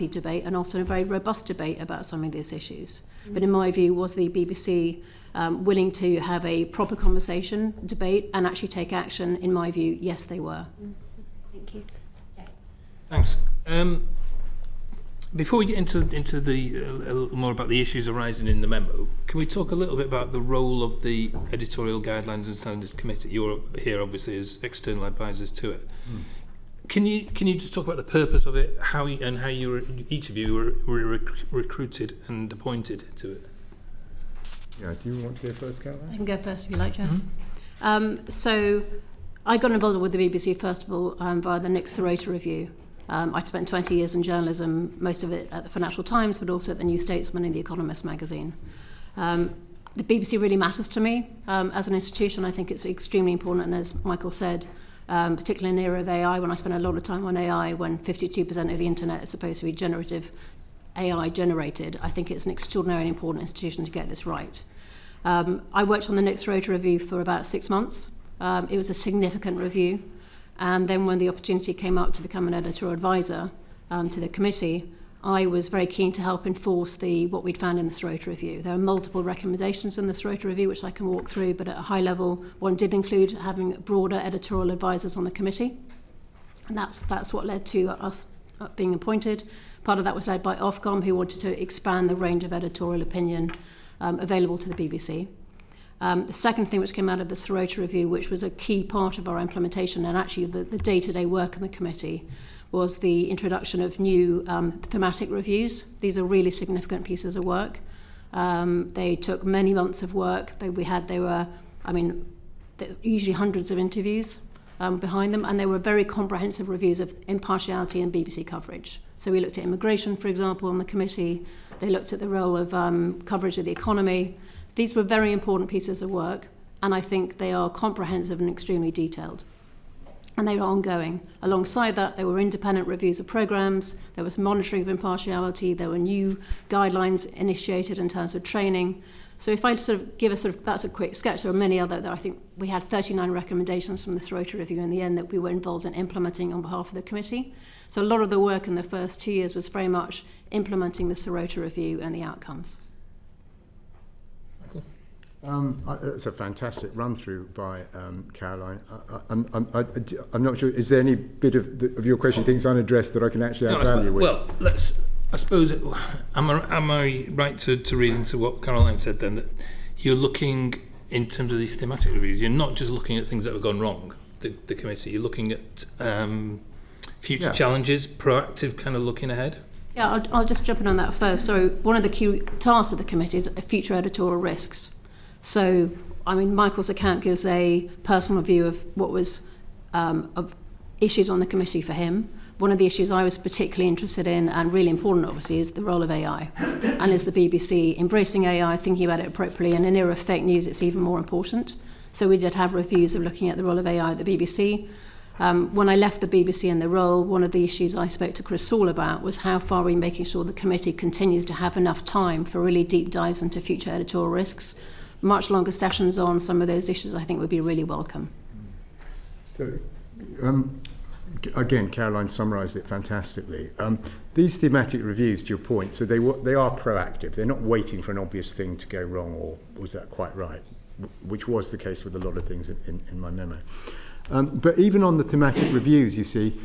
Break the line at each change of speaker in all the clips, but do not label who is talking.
lengthy debate and often a very robust debate about some of these issues. But in my view, was the BBC willing to have a proper conversation, debate, and actually take action? In my view, yes, they were.
Thank you.
Thanks. Before we get into a little more about the issues arising in the memo, can we talk a little bit about the role of the Editorial Guidelines and Standards Committee? You're here obviously as external advisors to it. Can you just talk about the purpose of it, how each of you were recruited and appointed to it?
Yeah, do you want to go first, Caroline?
I can go first if you like, Jeff. So I got involved with the BBC first of all via the Nick Serota Review. I'd spent 20 years in journalism, most of it at the Financial Times, but also at the New Statesman and the Economist magazine. The BBC really matters to me as an institution. I think it's extremely important, and as Michael said, particularly in the era of AI, when I spent a lot of time on AI, when 52% of the internet is supposed to be generative AI generated, I think it's an extraordinarily important institution to get this right. I worked on the Nick Serota Review for about 6 months. It was a significant review. And then when the opportunity came up to become an editorial advisor to the committee, I was very keen to help enforce what we'd found in the Serota Review. There are multiple recommendations in the Serota Review, which I can walk through, but at a high level, one did include having broader editorial advisors on the committee. And that's what led to us being appointed. Part of that was led by Ofcom, who wanted to expand the range of editorial opinion available to the BBC. The second thing which came out of the Serota Review, which was a key part of our implementation and actually the day-to-day work in the committee, was the introduction of new thematic reviews. These are really significant pieces of work. They took many months of work. They were usually hundreds of interviews behind them, and they were very comprehensive reviews of impartiality and BBC coverage. So we looked at immigration, for example, on the committee. They looked at the role of coverage of the economy. These were very important pieces of work, and I think they are comprehensive and extremely detailed. And they are ongoing. Alongside that, there were independent reviews of programmes, there was monitoring of impartiality, there were new guidelines initiated in terms of training. So if I sort of give that's a quick sketch, there are many other, I think we had 39 recommendations from the Serota Review in the end that we were involved in implementing on behalf of the committee. So a lot of the work in the first 2 years was very much implementing the Serota Review and the outcomes.
It's a fantastic run-through by Caroline. I'm not sure, is there any bit of your question you think is unaddressed that I can actually add value with?
Well, I suppose, am I right to read into what Caroline said then, that you're looking, in terms of these thematic reviews, you're not just looking at things that have gone wrong, the committee, you're looking at future challenges, proactive kind of looking ahead?
Yeah, I'll just jump in on that first. So one of the key tasks of the committee is future editorial risks. So, Michael's account gives a personal view of what was of issues on the committee for him. One of the issues I was particularly interested in, and really important obviously, is the role of AI. And is the BBC embracing AI, thinking about it appropriately? And in an era of fake news, it's even more important. So we did have reviews of looking at the role of AI at the BBC. When I left the BBC in the role, one of the issues I spoke to Chris Saul about was how far are we making sure the committee continues to have enough time for really deep dives into future editorial risks. Much longer sessions on some of those issues I think would be really welcome.
So, again, Caroline summarised it fantastically. These thematic reviews, to your point, so they are proactive. They're not waiting for an obvious thing to go wrong, or was that quite right? Which was the case with a lot of things in my memo. But even on the thematic reviews, you see,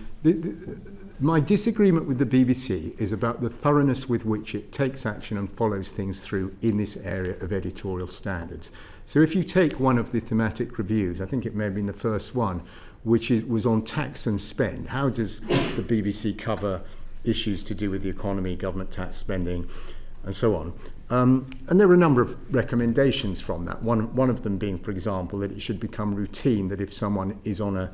my disagreement with the BBC is about the thoroughness with which it takes action and follows things through in this area of editorial standards. So if you take one of the thematic reviews, I think it may have been the first one, which was on tax and spend. How does the BBC cover issues to do with the economy, government tax spending, and so on? And there were a number of recommendations from that. One of them being, for example, that it should become routine that if someone is on a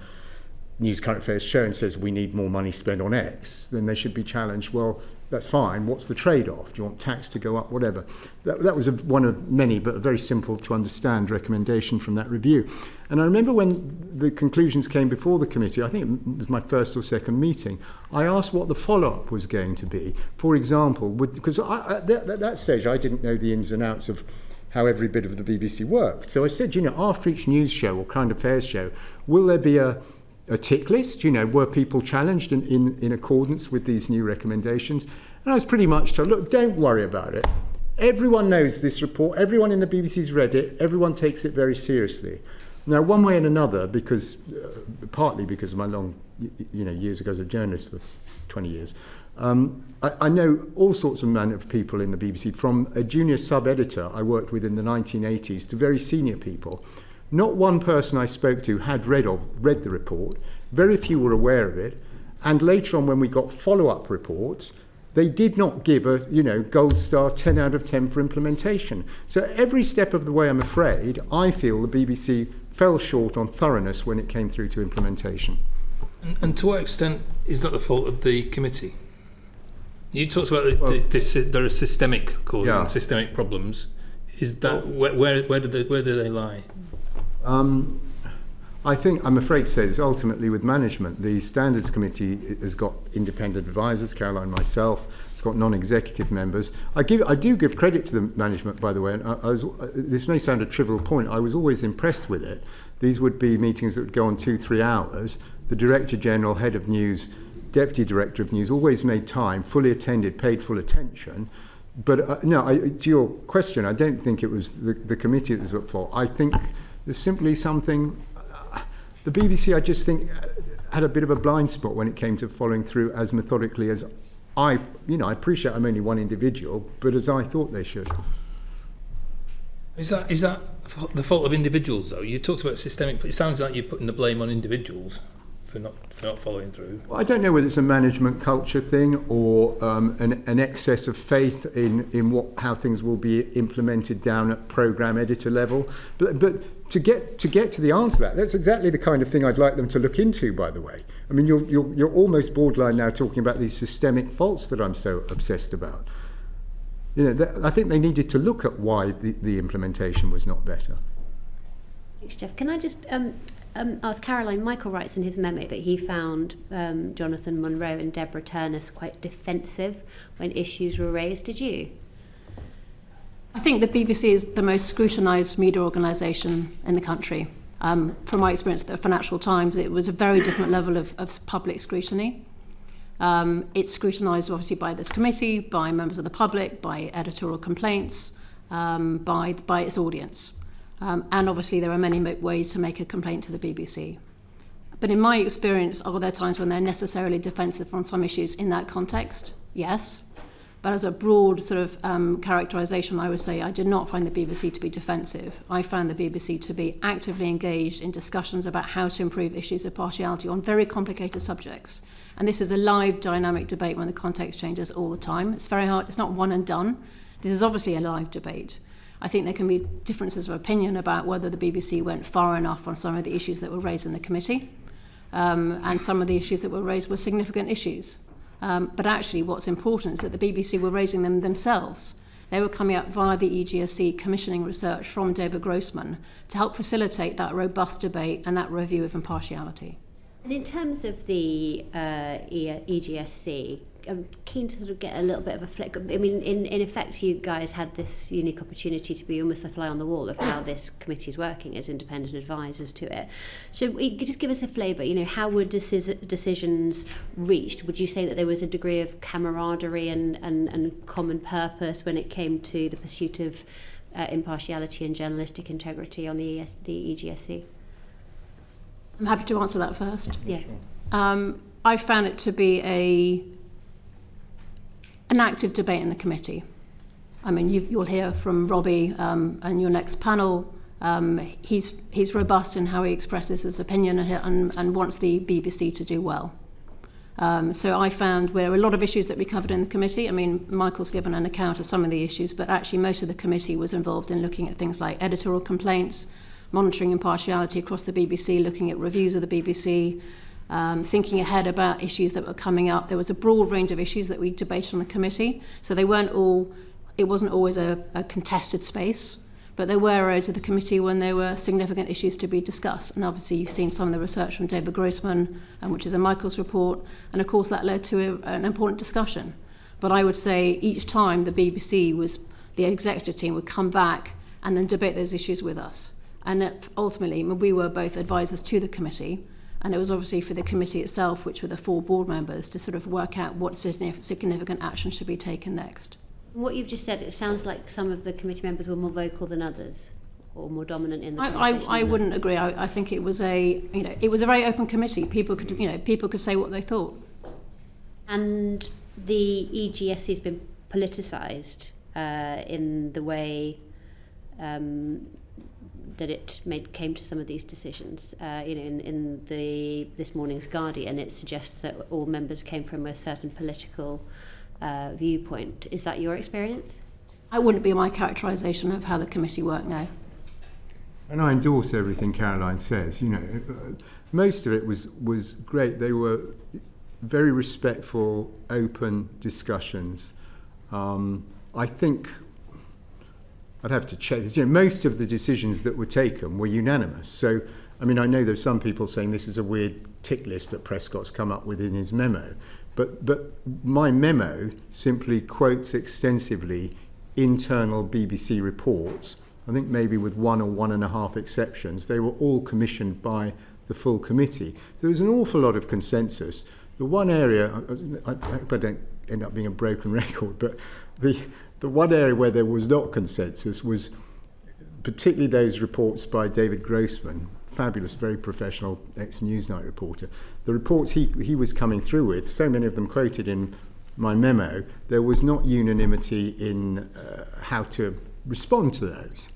News Current Affairs show and says we need more money spent on X, then they should be challenged, well, that's fine, what's the trade-off? Do you want tax to go up, whatever? That was one of many, but a very simple to understand recommendation from that review. And I remember when the conclusions came before the committee, I think it was my first or second meeting, I asked what the follow-up was going to be. For example, because at that stage I didn't know the ins and outs of how every bit of the BBC worked. So I said, after each news show or current affairs show, will there be a tick list? Were people challenged in accordance with these new recommendations? And I was pretty much told, look, don't worry about it. Everyone knows this report, everyone in the BBC's read it, everyone takes it very seriously. Now, one way and another, because partly because of my long, years ago as a journalist for 20 years, I know all sorts of people in the BBC, from a junior sub-editor I worked with in the 1980s to very senior people. Not one person I spoke to had read the report. Very few were aware of it. And later on, when we got follow-up reports, they did not give a gold star 10 out of 10 for implementation. So every step of the way, I'm afraid, I feel the BBC fell short on thoroughness when it came through to implementation.
And to what extent is that the fault of the committee? You talked about there are systemic causes and systemic problems. Is that where do they lie?
I think, I'm afraid to say this, ultimately with management, the Standards Committee has got independent advisors, Caroline, myself, it's got non-executive members. I do give credit to the management, by the way, and this may sound a trivial point, I was always impressed with it. These would be meetings that would go on 2-3 hours. The Director General, Head of News, Deputy Director of News always made time, fully attended, paid full attention. But to your question, I don't think it was the committee that was at fault. I think there's simply something... The BBC, I just think, had a bit of a blind spot when it came to following through as methodically as I appreciate I'm only one individual, but as I thought they should.
Is that the fault of individuals, though? You talked about systemic, it sounds like you're putting the blame on individuals for not following through.
Well, I don't know whether it's a management culture thing or an excess of faith in how things will be implemented down at programme editor level, but to get to the answer to that, that's exactly the kind of thing I'd like them to look into, by the way. I mean, you're almost borderline now talking about these systemic faults that I'm so obsessed about. I think they needed to look at why the implementation was not better.
Thanks, Jeff. Can I just ask Caroline, Michael writes in his memo that he found Jonathan Munro and Deborah Turnus quite defensive when issues were raised. Did you?
I think the BBC is the most scrutinised media organisation in the country. From my experience at the Financial Times, it was a very different level of public scrutiny. It's scrutinised obviously by this committee, by members of the public, by editorial complaints, by its audience. And obviously there are many ways to make a complaint to the BBC. But in my experience, are there times when they're necessarily defensive on some issues in that context? Yes. But as a broad sort of characterisation, I would say I did not find the BBC to be defensive. I found the BBC to be actively engaged in discussions about how to improve issues of partiality on very complicated subjects. And this is a live, dynamic debate when the context changes all the time. It's very hard. It's not one and done. This is obviously a live debate. I think there can be differences of opinion about whether the BBC went far enough on some of the issues that were raised in the committee. And some of the issues that were raised were significant issues. But actually what's important is that the BBC were raising them themselves. They were coming up via the EGSC commissioning research from David Grossman to help facilitate that robust debate and that review of impartiality.
And in terms of the EGSC, I'm keen to sort of get a little bit of a flick. I mean, in effect, you guys had this unique opportunity to be almost a fly on the wall of how this committee is working as independent advisors to it. So you could just give us a flavour, how were decisions reached? Would you say that there was a degree of camaraderie and common purpose when it came to the pursuit of impartiality and journalistic integrity on the EGSC?
I'm happy to answer that first.
Yeah.
Sure. I found it to be an active debate in the committee. I mean, you'll hear from Robbie and your next panel. He's robust in how he expresses his opinion and wants the BBC to do well. So I found there were a lot of issues that we covered in the committee. I mean, Michael's given an account of some of the issues, but actually most of the committee was involved in looking at things like editorial complaints, monitoring impartiality across the BBC, looking at reviews of the BBC, thinking ahead about issues that were coming up. There was a broad range of issues that we debated on the committee, so it wasn't always a contested space, but there were areas of the committee when there were significant issues to be discussed. And obviously you've seen some of the research from David Grossman, which is in Michael's report, and of course that led to an important discussion. But I would say each time the executive team would come back and then debate those issues with us. And ultimately we were both advisors to the committee, And it was obviously for the committee itself, which were the 4 board members, to sort of work out what significant action should be taken next.
What you've just said, it sounds like some of the committee members were more vocal than others, or more dominant in the conversation.
I wouldn't agree. I think it was it was a very open committee. People could say what they thought.
And the EGSC has been politicised in the way that it came to some of these decisions. In this morning's Guardian, it suggests that all members came from a certain political viewpoint. Is that your experience?
I wouldn't be my characterisation of how the committee worked now.
And I endorse everything Caroline says. Most of it was great. They were very respectful, open discussions. I think I'd have to check this. Most of the decisions that were taken were unanimous. So, I know there's some people saying this is a weird tick list that Prescott's come up with in his memo. But my memo simply quotes extensively internal BBC reports. I think maybe with 1 or 1.5 exceptions. They were all commissioned by the full committee. There was an awful lot of consensus. The one area, I hope I don't end up being a broken record, but the one area where there was not consensus was particularly those reports by David Grossman, fabulous, very professional ex-Newsnight reporter. The reports he was coming through with, so many of them quoted in my memo, there was not unanimity in how to respond to those.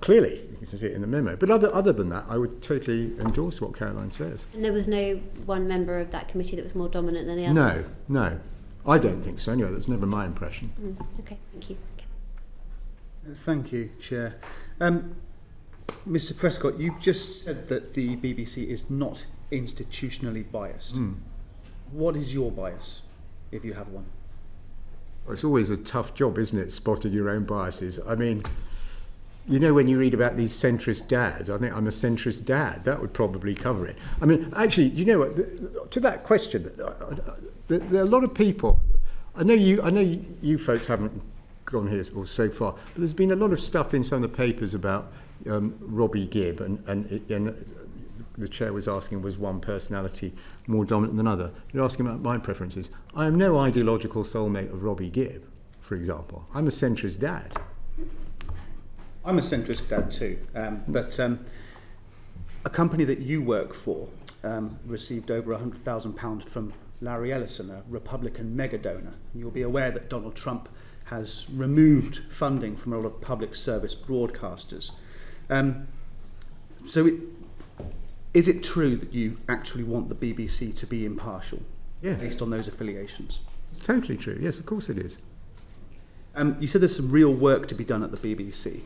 Clearly, you can see it in the memo. But other than that, I would totally endorse what Caroline says.
And there was no one member of that committee that was more dominant than the other?
No. I don't think so. Anyway, that's never my impression.
Okay, thank you.
Thank you, Chair. Mr. Prescott, you've just said that the BBC is not institutionally biased. What is your bias, if you have one?
Well, it's always a tough job, isn't it, spotting your own biases? When you read about these centrist dads, I think I'm a centrist dad. That would probably cover it. Actually, to that question, there are a lot of people. I know you folks haven't gone here so far, but there's been a lot of stuff in some of the papers about Robbie Gibb, and the chair was asking, was one personality more dominant than another? You're asking about my preferences. I am no ideological soulmate of Robbie Gibb, for example. I'm a centrist dad.
I'm a centrist dad too, but a company that you work for received over £100,000 from Larry Ellison, a Republican mega donor. You'll be aware that Donald Trump has removed funding from a lot of public service broadcasters. Is it true that you actually want the BBC to be impartial?
Yes.
Based on those affiliations?
It's totally true. Yes, of course it is.
You said there's some real work to be done at the BBC.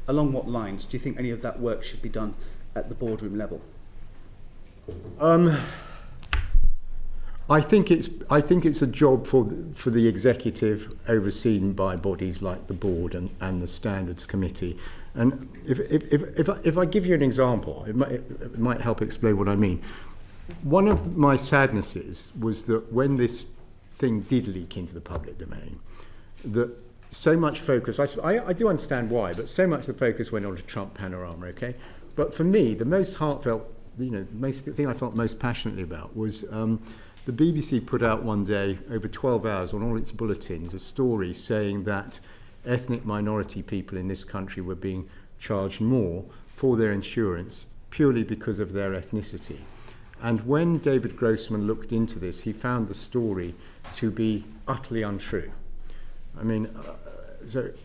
Along what lines? Do you think any of that work should be done at the boardroom level?
I think it's a job for the executive, overseen by bodies like the board and the Standards Committee. And if I give you an example, it might help explain what I mean. One of my sadnesses was that when this thing did leak into the public domain, that so much focus, I do understand why, but so much of the focus went on to Trump panorama, okay? But for me, the most heartfelt, the thing I felt most passionately about was the BBC put out one day, over 12 hours on all its bulletins, a story saying that ethnic minority people in this country were being charged more for their insurance purely because of their ethnicity. And when David Grossman looked into this, he found the story to be utterly untrue. So it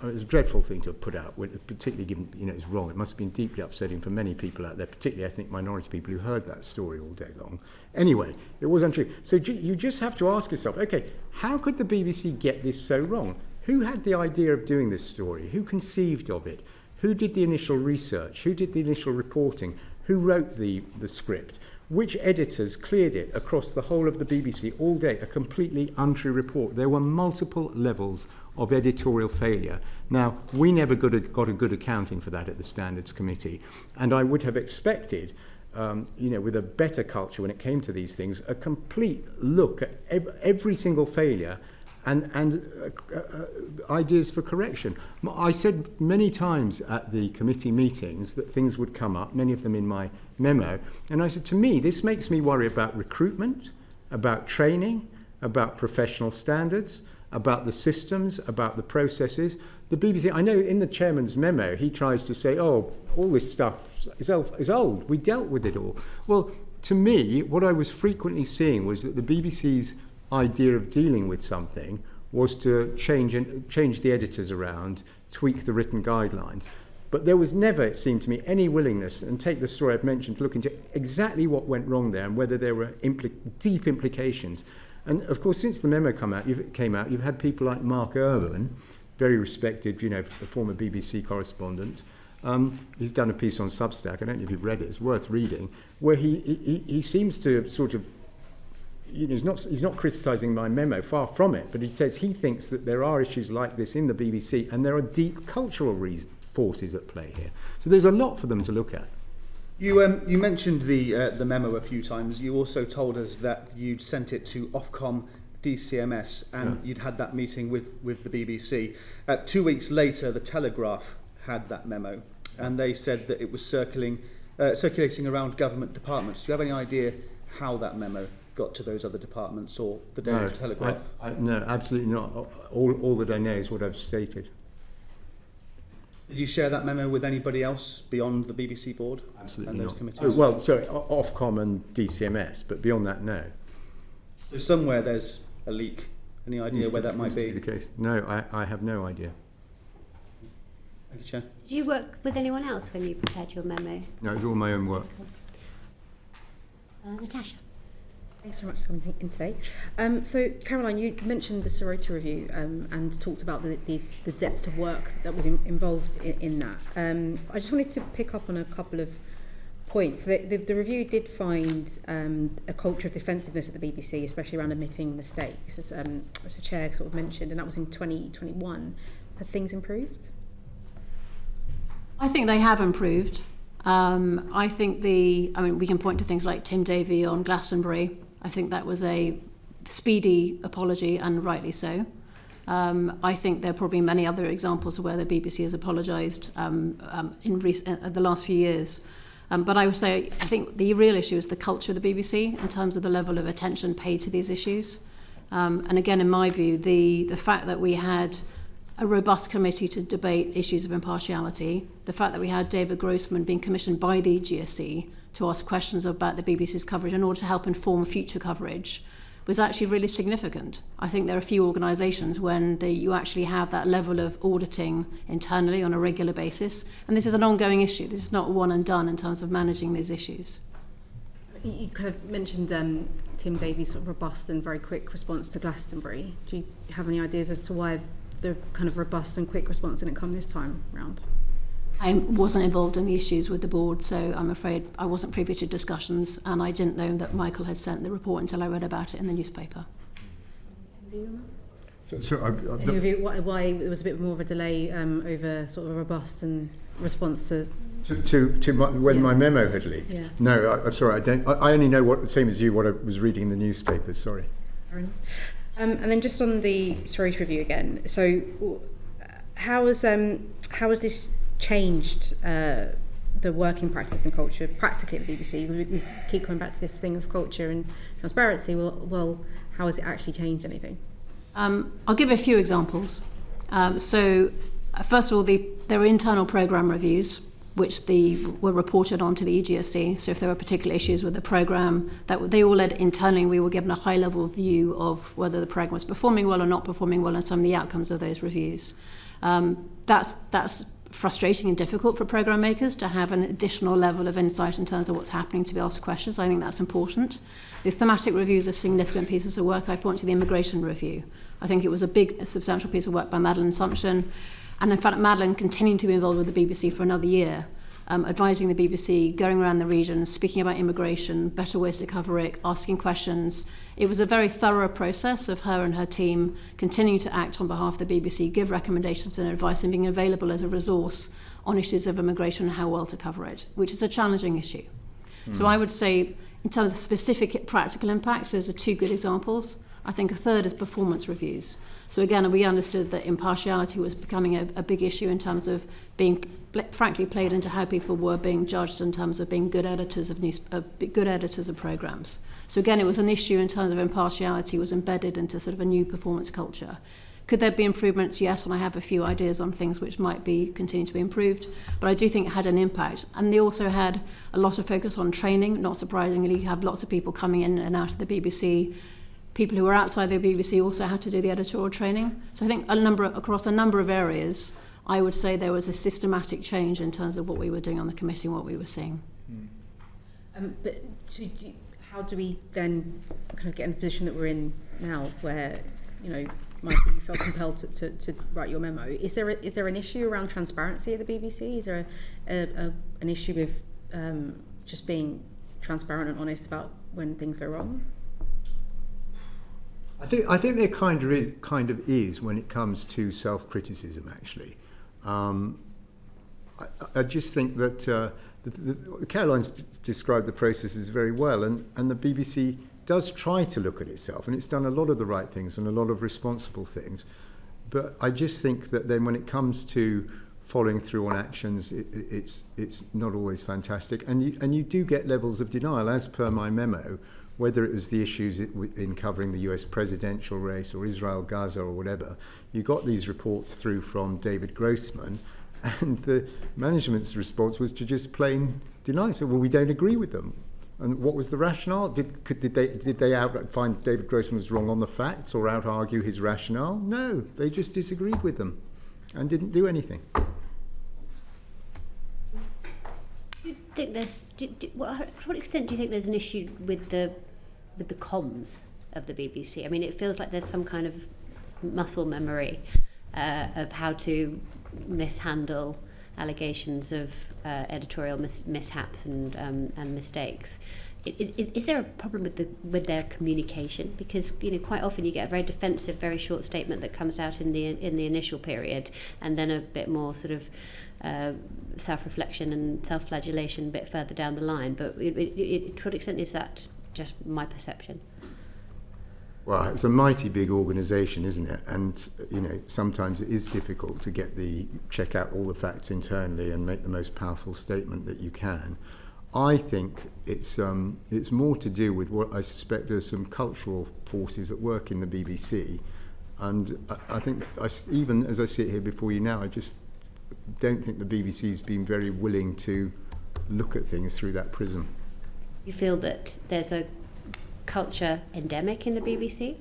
was a dreadful thing to have put out, particularly given, it's wrong. It must have been deeply upsetting for many people out there, particularly ethnic minority people who heard that story all day long. Anyway, it was untrue. So you just have to ask yourself, okay, how could the BBC get this so wrong? Who had the idea of doing this story? Who conceived of it? Who did the initial research? Who did the initial reporting? Who wrote the script? Which editors cleared it across the whole of the BBC all day? A completely untrue report. There were multiple levels of editorial failure. Now, we never got a good accounting for that at the Standards Committee, and I would have expected, with a better culture when it came to these things, a complete look at every single failure ideas for correction. I said many times at the committee meetings that things would come up, many of them in my memo, and I said, to me, this makes me worry about recruitment, about training, about professional standards, about the systems, about the processes. The BBC, I know in the chairman's memo, he tries to say, oh, all this stuff is old. We dealt with it all. Well, to me, what I was frequently seeing was that the BBC's idea of dealing with something was to change the editors around, tweak the written guidelines. But there was never, it seemed to me, any willingness, and take the story I've mentioned, to look into exactly what went wrong there and whether there were deep implications. And of course, since the memo came out, you've had people like Mark Irwin, very respected, a former BBC correspondent. He's done a piece on Substack. I don't know if you've read it. It's worth reading, where he seems to sort of, he's not criticising my memo, far from it, but he says he thinks that there are issues like this in the BBC, and there are deep cultural forces at play here. So there's a lot for them to look at.
You mentioned the memo a few times. You also told us that you'd sent it to Ofcom, DCMS, and you'd had that meeting with the BBC. 2 weeks later, the Telegraph had that memo, and they said that it was circulating around government departments. Do you have any idea how that memo got to those other departments or the Daily Telegraph?
No, absolutely not. All that I know is what I've stated.
Did you share that memo with anybody else beyond the BBC board?
Absolutely
and those
not.
committees?
Oh, well, sorry, Ofcom and DCMS, but beyond that, no.
So somewhere there's a leak. Any idea where that might be?
The case. No, I have no idea.
Thank you, Chair.
Did you work with anyone else when you prepared your memo?
No, it was all my own work.
Natasha.
Thanks very much for coming in today. So, Caroline, you mentioned the Sorority Review and talked about the depth of work that was involved in that. I just wanted to pick up on a couple of points. The review did find a culture of defensiveness at the BBC, especially around admitting mistakes, as the Chair sort of mentioned, and that was in 2021. Have things improved?
I think they have improved. I think we can point to things like Tim Davie on Glastonbury. I think that was a speedy apology, and rightly so. I think there are probably many other examples of where the BBC has apologised in the last few years. But I would say, I think the real issue is the culture of the BBC in terms of the level of attention paid to these issues. And again, in my view, the fact that we had a robust committee to debate issues of impartiality, the fact that we had David Grossman being commissioned by the GSE to ask questions about the BBC's coverage in order to help inform future coverage was actually really significant. I think there are a few organisations when you actually have that level of auditing internally on a regular basis, and this is an ongoing issue. This is not one and done in terms of managing these issues.
You kind of mentioned Tim Davie's sort of robust and very quick response to Glastonbury. Do you have any ideas as to why the kind of robust and quick response didn't come this time round?
I wasn't involved in the issues with the board, so I'm afraid I wasn't privy to discussions, and I didn't know that Michael had sent the report until I read about it in the newspaper.
Any review why there was a bit more of a delay over sort of a robust and response to
when my memo had leaked?
Yeah.
No, I'm sorry, I don't. I only know same as you, what I was reading in the newspapers. Sorry.
Fair enough. And then just on the Sorority Review again. So, how has this changed the working practice and culture practically at the BBC? We keep coming back to this thing of culture and transparency. Well, how has it actually changed anything?
I'll give a few examples. So, first of all, there are internal programme reviews which were reported on to the EGSC. So if there were particular issues with the programme, that they all led internally, we were given a high-level view of whether the programme was performing well or not performing well, and some of the outcomes of those reviews. That's frustrating and difficult for programme makers to have an additional level of insight in terms of what's happening, to be asked questions. I think that's important. The thematic reviews are significant pieces of work. I point to the immigration review. I think it was a substantial piece of work by Madeleine Thomson. And in fact, Madeleine continuing to be involved with the BBC for another year, advising the BBC, going around the region, speaking about immigration, better ways to cover it, asking questions. It was a very thorough process of her and her team continuing to act on behalf of the BBC, give recommendations and advice, and being available as a resource on issues of immigration and how well to cover it, which is a challenging issue. So I would say, in terms of specific practical impacts, those are two good examples. I think a third is performance reviews. So again, we understood that impartiality was becoming a big issue in terms of being, frankly, played into how people were being judged in terms of being good editors of programs. So again, it was an issue in terms of impartiality was embedded into sort of a new performance culture. Could there be improvements? Yes, and I have a few ideas on things which might be continue to be improved, but I do think it had an impact. And they also had a lot of focus on training. Not surprisingly, you have lots of people coming in and out of the BBC. People who were outside the BBC also had to do the editorial training. So I think across a number of areas, I would say there was a systematic change in terms of what we were doing on the committee and what we were seeing.
But how do we then kind of get in the position that we're in now, where, you know, Michael, you felt compelled to write your memo? Is there an issue around transparency at the BBC? Is there an issue with just being transparent and honest about when things go wrong?
I think there kind of is when it comes to self-criticism, actually. I just think that Caroline's described the processes very well, and the BBC does try to look at itself, and it's done a lot of the right things and a lot of responsible things. But I just think that then when it comes to following through on actions, it's not always fantastic, and you do get levels of denial, as per my memo. Whether it was the issues in covering the US presidential race or Israel, Gaza or whatever, you got these reports through from David Grossman, and the management's response was to just plain deny. So, well, we don't agree with them. And what was the rationale? Did they outright find David Grossman was wrong on the facts or out-argue his rationale? No, they just disagreed with them and didn't do anything.
Do you think to what extent do you think there's an issue with the comms of the BBC? I mean, it feels like there's some kind of muscle memory of how to mishandle allegations of editorial mishaps and mistakes. Is there a problem with their communication? Because, you know, quite often you get a very defensive, very short statement that comes out in the initial period, and then a bit more sort of self-reflection and self-flagellation a bit further down the line. But to what extent is that just my perception?
Well, it's a mighty big organisation, isn't it? And, you know, sometimes it is difficult to check out all the facts internally and make the most powerful statement that you can. I think it's more to do with what I suspect there's some cultural forces at work in the BBC. And I think, even as I sit here before you now, I just don't think the BBC's been very willing to look at things through that prism.
You feel that there's a culture endemic in the BBC?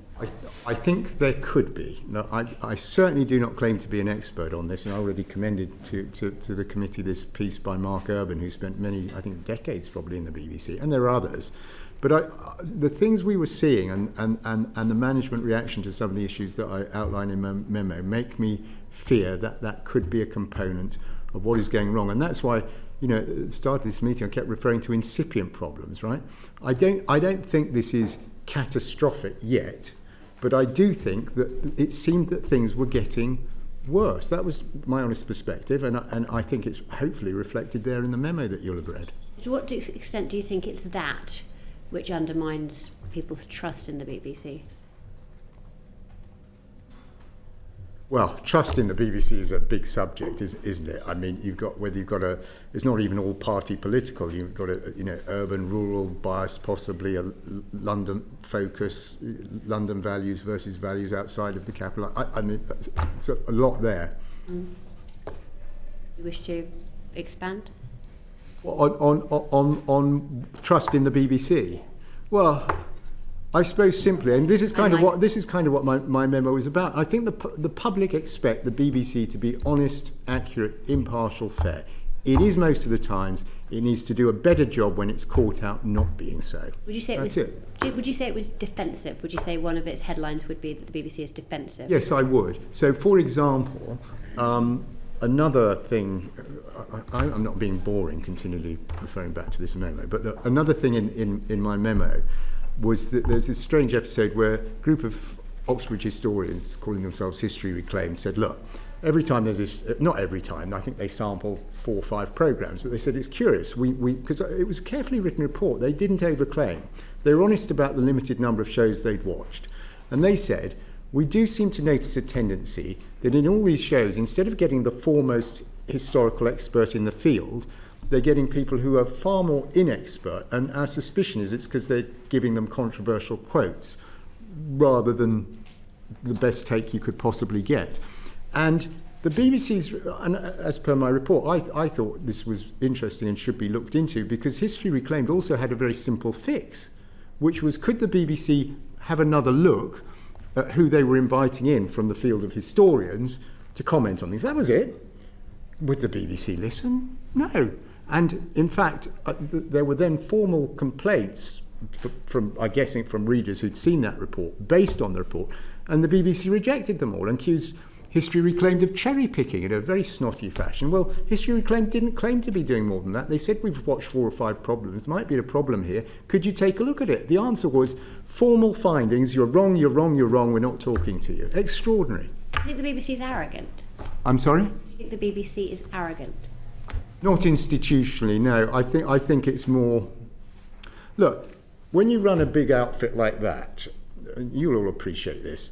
I think there could be. No, I certainly do not claim to be an expert on this, and I already commended to the committee this piece by Mark Urban, who spent many, I think, decades probably in the BBC, and there are others. But the things we were seeing and the management reaction to some of the issues that I outline in my memo make me fear that that could be a component of what is going wrong. And that's why, you know, at the start of this meeting, I kept referring to incipient problems, right? I don't think this is catastrophic yet, but I do think that it seemed that things were getting worse. That was my honest perspective, and I think it's hopefully reflected there in the memo that you'll have read.
To what extent do you think it's that which undermines people's trust in the BBC?
Well, trust in the BBC is a big subject, isn't it? I mean, it's not even all party political. You've got a, you know, urban, rural bias, possibly a London focus, London values versus values outside of the capital. I mean, it's a lot there.
You wish to expand?
On trust in the BBC? Well, I suppose simply, and this is kind of what my memo is about. I think the public expect the BBC to be honest, accurate, impartial, fair. It is most of the times. It needs to do a better job when it's caught out not being so.
Would you say Would you say it was defensive? Would you say one of its headlines would be that the BBC is defensive?
Yes, I would. So, for example, another thing. I'm not being boring, continually referring back to this memo, but another thing in my memo was that there's this strange episode where a group of Oxbridge historians, calling themselves History Reclaimed, said, look, every time there's this, not every time, I think they sample 4 or 5 programmes, but they said it's curious, because it was a carefully written report, they didn't overclaim. They were honest about the limited number of shows they'd watched. And they said, we do seem to notice a tendency that in all these shows, instead of getting the foremost historical expert in the field, they're getting people who are far more inexpert, and our suspicion is it's because they're giving them controversial quotes rather than the best take you could possibly get. And the BBC's, and as per my report, I thought this was interesting and should be looked into, because History Reclaimed also had a very simple fix, which was, could the BBC have another look at who they were inviting in from the field of historians to comment on things? That was it. Would the BBC listen? No. And in fact, there were then formal complaints from, I'm guessing, from readers who'd seen that report, based on the report, and the BBC rejected them all and accused History Reclaimed of cherry picking in a very snotty fashion. Well, History Reclaimed didn't claim to be doing more than that. They said, we've watched 4 or 5 problems. Might be a problem here. Could you take a look at it? The answer was formal findings. You're wrong, you're wrong, you're wrong. We're not talking to you. Extraordinary.
Do you think the BBC is arrogant?
I'm sorry?
Do you think the BBC is arrogant?
Not institutionally, no. I think it's more... Look, when you run a big outfit like that, you'll all appreciate this,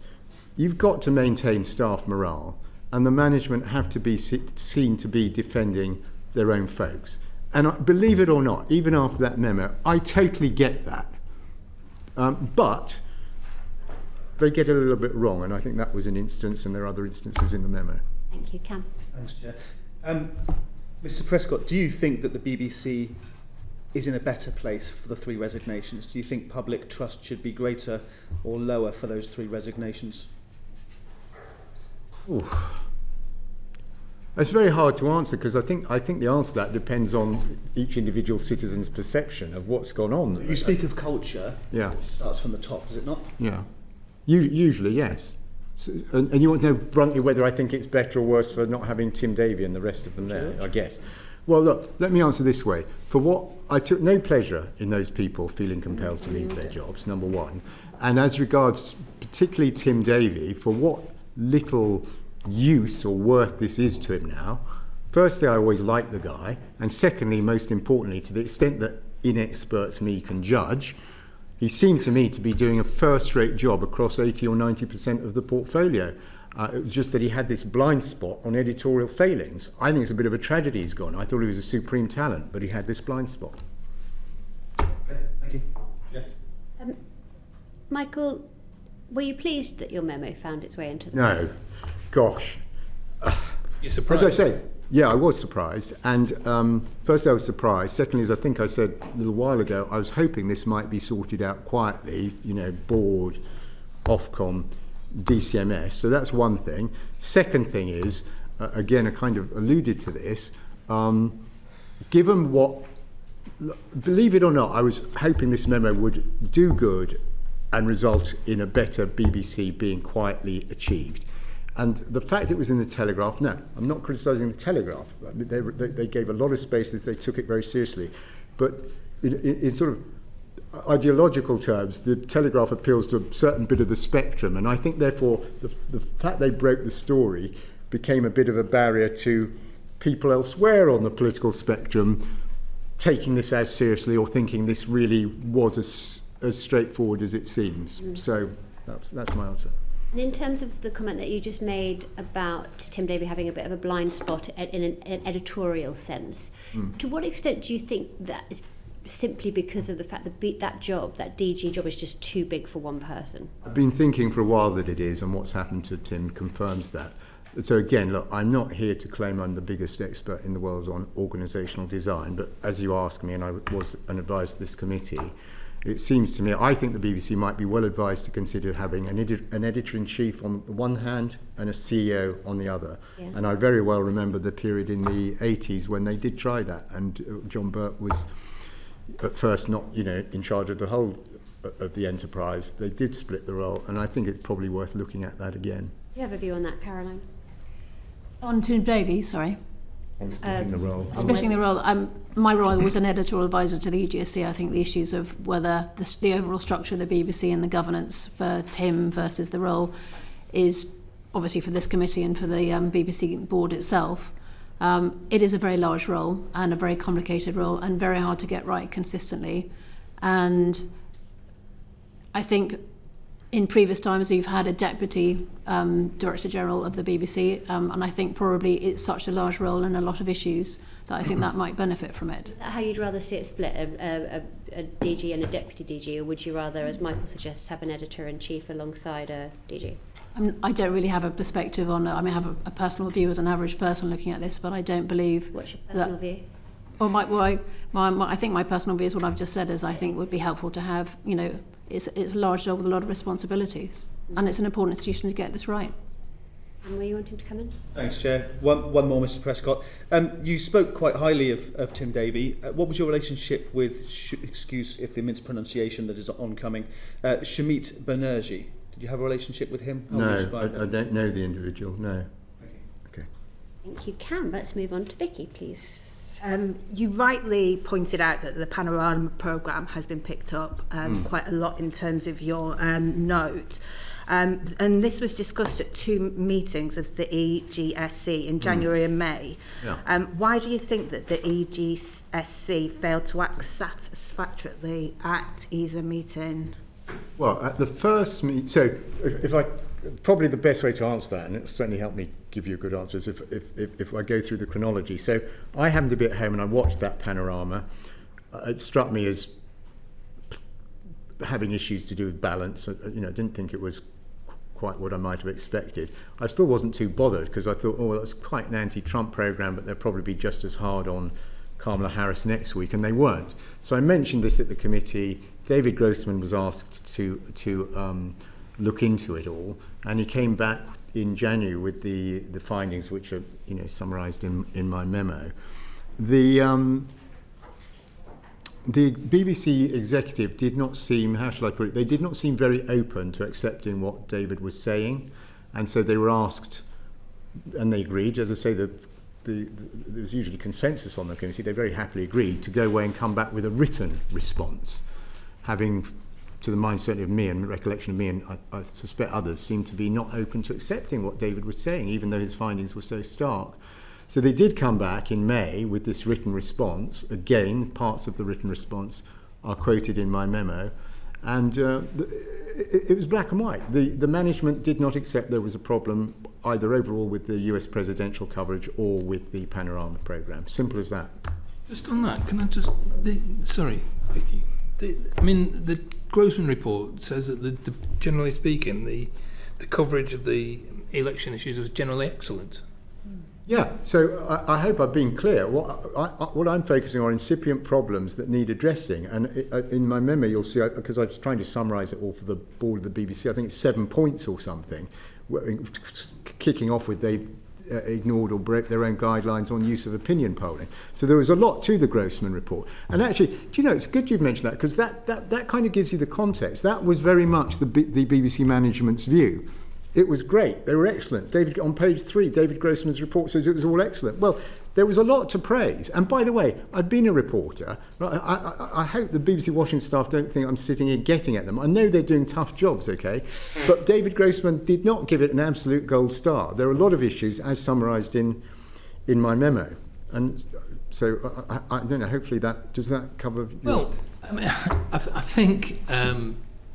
you've got to maintain staff morale, and the management have to be seen to be defending their own folks. And believe it or not, even after that memo, I totally get that. But they get a little bit wrong, and I think that was an instance, and there are other instances in the memo.
Thank you, Cam.
Thanks, Chair. Mr. Prescott, do you think that the BBC is in a better place for the 3 resignations? Do you think public trust should be greater or lower for those 3 resignations?
Ooh. It's very hard to answer, because I think the answer to that depends on each individual citizen's perception of what's gone on.
You speak of culture,
yeah,
which starts from the top, does it not?
Yeah. Usually, yes. So, and you want to know bluntly whether I think it's better or worse for not having Tim Davie and the rest of them there, I guess. Well, look, let me answer this way. For what, I took no pleasure in those people feeling compelled to leave their jobs, number one. And as regards particularly Tim Davie, for what little use or worth this is to him now, firstly, I always liked the guy, and secondly, most importantly, to the extent that inexpert me can judge, he seemed to me to be doing a first-rate job across 80 or 90% of the portfolio. It was just that he had this blind spot on editorial failings. I think it's a bit of a tragedy he's gone. I thought he was a supreme talent, but he had this blind spot.
Okay, thank you. Yeah.
Michael, were you pleased that your memo found its way into the
No. Gosh.
You're surprised?
As I said, yeah, I was surprised. And first I was surprised. Secondly, as I think I said a little while ago, I was hoping this might be sorted out quietly, you know, board, Ofcom, DCMS. So that's one thing. Second thing is, again, I kind of alluded to this, given what, believe it or not, I was hoping this memo would do good and result in a better BBC being quietly achieved. And the fact it was in the Telegraph, no, I'm not criticising the Telegraph. They gave a lot of space, they took it very seriously. But in sort of ideological terms, the Telegraph appeals to a certain bit of the spectrum. And I think, therefore, the fact they broke the story became a bit of a barrier to people elsewhere on the political spectrum taking this as seriously or thinking this really was as straightforward as it seems. So that's my answer.
And in terms of the comment that you just made about Tim Davie having a bit of a blind spot in an editorial sense, to what extent do you think that is simply because of the fact that that job, that DG job, is just too big for one person?
I've been thinking for a while that it is, and what's happened to Tim confirms that. So again, look, I'm not here to claim I'm the biggest expert in the world on organisational design, but as you asked me, and I was an advisor to this committee, it seems to me, I think the BBC might be well advised to consider having an editor-in-chief on the one hand and a CEO on the other. Yeah. And I very well remember the period in the 80s when they did try that, and John Burke was at first not, in charge of the whole of the enterprise. They did split the role, and I think it's probably worth looking at that again.
Do you have a view on that, Caroline?
On Tim Davie, sorry.
Splitting the role.
Splitting the role. My role was an editorial advisor to the EGSC. I think the issues of whether the overall structure of the BBC and the governance for Tim versus the role is obviously for this committee and for the BBC board itself. It is a very large role and a very complicated role and very hard to get right consistently. And I think in previous times we've had a deputy Director General of the BBC, and I think probably it's such a large role and a lot of issues that I think that might benefit from it.
Is that how you'd rather see it split, a DG and a deputy DG, or would you rather, as Michael suggests, have an editor-in-chief alongside a DG?
I don't really have a perspective on it. I mean, I have a personal view as an average person looking at this, but I don't believe...
What's your personal view?
I think my personal view is what I've just said, is I think would be helpful to have, it's a large job with a lot of responsibilities, and it's an important institution to get this right.
And were you wanting to come in?
Thanks, Chair. One more, Mr. Prescott. You spoke quite highly of Tim Davey. What was your relationship with, excuse if the mispronunciation that is oncoming, Shamit Banerjee? Did you have a relationship with him?
No, I don't know the individual, no. Okay.
I think you can. Let's move on to Vicky, please.
You rightly pointed out that the Panorama programme has been picked up quite a lot in terms of your note. And this was discussed at 2 meetings of the EGSC in January and May. Yeah. Why do you think that the EGSC failed to act satisfactorily at either meeting?
Well, at the first meeting, so if I, probably the best way to answer that, and it'll certainly help me give you a good answer, is if I go through the chronology. So I happened to be at home and I watched that Panorama. It struck me as having issues to do with balance. I didn't think it was quite what I might have expected. I still wasn't too bothered because I thought, well, that's quite an anti-Trump programme, but they'll probably be just as hard on Kamala Harris next week, and they weren't. So I mentioned this at the committee. David Grossman was asked to look into it all, and he came back in January with the findings, which are summarised in my memo. The BBC executive did not seem, how shall I put it, they did not seem very open to accepting what David was saying, and so they were asked, and they agreed. As I say, there's usually consensus on the committee. They very happily agreed to go away and come back with a written response, having, to the mind certainly of me and recollection of me, and I suspect others, seemed to be not open to accepting what David was saying, even though his findings were so stark. So they did come back in May with this written response. Again, parts of the written response are quoted in my memo, and it was black and white. The management did not accept there was a problem either overall with the US presidential coverage or with the Panorama programme. Simple as that.
Just on that, can I just... sorry, Vicky. The Grossman report says that generally speaking, the coverage of the election issues was generally excellent.
Yeah, so I hope I've been clear. What I'm focusing on are incipient problems that need addressing. And in my memo, you'll see, because I was trying to summarise it all for the board of the BBC, I think it's 7 points or something, kicking off with they ignored or broke their own guidelines on use of opinion polling. So there was a lot to the Grossman report. And actually, do you know, it's good you've mentioned that, because that kind of gives you the context. That was very much the BBC management's view. It was great. They were excellent. On page 3, David Grossman's report says it was all excellent. Well, there was a lot to praise. And by the way, I've been a reporter. I hope the BBC Washington staff don't think I'm sitting here getting at them. I know they're doing tough jobs, okay? But David Grossman did not give it an absolute gold star. There are a lot of issues, as summarised in my memo. And so, I don't know, hopefully does that cover...
Well, I mean, I think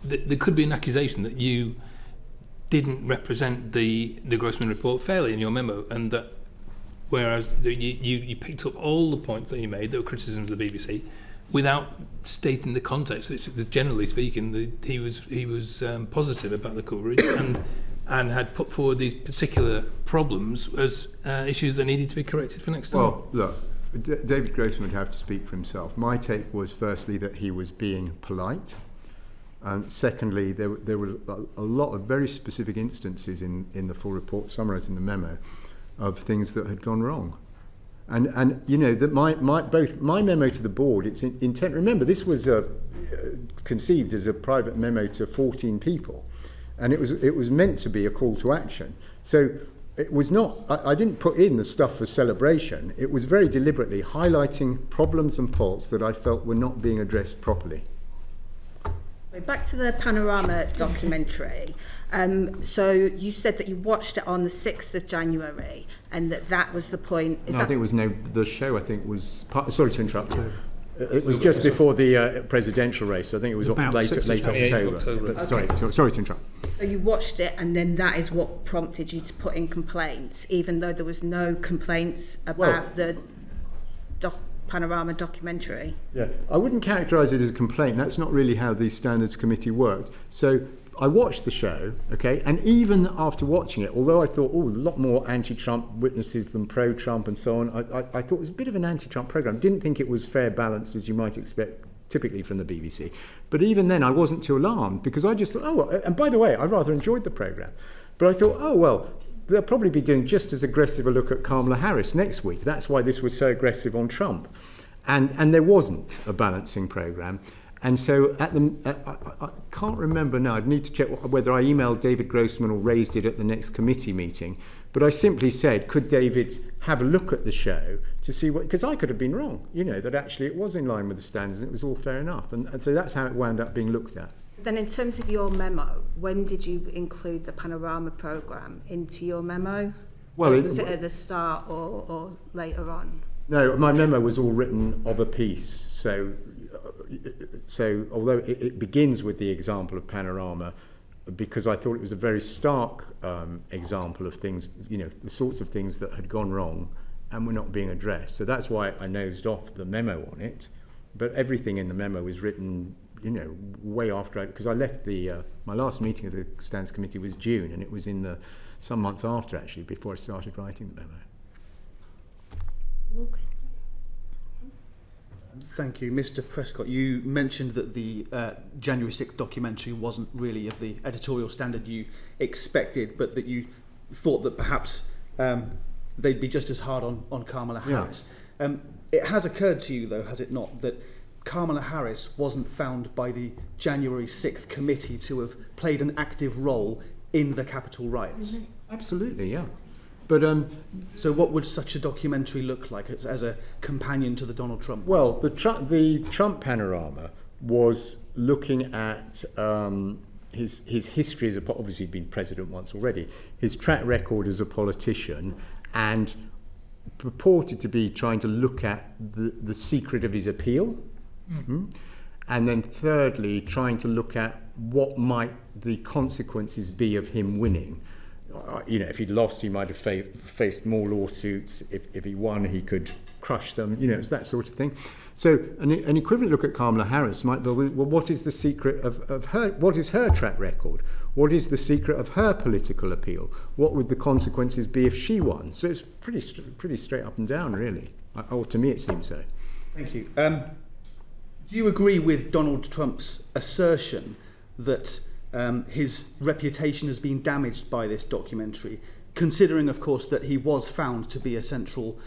there could be an accusation that you didn't represent the Grossman report fairly in your memo, and that whereas you picked up all the points that he made that were criticisms of the BBC without stating the context, which generally speaking he was positive about the coverage and had put forward these particular problems as issues that needed to be corrected for next time.
Well, look, David Grossman would have to speak for himself. My take was firstly that he was being polite. And secondly, there were a lot of very specific instances in the full report, summarised in the memo, of things that had gone wrong. And you know, that both my memo to the board, its intent, remember, this was conceived as a private memo to 14 people, and it was meant to be a call to action. So it was not, I didn't put in the stuff for celebration. It was very deliberately highlighting problems and faults that I felt were not being addressed properly.
Back to the Panorama documentary. So you said that you watched it on the 6th of January and that was the point.
I think it was the show, I think, was... sorry to interrupt you. It was just before the presidential race. I think it was late October. Sorry to interrupt.
So you watched it, and then that is what prompted you to put in complaints, even though there was no complaints about the Panorama documentary.
Yeah, I wouldn't characterise it as a complaint. That's not really how the Standards Committee worked. So I watched the show, okay, and even after watching it, although I thought, a lot more anti-Trump witnesses than pro-Trump and so on, I thought it was a bit of an anti-Trump programme. Didn't think it was fair balanced, as you might expect typically from the BBC. But even then, I wasn't too alarmed, because I just thought, and by the way, I rather enjoyed the programme. But I thought, they'll probably be doing just as aggressive a look at Kamala Harris next week. That's why this was so aggressive on Trump. And there wasn't a balancing programme. And so I can't remember now, I'd need to check whether I emailed David Grossman or raised it at the next committee meeting. But I simply said, could David have a look at the show to see what, because I could have been wrong, that actually it was in line with the standards and it was all fair enough. And so that's how it wound up being looked at.
Then in terms of your memo, when did you include the Panorama programme into your memo?
Well,
was it at the start or later on?
No, my memo was all written of a piece. So although it begins with the example of Panorama, because I thought it was a very stark example of things, the sorts of things that had gone wrong and were not being addressed. So that's why I nosed off the memo on it. But everything in the memo was written, way after, because I left my last meeting of the Standards Committee was June, and it was in some months after, actually, before I started writing the memo.
Okay.
Thank you. Mr. Prescott, you mentioned that the January 6th documentary wasn't really of the editorial standard you expected, but that you thought that perhaps they'd be just as hard on Kamala Harris. Yeah. It has occurred to you, though, has it not, that Kamala Harris wasn't found by the January 6th committee to have played an active role in the Capitol riots?
Mm-hmm. Absolutely, yeah. But
so what would such a documentary look like as a companion to the Donald Trump?
Well, the Trump Panorama was looking at his history as obviously been president once already, his track record as a politician, and purported to be trying to look at the secret of his appeal. Mm-hmm. And then thirdly, trying to look at what might the consequences be of him winning. If he'd lost, he might have faced more lawsuits. If he won, he could crush them. It's that sort of thing. So an equivalent look at Kamala Harris might be, well, what is the secret of her? What is her track record? What is the secret of her political appeal? What would the consequences be if she won? So it's pretty straight up and down, really. Or to me, it seems so.
Thank you. Do you agree with Donald Trump's assertion that his reputation has been damaged by this documentary, considering, of course, that he was found to be a central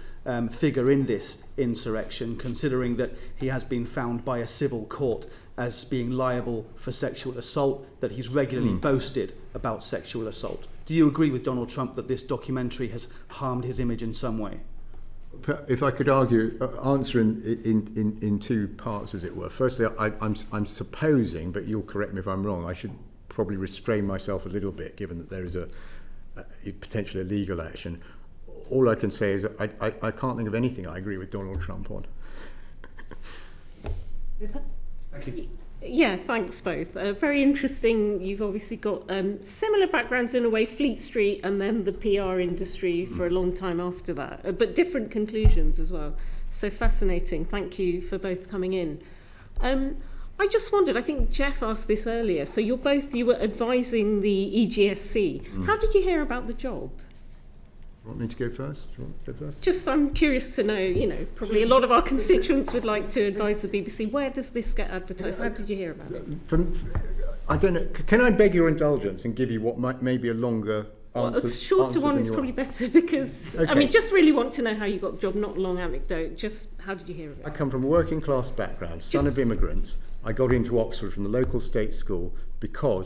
figure in this insurrection, considering that he has been found by a civil court as being liable for sexual assault, that he's regularly boasted about sexual assault? Do you agree with Donald Trump that this documentary has harmed his image in some way?
If I could answer in two parts, as it were. Firstly, I'm supposing, but you'll correct me if I'm wrong, I should probably restrain myself a little bit, given that there is a potentially a legal action. All I can say is I can't think of anything I agree with Donald Trump on.
Thank you.
Yeah, thanks both. Very interesting. You've obviously got similar backgrounds in a way, Fleet Street and then the PR industry for a long time after that, but different conclusions as well. So fascinating. Thank you for both coming in. I just wondered, I think Jeff asked this earlier, so you were advising the EGSC. How did you hear about the job?
You want me to go first? Do you want to go first?
Just, I'm curious to know, probably a lot of our constituents would like to advise the BBC. Where does this get advertised? How did you hear about it?
I don't know. Can I beg your indulgence and give you what may be a longer answer?
A shorter one is probably better because, okay. Just really want to know how you got the job, not long anecdote. Just how did you hear of it?
I come from a working class background, son of immigrants. I got into Oxford from the local state school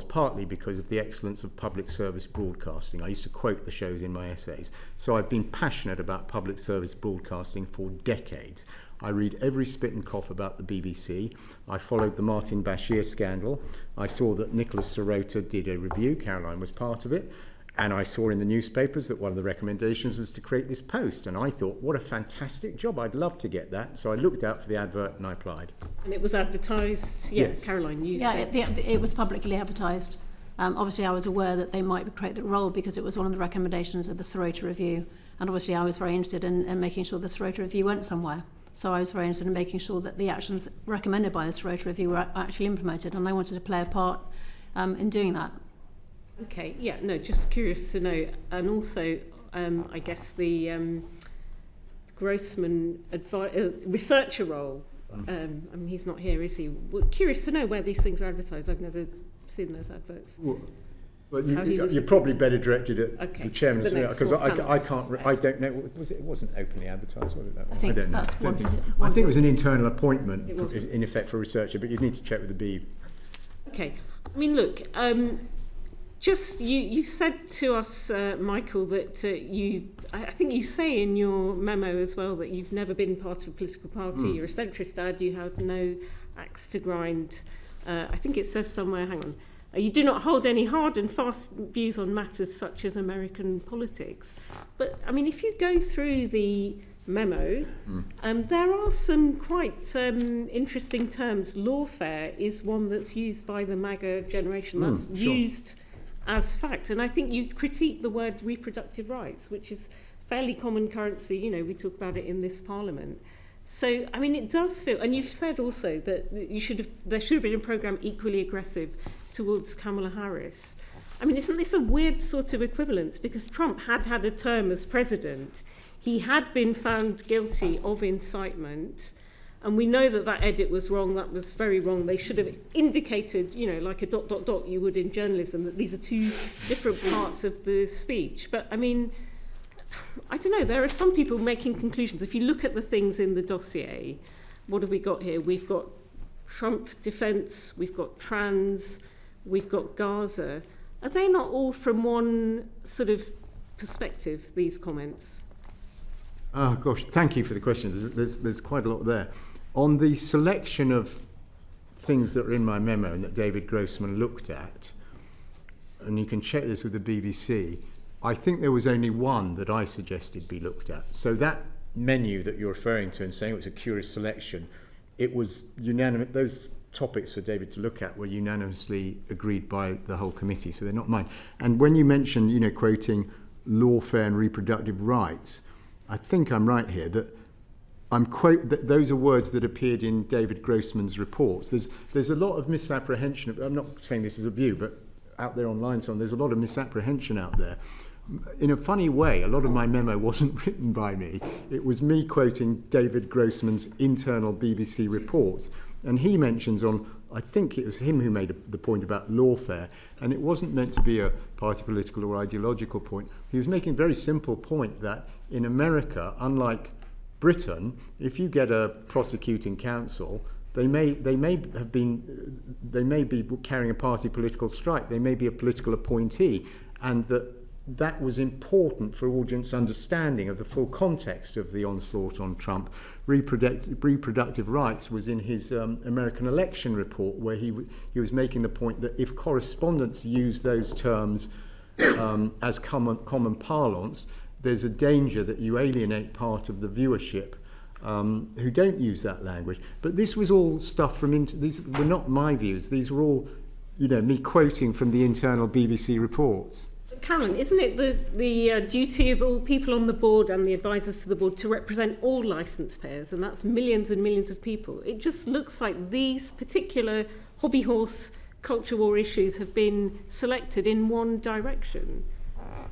partly because of the excellence of public service broadcasting. I used to quote the shows in my essays. So I've been passionate about public service broadcasting for decades. I read every spit and cough about the BBC. I followed the Martin Bashir scandal. I saw that Nicholas Sirota did a review. Caroline was part of it. And I saw in the newspapers that one of the recommendations was to create this post. And I thought, what a fantastic job. I'd love to get that. So I looked out for the advert and I applied.
And it was advertised,
Yes.
Caroline, you
Yeah,
said.
it was publicly advertised. Obviously, I was aware that they might create the role because it was one of the recommendations of the Sorota Review. And obviously, I was very interested in making sure the Sorota Review went somewhere. So I was very interested in making sure that the actions recommended by the Sorota Review were actually implemented. And I wanted to play a part in doing that.
Okay, yeah, no, just curious to know. And also, I guess the Grossman researcher role, I mean, he's not here, is he? Well, curious to know where these things are advertised. I've never seen those adverts.
Well, you're probably better directed at the chairman, because I don't know. It wasn't openly advertised, was it? That one?
I think that's one.
I think it was an internal appointment, in effect, for a researcher, but you'd need to check with the Beeb.
Okay, I mean, look, just you said to us, Michael, that I think you say in your memo as well that you've never been part of a political party. You're a centrist dad. You have no axe to grind. I think it says somewhere. Hang on. You do not hold any hard and fast views on matters such as American politics. But I mean, if you go through the memo, there are some quite interesting terms. Lawfare is one that's used by the MAGA generation. That's used as fact. And I think you critique the word reproductive rights, which is fairly common currency. You know, we talk about it in this parliament. So, I mean, it does feel, and you've said also that there should have been a programme equally aggressive towards Kamala Harris. I mean, isn't this a weird sort of equivalence? Because Trump had a term as president. He had been found guilty of incitement. And we know that edit was wrong. That was very wrong. They should have indicated, you know, like a ... you would in journalism, that these are two different parts of the speech. But, I mean, I don't know. There are some people making conclusions. If you look at the things in the dossier, what have we got here? We've got Trump defence, we've got trans, we've got Gaza. Are they not all from one sort of perspective, these comments?
Oh, gosh, thank you for the question. There's quite a lot there. On the selection of things that are in my memo and that David Grossman looked at, and you can check this with the BBC, I think there was only one that I suggested be looked at. So that menu that you're referring to and saying it was a curious selection, it was unanimous. Those topics for David to look at were unanimously agreed by the whole committee, so they're not mine. And when you mention, you know, quoting lawfare and reproductive rights, I think I'm right here that that those are words that appeared in David Grossman's reports. There's a lot of misapprehension. I'm not saying this is a view, but out there online, so on, there's a lot of misapprehension out there. In a funny way, a lot of my memo wasn't written by me. It was me quoting David Grossman's internal BBC reports. And he mentions I think it was him who made the point about lawfare, and it wasn't meant to be a party political or ideological point. He was making a very simple point that in America, unlike Britain, if you get a prosecuting counsel, they may be carrying a party political strike. They may be a political appointee, and that was important for audience understanding of the full context of the onslaught on Trump. Reproductive rights was in his American election report, where he was making the point that if correspondents use those terms as common parlance, there's a danger that you alienate part of the viewership who don't use that language. But this was all stuff from these were not my views. These were all, you know, me quoting from the internal BBC reports.
Caroline, isn't it the duty of all people on the board and the advisors to the board to represent all licence payers, and that's millions and millions of people? It just looks like these particular hobby horse culture war issues have been selected in one direction.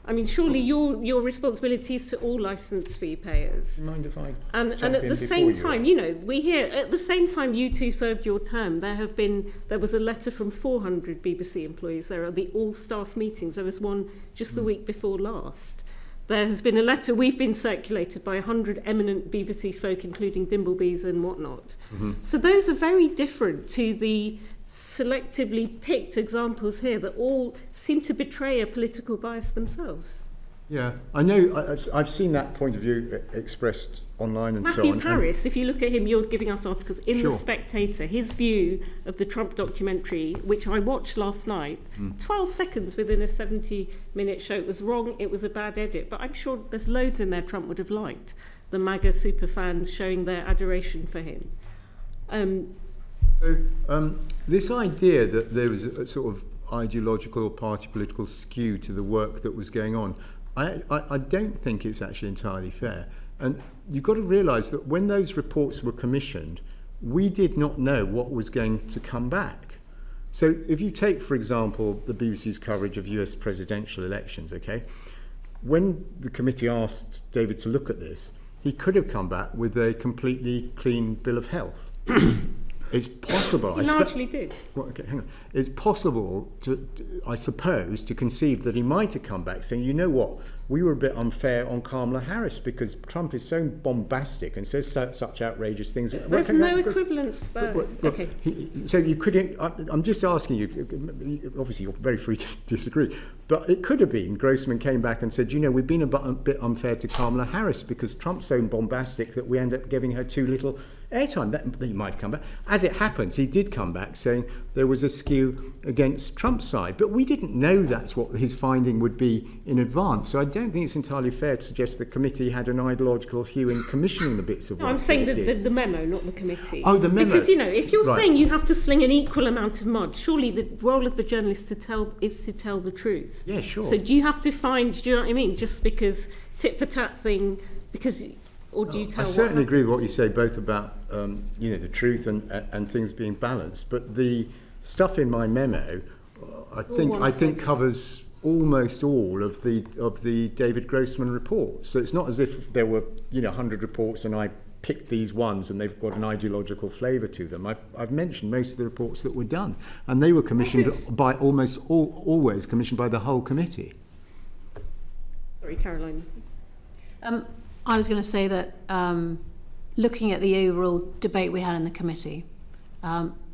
I mean, surely your responsibility is to all licence fee payers.
Mind if I
and at the same time, you know, we hear at the same time you two served your term, there was a letter from 400 BBC employees. There are the all-staff meetings. There was one just the week before last. There has been a letter we've been circulated by 100 eminent BBC folk, including Dimblebees and whatnot. So those are very different to the selectively picked examples here that all seem to betray a political bias themselves.
Yeah, I know. I've seen that point of view expressed online and so on.
Matthew Paris, if you look at him, you're giving us articles in
Sure.
The Spectator, his view of the Trump documentary, which I watched last night, 12 seconds within a 70-minute show. It was wrong, it was a bad edit, but I'm sure there's loads in there Trump would have liked, the MAGA super fans showing their adoration for him.
This idea that there was a sort of ideological or party political skew to the work that was going on, I don't think it's actually entirely fair. And you've got to realise that when those reports were commissioned, we did not know what was going to come back. So if you take, for example, the BBC's coverage of US presidential elections, okay, when the committee asked David to look at this, he could have come back with a completely clean bill of health. It's possible.
He largely did.
Well, okay, hang on. It's possible to, I suppose, to conceive that he might have come back saying, you know what, we were a bit unfair on Kamala Harris because Trump is so bombastic and says such outrageous things.
There's no equivalence there. Okay.
So you couldn't. I'm just asking you. Obviously, you're very free to disagree, but it could have been Grossman came back and said, you know, we've been a bit unfair to Kamala Harris because Trump's so bombastic that we end up giving her too little airtime. That he might come back. As it happens, he did come back saying there was a skew against Trump's side, but we didn't know that's what his finding would be in advance. So I don't think it's entirely fair to suggest the committee had an ideological hue in commissioning the bits of work.
No, I'm saying the memo, not the committee.
Oh, the memo.
Because, you know, if you're
Right.
saying you have to sling an equal amount of mud, surely the role of the journalist is to tell the truth.
Yeah, sure.
So do you have to find, do you know what I mean, just because tit-for-tat thing, because... Or do you tell
I certainly
what
agree with what you say, both about you know, the truth and things being balanced. But the stuff in my memo, I think covers almost all of the David Grossman report. So it's not as if there were 100 reports and I picked these ones and they've got an ideological flavour to them. I've mentioned most of the reports that were done, and they were commissioned by always commissioned by the whole committee.
Sorry, Caroline.
I was going to say that looking at the overall debate we had in the committee,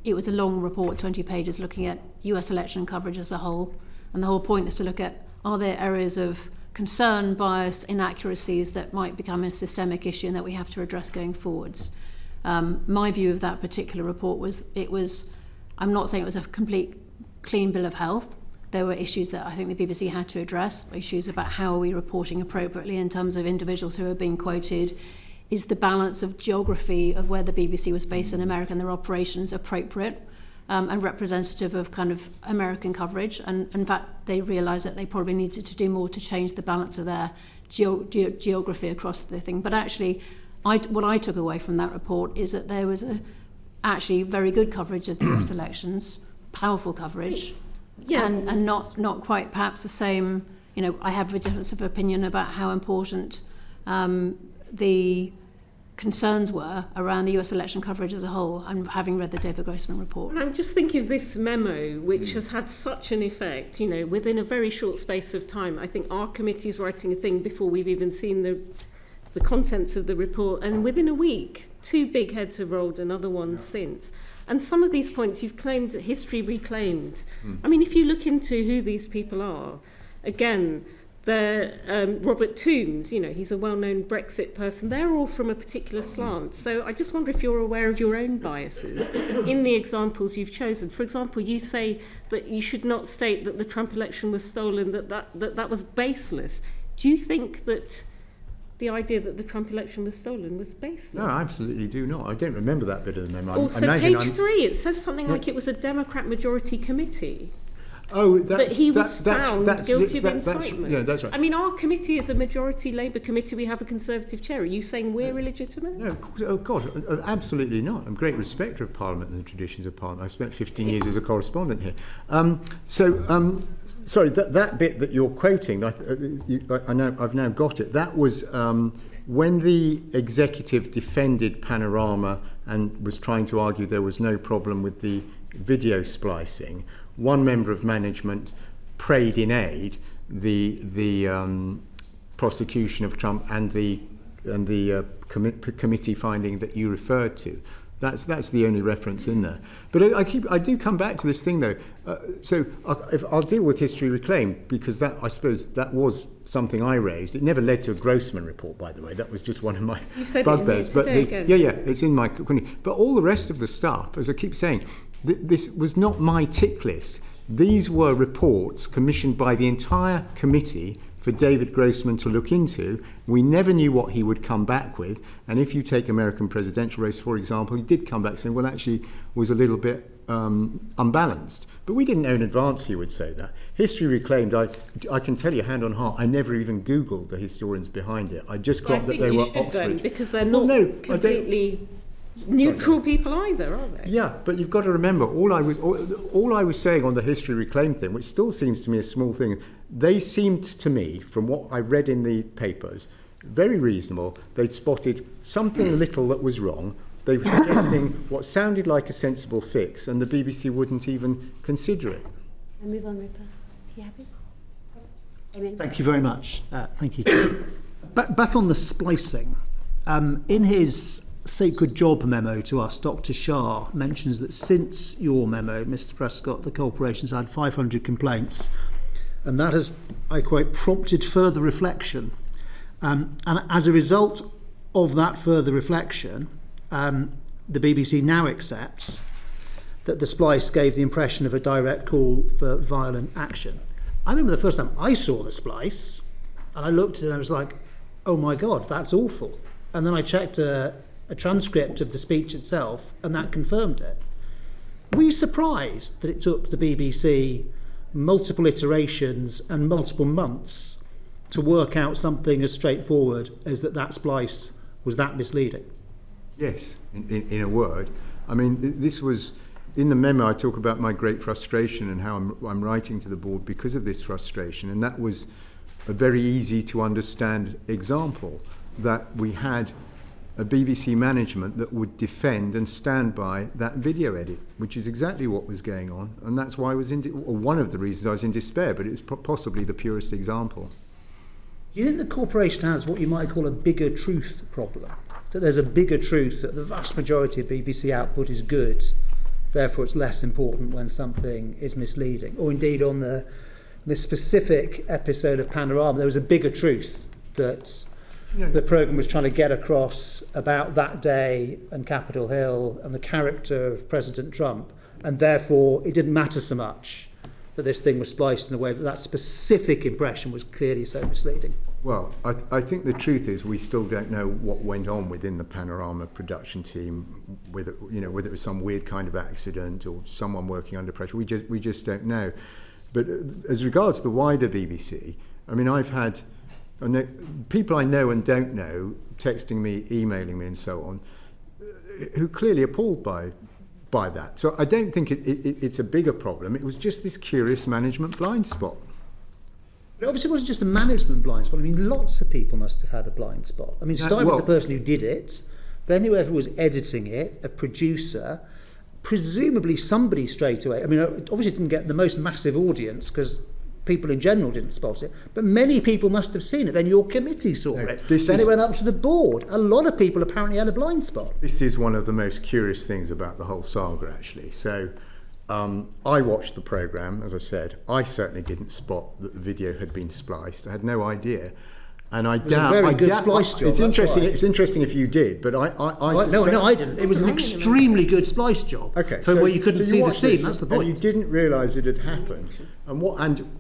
it was a long report, 20 pages, looking at US election coverage as a whole. And the whole point is to look at, are there areas of concern, bias, inaccuracies that might become a systemic issue and that we have to address going forwards. My view of that particular report was, I'm not saying it was a complete clean bill of health. There were issues that I think the BBC had to address, issues about how are we reporting appropriately in terms of individuals who are being quoted. Is the balance of geography of where the BBC was based in America and their operations appropriate and representative of kind of American coverage? And in fact, they realised that they probably needed to do more to change the balance of their geography across the thing. But actually, what I took away from that report is that there was actually very good coverage of the US elections, powerful coverage.
Yeah.
And not quite perhaps the same, I have a difference of opinion about how important the concerns were around the US election coverage as a whole, and having read the David Grossman report.
And I'm just thinking of this memo, which has had such an effect, within a very short space of time. I think our committee's writing a thing before we've even seen the contents of the report, and within a week, 2 big heads have rolled, another one since. And some of these points you've claimed history reclaimed. I mean, if you look into who these people are, again, Robert Toombs, he's a well-known Brexit person. They're all from a particular slant. So I just wonder if you're aware of your own biases in the examples you've chosen. For example, you say that you should not state that the Trump election was stolen, that was baseless. Do you think that the idea that the Trump election was stolen was baseless?
No, I absolutely do not. I don't remember that bit of the memo.
Also, page 3, it says something like it was a Democrat majority committee.
Oh,
that he was found guilty of incitement.
That's right.
I mean, our committee is a majority Labour committee. We have a Conservative chair. Are you saying we're illegitimate?
No, of course, absolutely not. I'm a great respecter of Parliament and the traditions of Parliament. I spent 15 years as a correspondent here. Sorry, that bit that you're quoting, I've now got it. That was when the executive defended Panorama and was trying to argue there was no problem with the video splicing. One member of management prayed in aid the prosecution of Trump and the committee finding that you referred to. That's the only reference in there. But I do come back to this thing though. So I'll deal with history reclaimed, because I suppose that was something I raised. It never led to a Grossman report, by the way. That was just one of my bugbears. But it's in my. But all the rest of the stuff, as I keep saying, this was not my tick list. These were reports commissioned by the entire committee for David Grossman to look into. We never knew what he would come back with. And if you take American presidential race, for example, he did come back saying, well, actually, was a little bit unbalanced. But we didn't know in advance he would say that. History reclaimed, I can tell you hand on heart, I never even Googled the historians behind it. I just got that they were Oxford.
Then, because they're not completely neutral people either, are they?
Yeah, but you've got to remember, all I was saying on the history reclaimed thing, which still seems to me a small thing, they seemed to me, from what I read in the papers, very reasonable. They'd spotted something little that was wrong. They were suggesting what sounded like a sensible fix, and the BBC wouldn't even consider it.
And move on, Rupert. You happy? Amen.
Thank you very much. Thank you. Back on the splicing, in his Sacred Job memo to us, Dr. Shah mentions that since your memo, Mr. Prescott, the corporation's had 500 complaints, and that has, I quote, prompted further reflection. And as a result of that further reflection, the BBC now accepts that the splice gave the impression of a direct call for violent action. I remember the first time I saw the splice, and I looked at it and I was like, oh my God, that's awful. And then I checked a transcript of the speech itself, and that confirmed it. Were you surprised that it took the BBC multiple iterations and multiple months to work out something as straightforward as that splice was that misleading?
Yes, in a word. I mean, this was, in the memo I talk about my great frustration and how I'm writing to the board because of this frustration, and that was a very easy to understand example, that we had a BBC management that would defend and stand by that video edit, which is exactly what was going on, and that's why I was one of the reasons I was in despair, but it's possibly the purest example.
Do you think the corporation has what you might call a bigger truth problem? That there's a bigger truth that the vast majority of BBC output is good, therefore it's less important when something is misleading? Or indeed on the specific episode of Panorama, there was a bigger truth that the programme was trying to get across about that day and Capitol Hill and the character of President Trump, and therefore it didn't matter so much that this thing was spliced in a way that specific impression was clearly so misleading.
Well, I think the truth is we still don't know what went on within the Panorama production team, whether it was some weird kind of accident or someone working under pressure. We just don't know. But as regards the wider BBC, I mean, I've had people I know and don't know texting me, emailing me and so on, who clearly appalled by that. So I don't think it's a bigger problem. It was just this curious management blind spot.
But obviously it wasn't just a management blind spot. I mean, lots of people must have had a blind spot. I mean, starting with the person who did it, then whoever was editing it, a producer, presumably somebody straight away. I mean, it obviously didn't get the most massive audience because people in general didn't spot it, but many people must have seen it. Then your committee saw it. Then it went up to the board. A lot of people apparently had a blind spot.
This is one of the most curious things about the whole saga, actually. So I watched the programme, as I said. I certainly didn't spot that the video had been spliced. I had no idea. And I doubt.
It was a very good splice job.
It's interesting. Right. It's interesting if you did, but I
no, I didn't. It was an extremely good splice job.
Okay,
so where you couldn't see the scene. That's the point.
And you didn't realise it had happened. And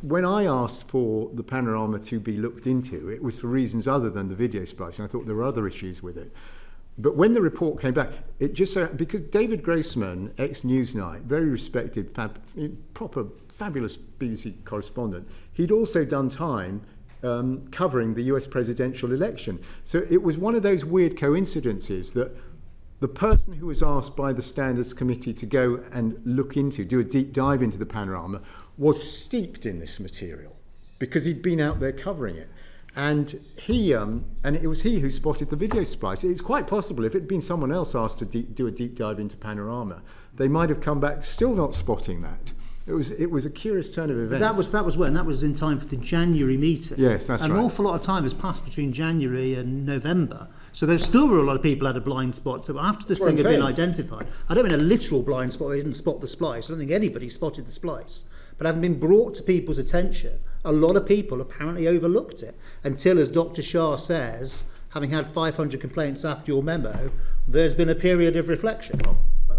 when I asked for the Panorama to be looked into, it was for reasons other than the video splicing. I thought there were other issues with it. But when the report came back, it just so because David Grossman, ex-Newsnight, very respected, proper, fabulous BBC correspondent, he'd also done time covering the US presidential election. So it was one of those weird coincidences that the person who was asked by the Standards Committee to go and do a deep dive into the Panorama was steeped in this material because he'd been out there covering it. And it was he who spotted the video splice. It's quite possible if it had been someone else asked to do a deep dive into Panorama, they might have come back still not spotting that. It was a curious turn of events.
That was when? That was in time for the January meeting.
Yes, that's right.
An awful lot of time has passed between January and November. So there still were a lot of people had a blind spot. So after this thing had been identified, I don't mean a literal blind spot, they didn't spot the splice. I don't think anybody spotted the splice. But having been brought to people's attention, a lot of people apparently overlooked it until, as Dr. Shah says, having had 500 complaints after your memo, there's been a period of reflection.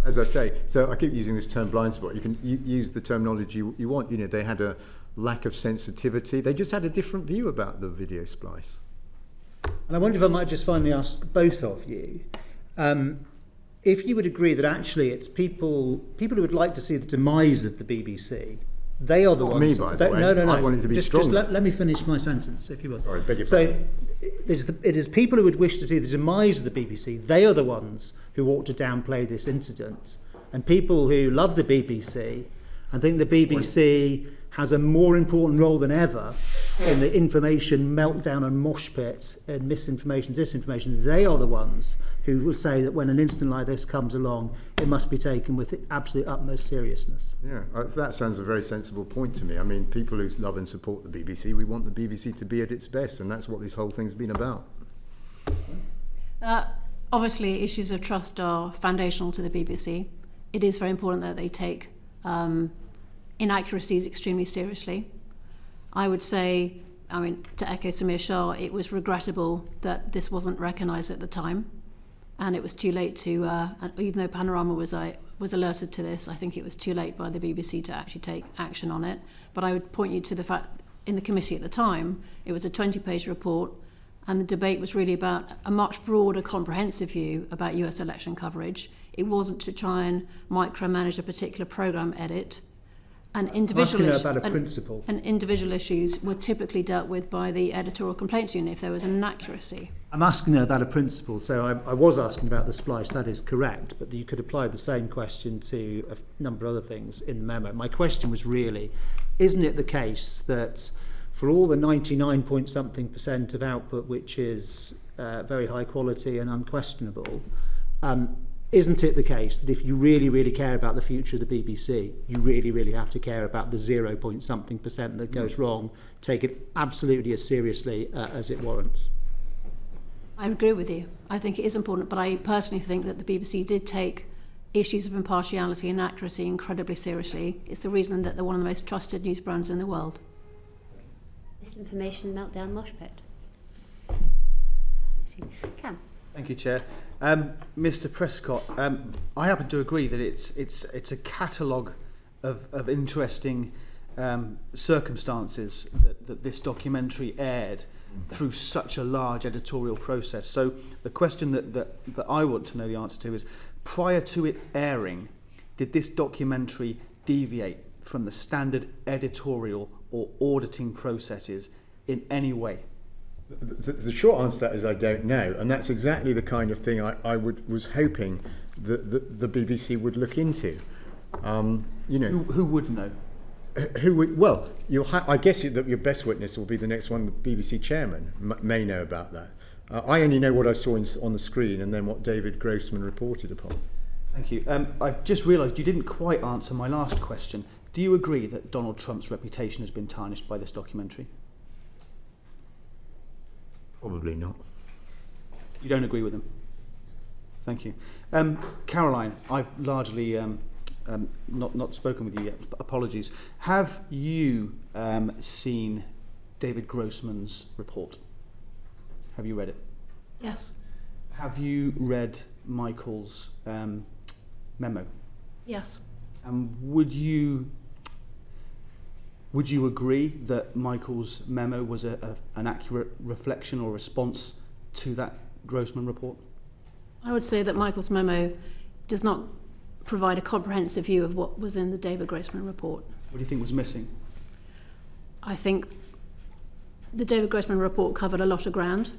As I say, so I keep using this term blind spot. You can use the terminology you want. You know, they had a lack of sensitivity. They just had a different view about the video splice.
And I wonder if I might just finally ask both of you, if you would agree that actually it's people who would like to see the demise of the BBC. They are the ones.
Me, by the way.
No.
I want it to be
just
stronger.
Let me finish my sentence, if you will.
Sorry, beg your
so
pardon.
it is people who would wish to see the demise of the BBC. They are the ones who ought to downplay this incident. And people who love the BBC and think the BBC has a more important role than ever in the information meltdown and mosh pit and misinformation, disinformation, they are the ones who will say that when an incident like this comes along, it must be taken with the absolute utmost seriousness.
Yeah, that sounds a very sensible point to me. I mean, people who love and support the BBC, we want the BBC to be at its best, and that's what this whole thing's been about.
Obviously, issues of trust are foundational to the BBC. It is very important that they take inaccuracies extremely seriously. I would say, I mean, to echo Samir Shah, it was regrettable that this wasn't recognised at the time, and it was too late to, even though Panorama was alerted to this, I think it was too late by the BBC to actually take action on it. But I would point you to the fact, in the committee at the time, it was a 20-page report, and the debate was really about a much broader, comprehensive view about US election coverage. It wasn't to try and micromanage a particular programme edit. And individual issues were typically dealt with by the editorial complaints unit if there was an inaccuracy.
I'm asking her about a principle, so I was asking about the splice, that is correct, but you could apply the same question to a number of other things in the memo. My question was really, isn't it the case that for all the 99-point-something% of output, which is very high quality and unquestionable, isn't it the case that if you really, really care about the future of the BBC, you really, really have to care about the 0-point-something% that goes wrong, take it absolutely as seriously as it warrants?
I agree with you. I think it is important, but I personally think that the BBC did take issues of impartiality and accuracy incredibly seriously. It's the reason that they're one of the most trusted news brands in the world.
Misinformation meltdown mosh pit. Cam.
Thank you, Chair. Mr. Prescott, I happen to agree that it's a catalogue of interesting circumstances that this documentary aired through such a large editorial process. So the question that I want to know the answer to is, prior to it airing, did this documentary deviate from the standard editorial or auditing processes in any way?
The short answer to that is I don't know, and that's exactly the kind of thing I was hoping that the BBC would look into. You know,
who would know?
Who would? Well, I guess that your best witness will be the next one. The BBC chairman may know about that. I only know what I saw on the screen and then what David Grossman reported upon.
Thank you. I just realised you didn't quite answer my last question. Do you agree that Donald Trump's reputation has been tarnished by this documentary?
Probably not.
You don't agree with him? Thank you. Caroline, I've largely not spoken with you yet. Apologies. Have you seen David Grossman's report? Have you read it?
Yes.
Have you read Michael's memo?
Yes.
Would you agree that Michael's memo was an accurate reflection or response to that Grossman report?
I would say that Michael's memo does not provide a comprehensive view of what was in the David Grossman report.
What do you think was missing?
I think the David Grossman report covered a lot of ground,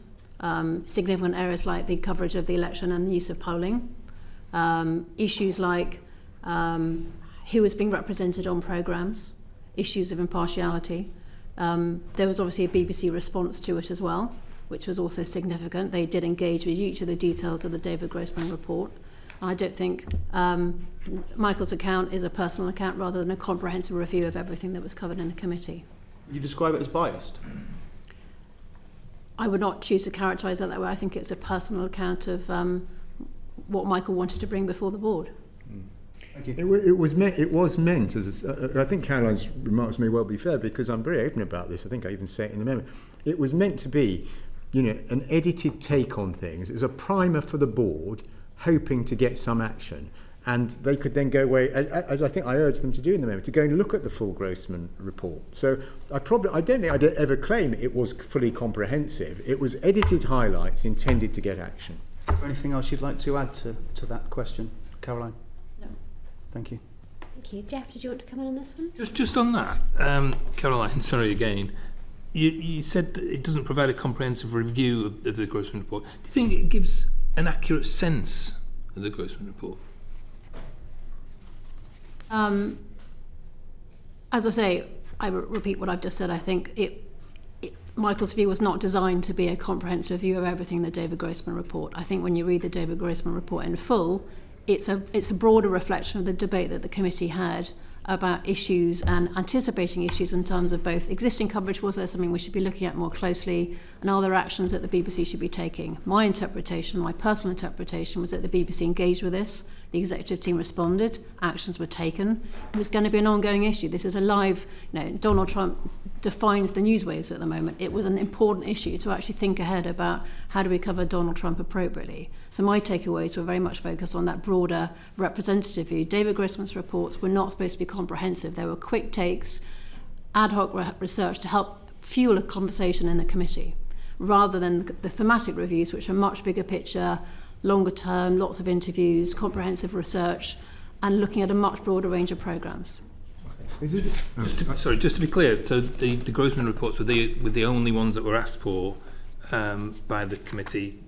significant areas like the coverage of the election and the use of polling, issues like who was being represented on programmes, issues of impartiality. There was obviously a BBC response to it as well, which was also significant. They did engage with each of the details of the David Grossman report. I don't think Michael's account is a personal account rather than a comprehensive review of everything that was covered in the committee.
You describe it as biased?
I would not choose to characterise that way. I think it's a personal account of what Michael wanted to bring before the board.
Thank you.
It was meant as I think Caroline's remarks may well be fair, because I'm very open about this. I think I even say it in the memo. It was meant to be, an edited take on things. It was a primer for the board, hoping to get some action, and they could then go away, as I think I urged them to do in the memo, to go and look at the full Grossman report. So I don't think I'd ever claim it was fully comprehensive. It was edited highlights intended to get action.
Is there anything else you'd like to add to that question, Caroline?
No.
Thank you.
Thank you. Jeff, did you want to come in on this one?
Just on that, Caroline, sorry again. You said that it doesn't provide a comprehensive review of the Grossman report. Do you think it gives an accurate sense of the Grossman report?
As I say, I repeat what I've just said. I think Michael's view was not designed to be a comprehensive review of everything in the David Grossman report. I think when you read the David Grossman report in full, it's a broader reflection of the debate that the committee had about issues and anticipating issues in terms of both existing coverage, was there something we should be looking at more closely, and other actions that the BBC should be taking. My interpretation, my personal interpretation, was that the BBC engaged with this, the executive team responded, actions were taken. It was going to be an ongoing issue. This is a live, Donald Trump defines the news waves at the moment. It was an important issue to actually think ahead about how do we cover Donald Trump appropriately. So my takeaways were very much focused on that broader representative view. David Grossman's reports were not supposed to be comprehensive. They were quick takes, ad hoc research to help fuel a conversation in the committee, rather than the thematic reviews, which are much bigger picture, longer term, lots of interviews, comprehensive research, and looking at a much broader range of programmes.
Just to be clear, so the Grossman reports were the only ones that were asked for by the committee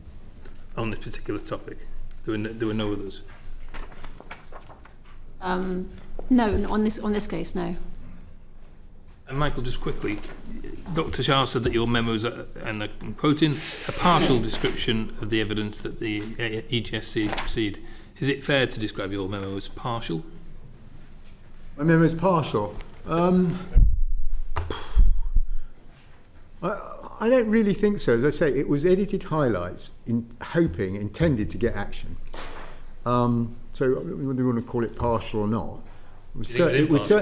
on this particular topic. There were no others.
No, on this case, no.
And Michael, just quickly, Dr. Shah said that your memos are, and I'm quoting, a partial description of the evidence that the EGSC received. Is it fair to describe your memo as partial?
My memo is partial. I don't really think so. As I say, it was edited highlights intended to get action. So whether you want to call it partial or not, it was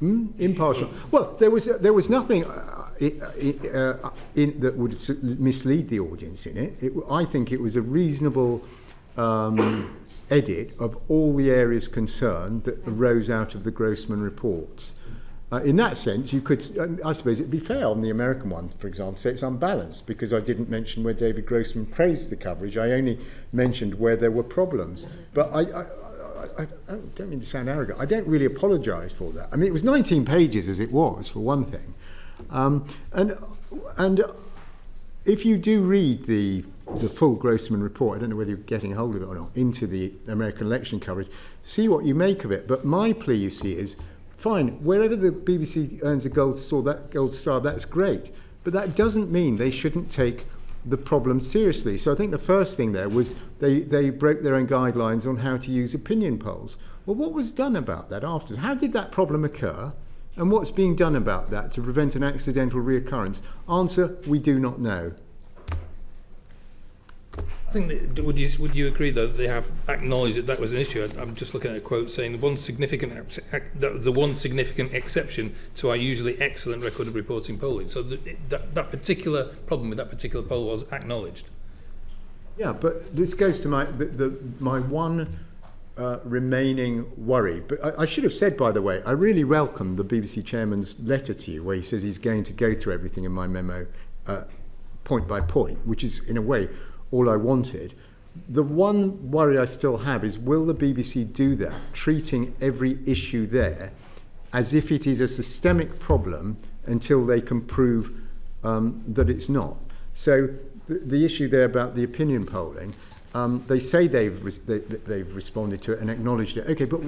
impartial. Well, there was nothing that would mislead the audience in it. I think it was a reasonable edit of all the areas concerned that arose out of the Grossman reports. In that sense, you could, I suppose it'd be fair on the American one, for example, say it's unbalanced, because I didn't mention where David Grossman praised the coverage. I only mentioned where there were problems. But I don't mean to sound arrogant. I don't really apologise for that. I mean, it was 19 pages as it was, for one thing. And if you do read the full Grossman report, I don't know whether you're getting hold of it or not, into the American election coverage, see what you make of it. But my plea, you see, is fine, wherever the BBC earns a gold star, that's great. But that doesn't mean they shouldn't take the problem seriously. So I think the first thing there was they broke their own guidelines on how to use opinion polls. Well, what was done about that afterwards? How did that problem occur? And what's being done about that to prevent an accidental reoccurrence? Answer, we do not know.
I think that, would you agree though that they have acknowledged that was an issue? I'm just looking at a quote saying that was the one significant exception to our usually excellent record of reporting polling. So that particular problem with that particular poll was acknowledged. Yeah,
but this goes to my one remaining worry. But I should have said, by the way, I really welcome the BBC chairman's letter to you, where he says he's going to go through everything in my memo point by point, which is in a way all I wanted. The one worry I still have is, will the BBC do that, treating every issue there as if it is a systemic problem until they can prove that it's not? So the issue there about the opinion polling, they say they've responded to it and acknowledged it. Okay, but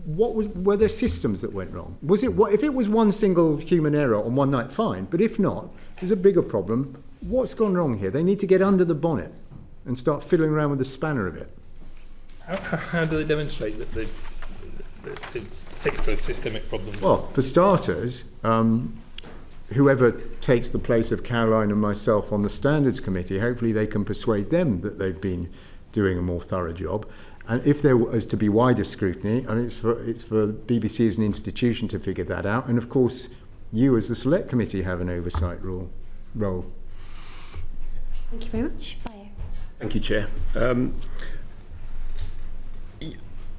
were there systems that went wrong? If it was one single human error on one night, fine. But if not, there's a bigger problem. What's gone wrong here? They need to get under the bonnet and start fiddling around with the spanner of it.
How do they demonstrate that they fix those systemic problems?
Well, for starters, whoever takes the place of Caroline and myself on the Standards Committee, hopefully they can persuade them that they've been doing a more thorough job. And if there was to be wider scrutiny, and it's for BBC as an institution to figure that out. And of course, you as the Select Committee have an oversight role.
Thank you very much. Bye.
Thank you, Chair.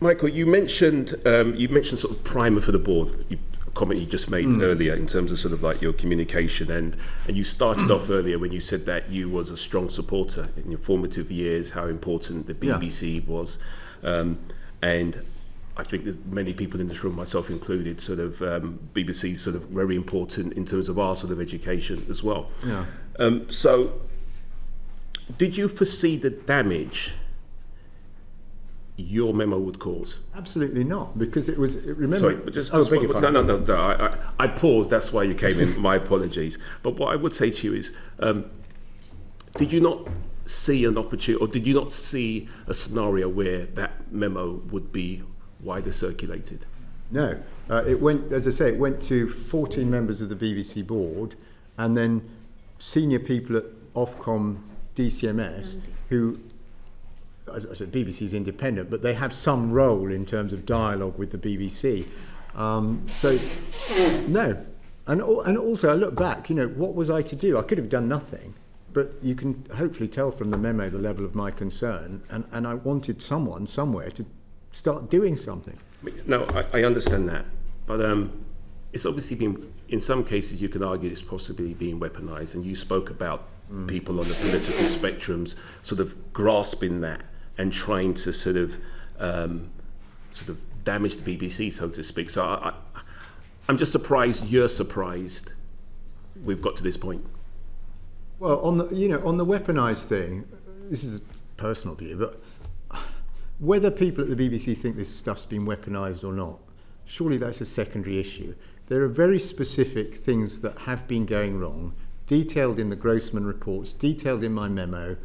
Michael, you mentioned sort of primer for the board. A comment you just made earlier in terms of sort of like your communication, and you started off earlier when you said that you was a strong supporter in your formative years, how important the BBC was, and I think that many people in this room, myself included, sort of BBC is sort of very important in terms of our sort of education as well.
Yeah.
So, did you foresee the damage your memo would cause?
Absolutely not, because it was. Remember.
Sorry, but just
beg your pardon.
No. I paused. That's why you came in. My apologies. But what I would say to you is, did you not see an opportunity, or did you not see a scenario where that memo would be wider circulated?
No, it went. As I say, it went to 14 members of the BBC board, and then senior people at Ofcom, DCMS, who. As I said, BBC is independent, but they have some role in terms of dialogue with the BBC. So, no. And also, I look back, what was I to do? I could have done nothing, but you can hopefully tell from the memo the level of my concern, and I wanted someone somewhere to start doing something.
No, I understand that, but it's obviously been, in some cases you can argue it's possibly being weaponised, and you spoke about people on the political spectrums sort of grasping that and trying to sort of damage the BBC, so to speak. So I'm just surprised you're surprised we've got to this point.
Well, on the weaponised thing, this is a personal view, but whether people at the BBC think this stuff's been weaponised or not, surely that's a secondary issue. There are very specific things that have been going wrong, detailed in the Grossman reports, detailed in my memo.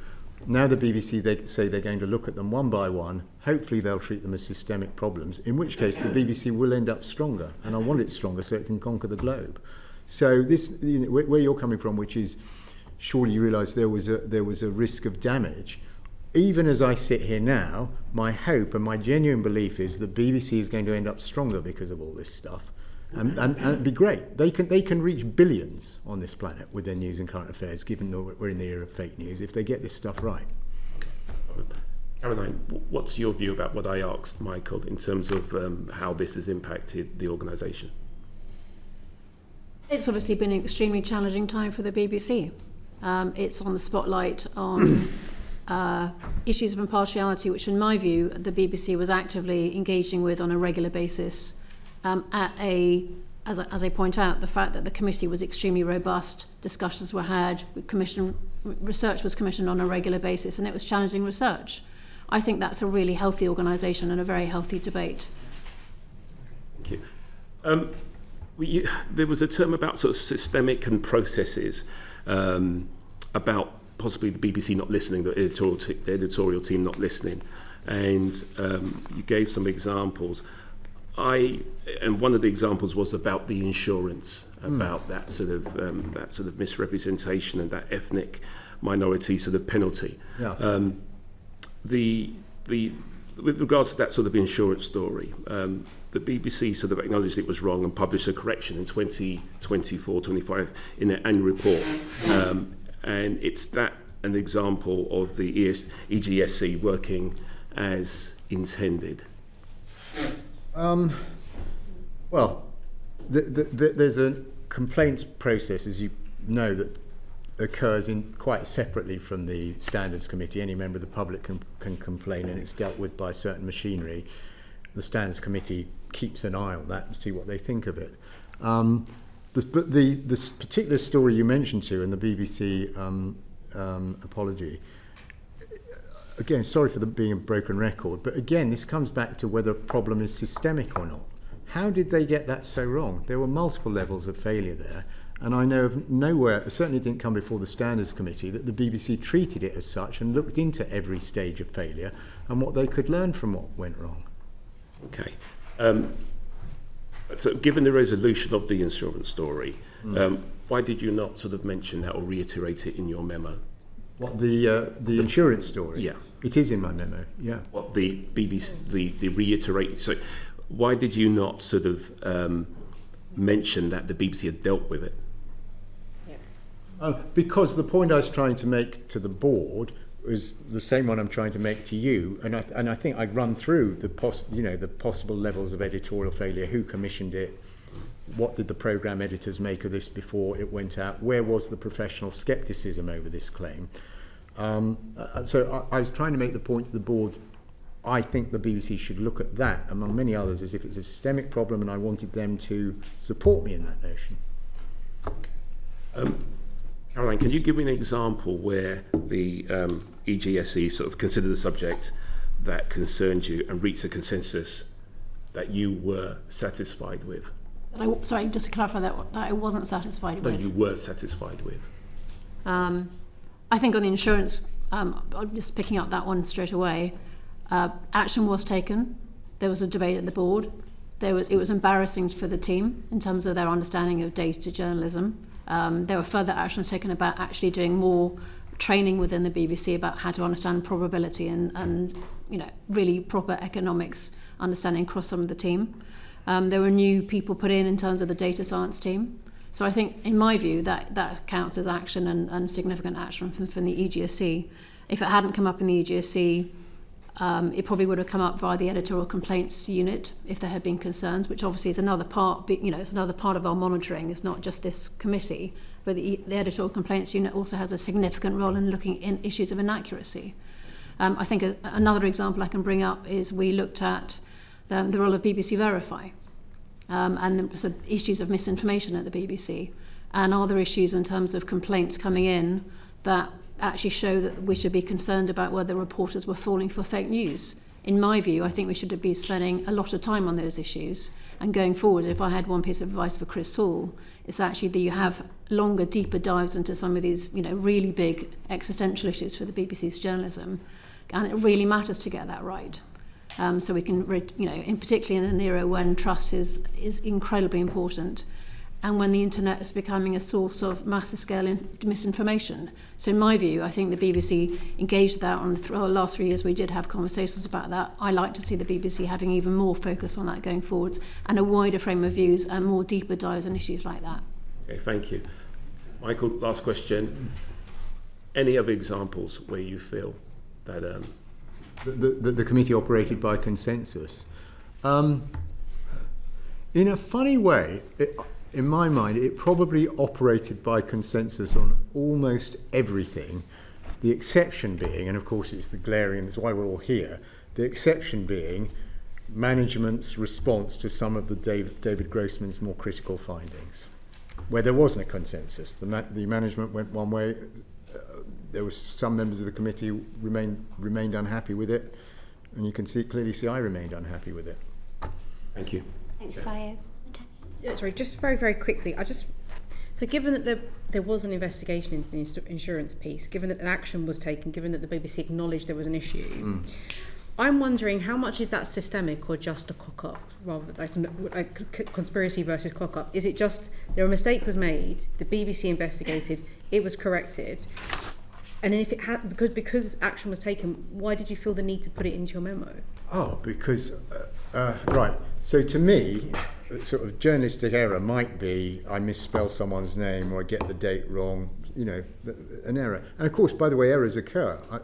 Now the BBC, they say they're going to look at them one by one. Hopefully they'll treat them as systemic problems, in which case the BBC will end up stronger. And I want it stronger so it can conquer the globe. So this, where you're coming from, which is, surely you realise there was a risk of damage. Even as I sit here now, my hope and my genuine belief is the BBC is going to end up stronger because of all this stuff. And it'd be great. They can reach billions on this planet with their news and current affairs, given that we're in the era of fake news, if they get this stuff right.
Caroline, what's your view about what I asked Michael in terms of how this has impacted the organisation?
It's obviously been an extremely challenging time for the BBC. It's on the spotlight on issues of impartiality, which in my view the BBC was actively engaging with on a regular basis. As I point out, the fact that the committee was extremely robust, discussions were had, research was commissioned on a regular basis, and it was challenging research. I think that's a really healthy organisation and a very healthy debate.
Thank you. There was a term about sort of systemic and processes, about possibly the BBC not listening, the editorial team not listening, and you gave some examples. And one of the examples was about the insurance, about that sort of misrepresentation and that ethnic minority sort of penalty.
Yeah.
With regards to that sort of insurance story, the BBC sort of acknowledged it was wrong and published a correction in 2024-25 in their annual report, and it's that an example of the EGSC working as intended.
Well, there's a complaints process, as you know, that occurs quite separately from the Standards Committee. Any member of the public can complain, and it's dealt with by certain machinery. The Standards Committee keeps an eye on that and see what they think of it. But this particular story you mentioned to, and the BBC apology, again, sorry for being a broken record, but again, this comes back to whether a problem is systemic or not. How did they get that so wrong? There were multiple levels of failure there, And I know of nowhere, it certainly didn't come before the Standards Committee, that the BBC treated it as such and looked into every stage of failure and what they could learn from what went wrong.
Okay. So given the resolution of the insurance story, why did you not sort of mention that or reiterate it in your memo?
What, the insurance story?
Yeah.
It is in my memo, yeah.
What the BBC, the reiterate, so why did you not sort of mention that the BBC had dealt with it?
Because the point I was trying to make to the board was the same one I'm trying to make to you, and I think I'd run through the possible levels of editorial failure, who commissioned it, what did the programme editors make of this before it went out, where was the professional scepticism over this claim. So I was trying to make the point to the board, I think the BBC should look at that, among many others, as if it's a systemic problem, and I wanted them to support me in that notion.
Caroline, can you give me an example where the EGSE sort of considered the subject that concerned you and reached a consensus that you were satisfied with?
Sorry, just to clarify that I wasn't satisfied with.
That you were satisfied with.
I think on the insurance, I'm just picking up that one straight away. Action was taken. There was a debate at the board. It was embarrassing for the team in terms of their understanding of data journalism. There were further actions taken about actually doing more training within the BBC about how to understand probability and really proper economics understanding across some of the team. There were new people put in terms of the data science team. So I think, in my view, that counts as action and significant action from the EGSE. If it hadn't come up in the EGSE, it probably would have come up via the editorial complaints unit if there had been concerns, which obviously is another part. It's another part of our monitoring. It's not just this committee, but the editorial complaints unit also has a significant role in looking in issues of inaccuracy. I think another example I can bring up is we looked at the role of BBC Verify and the sort of issues of misinformation at the BBC, and are there issues in terms of complaints coming in that actually show that we should be concerned about whether reporters were falling for fake news. In my view, I think we should be spending a lot of time on those issues. And going forward, if I had one piece of advice for Chris Hall, it's actually that you have longer, deeper dives into some of these, really big existential issues for the BBC's journalism. And it really matters to get that right. So we can, in particularly in an era when trust is incredibly important, and when the internet is becoming a source of massive scale misinformation. So in my view, I think the BBC engaged that on the last 3 years. We did have conversations about that. I like to see the BBC having even more focus on that going forwards, and a wider frame of views and more deeper dives on issues like that.
Okay, thank you. Michael, last question. Any other examples where you feel that...
The committee operated by consensus? In a funny way, in my mind, it probably operated by consensus on almost everything, the exception being, and of course it's the glaring, that's why we're all here, the exception being management's response to some of the David Grossman's more critical findings, where there wasn't a consensus. The management went one way, there were some members of the committee who remained unhappy with it, and you can clearly see I remained unhappy with it.
Thank you.
Thanks, Faye.
Sorry, just very, very quickly. So given that there was an investigation into the insurance piece, given that an action was taken, given that the BBC acknowledged there was an issue, I'm wondering how much is that systemic or just a cock-up, rather like conspiracy versus cock-up? Is it just a mistake was made, the BBC investigated, it was corrected, and then if it had, because action was taken, why did you feel the need to put it into your memo?
Oh, because right. So to me, sort of journalistic error might be I misspell someone's name or I get the date wrong, an error. And of course, by the way, errors occur. I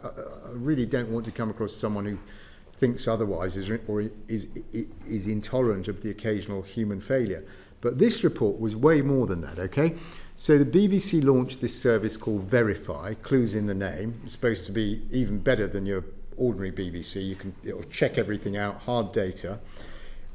really don't want to come across someone who thinks otherwise or is intolerant of the occasional human failure. But this report was way more than that, okay? So the BBC launched this service called Verify, clues in the name. It's supposed to be even better than your ordinary BBC. It'll check everything out, hard data.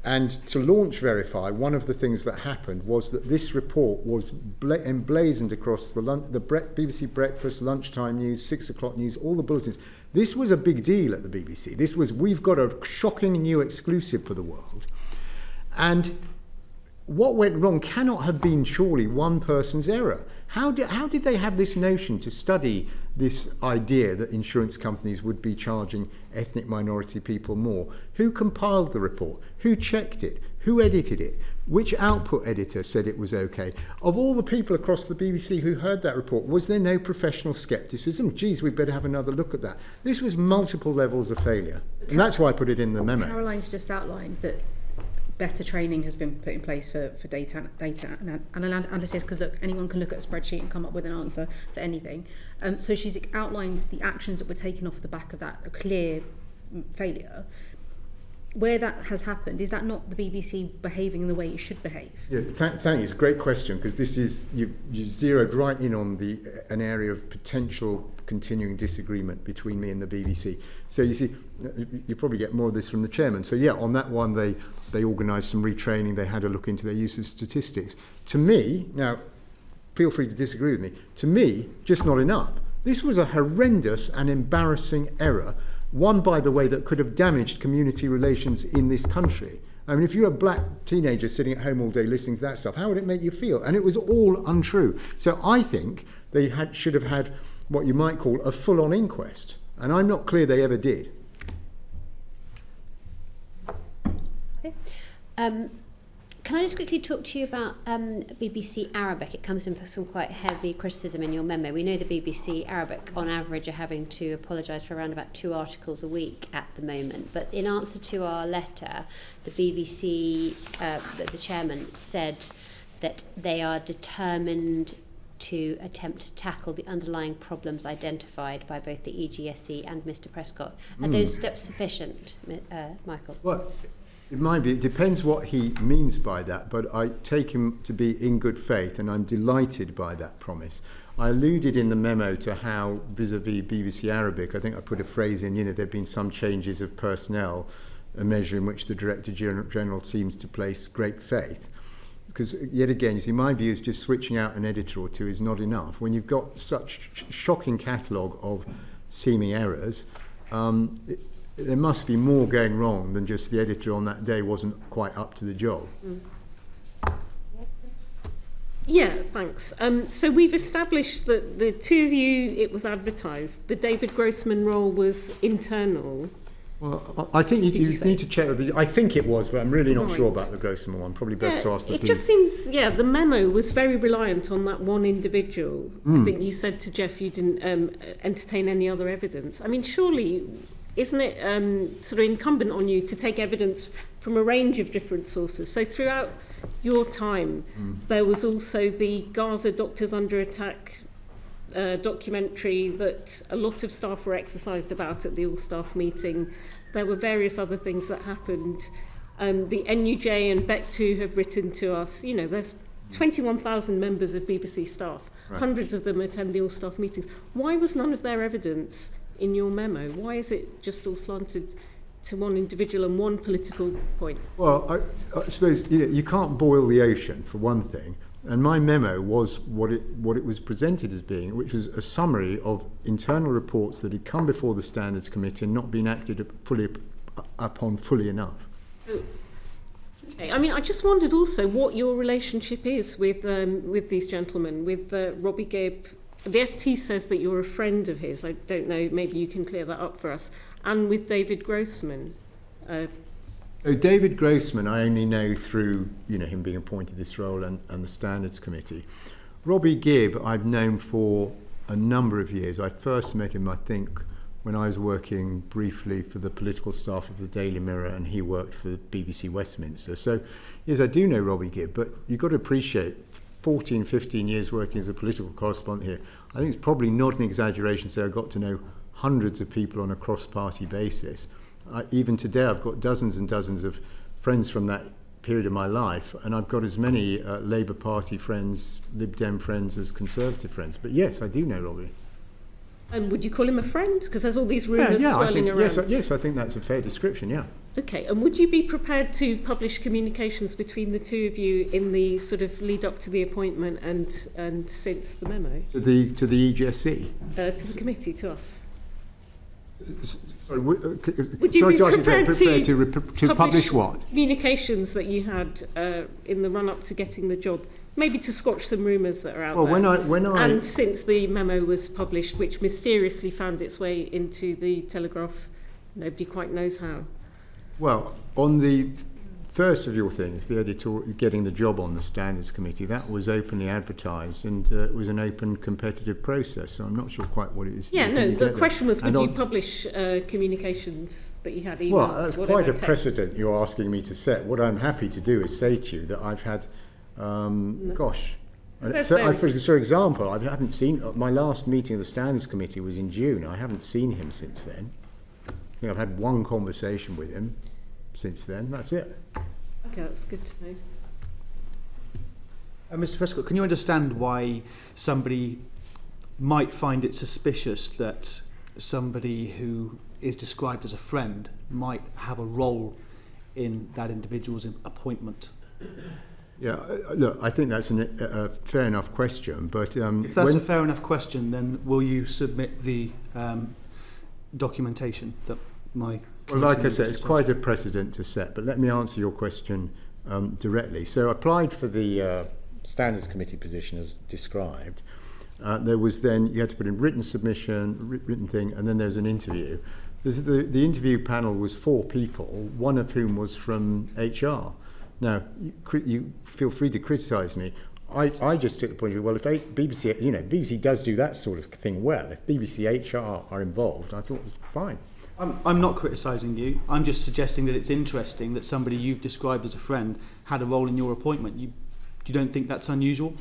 And to launch Verify, one of the things that happened was that this report was emblazoned across the BBC Breakfast, lunchtime news, 6 o'clock news, all the bulletins. This was a big deal at the BBC. We've got a shocking new exclusive for the world. And what went wrong cannot have been surely one person's error. How did they have this notion to study this idea that insurance companies would be charging ethnic minority people more? Who compiled the report? Who checked it? Who edited it? Which output editor said it was okay? Of all the people across the BBC who heard that report, was there no professional scepticism? Geez, we'd better have another look at that. This was multiple levels of failure. And that's why I put it in the memo.
Caroline's just outlined that better training has been put in place for data analysis, because look, anyone can look at a spreadsheet and come up with an answer for anything. So she's outlined the actions that were taken off the back of that, a clear failure. Where that has happened, is that not the BBC behaving in the way it should behave?
Yeah, thank you. It's a great question, because this is, you zeroed right in on an area of potential continuing disagreement between me and the BBC. So you see, you probably get more of this from the chairman. So yeah, on that one, they organised some retraining. They had a look into their use of statistics. To me, now, feel free to disagree with me, to me, just not enough. This was a horrendous and embarrassing error, one, by the way, that could have damaged community relations in this country. I mean, if you're a black teenager sitting at home all day listening to that stuff, how would it make you feel? And it was all untrue. So I think they should have had what you might call a full-on inquest. And I'm not clear they ever did.
Okay. Can I just quickly talk to you about BBC Arabic? It comes in for some quite heavy criticism in your memo. We know the BBC Arabic, on average, are having to apologise for around about 2 articles a week at the moment. But in answer to our letter, the BBC, the chairman, said that they are determined to attempt to tackle the underlying problems identified by both the EGSC and Mr. Prescott. Are those steps sufficient, Michael?
Well, in my view, it depends what he means by that, but I take him to be in good faith, and I'm delighted by that promise. I alluded in the memo to how, vis-à-vis BBC Arabic, I think I put a phrase in, there have been some changes of personnel, a measure in which the Director General seems to place great faith. Because, yet again, you see, my view is just switching out an editor or two is not enough. When you've got such shocking catalogue of seeming errors, there must be more going wrong than just the editor on that day wasn't quite up to the job.
Yeah, thanks. So we've established that the two of you, it was advertised. The David Grossman role was internal.
Well, I think you need to check. I think it was, but I'm really not sure about the Grossman one. Probably best to ask the
It just seems, the memo was very reliant on that one individual. I think you said to Jeff you didn't entertain any other evidence. I mean, surely, isn't it sort of incumbent on you to take evidence from a range of different sources? So throughout your time, there was also the Gaza Doctors Under Attack documentary that a lot of staff were exercised about at the all-staff meeting. There were various other things that happened. The NUJ and BEC2 have written to us. There's 21,000 members of BBC staff. Right. Hundreds of them attend the all-staff meetings. Why was none of their evidence in your memo? Why is it just all slanted to one individual and one political point?
Well, I suppose you can't boil the ocean, for one thing. And my memo was what it was presented as being, which was a summary of internal reports that had come before the Standards Committee and not been acted upon fully enough.
So, okay. I mean, I just wondered also what your relationship is with these gentlemen, with Robbie Gibb. The FT says that you're a friend of his. I don't know, maybe you can clear that up for us. And with David Grossman.
So David Grossman, I only know through him being appointed this role and the Standards Committee. Robbie Gibb, I've known for a number of years. I first met him, I think, when I was working briefly for the political staff of the Daily Mirror, and he worked for BBC Westminster. So, yes, I do know Robbie Gibb, but you've got to appreciate 14, 15 years working as a political correspondent here. I think it's probably not an exaggeration to say I got to know hundreds of people on a cross-party basis. Even today, I've got dozens and dozens of friends from that period of my life, and I've got as many Labour Party friends, Lib Dem friends, as Conservative friends. But yes, I do know Robbie.
And would you call him a friend? Because there's all these rumours swirling around.
Yes, I think that's a fair description, yeah.
Okay, and would you be prepared to publish communications between the two of you in the sort of lead up to the appointment and since the memo?
To the EGSC?
To the committee, to us.
Sorry,
Would you
sorry,
be
Josh,
prepared
to publish what?
Communications that you had in the run-up to getting the job, maybe to squash some rumours that are out there. And since the memo was published, which mysteriously found its way into the Telegraph, nobody quite knows how.
Well, on the first of your things, the editorial, getting the job on the Standards Committee, that was openly advertised, and it was an open competitive process, so I'm not sure quite what it is.
Yeah, no, the question was, would you publish communications that you had, emails,
well, that's quite a
text?
precedent you're asking me to set. What I'm happy to do is say to you that I've had, gosh, so for example, I haven't seen, my last meeting of the Standards Committee was in June. I haven't seen him since then. I think I've had one conversation with him since then. That's it.
Okay, that's good to know.
Mr. Prescott, can you understand why somebody might find it suspicious that somebody who is described as a friend might have a role in that individual's appointment?
Yeah, look, I think that's a fair enough question, but
if that's a fair enough question, then will you submit the documentation that my...
Well, like I said, it's quite a precedent to set, but let me answer your question directly. So I applied for the Standards Committee position as described. There was then, you had to put in written submission, written thing, and then there was an interview. The interview panel was 4 people, one of whom was from HR. Now, you feel free to criticise me. I just took the point of view, well, if BBC, BBC does do that sort of thing well, if BBC HR are involved, I thought it was fine.
I'm not criticising you. I'm just suggesting that it's interesting that somebody you've described as a friend had a role in your appointment. You don't think that's unusual?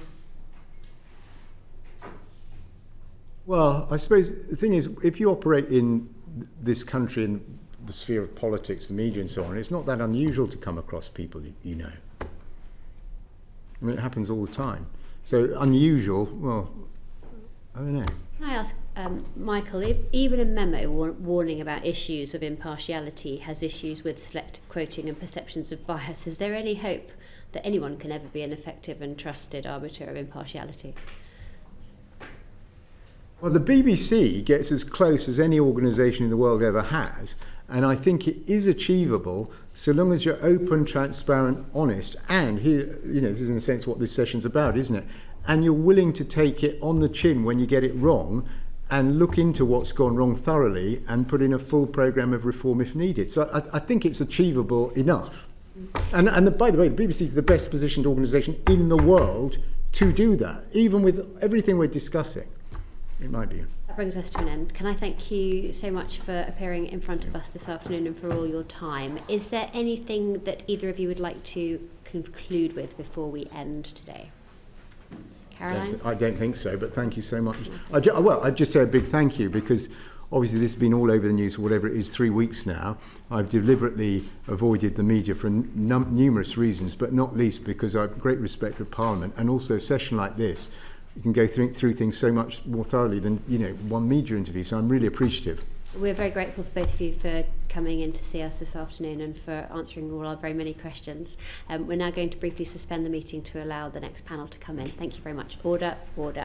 Well, I suppose the thing is, if you operate in this country, in the sphere of politics, the media and so on, it's not that unusual to come across people you know. I mean, it happens all the time. So unusual, well, I don't know.
Can I ask, Michael, if even a memo warning about issues of impartiality has issues with selective quoting and perceptions of bias, is there any hope that anyone can ever be an effective and trusted arbiter of impartiality?
Well, the BBC gets as close as any organisation in the world ever has, and I think it is achievable so long as you're open, transparent, honest, and here, this is in a sense what this session's about, isn't it? And you're willing to take it on the chin when you get it wrong and look into what's gone wrong thoroughly and put in a full programme of reform if needed. So I think it's achievable enough. And by the way, the BBC is the best positioned organisation in the world to do that, even with everything we're discussing. It might be.
That brings us to an end. Can I thank you so much for appearing in front of us this afternoon and for all your time. Is there anything that either of you would like to conclude with before we end today? Caroline?
I don't think so, but thank you so much. I'd just say a big thank you, because obviously this has been all over the news for whatever it is, 3 weeks now. I've deliberately avoided the media for numerous reasons, but not least because I have great respect for Parliament, and also a session like this, you can go through things so much more thoroughly than one media interview, so I'm really appreciative.
We're very grateful for both of you for coming in to see us this afternoon and for answering all our very many questions. We're now going to briefly suspend the meeting to allow the next panel to come in. Thank you very much. Order, order.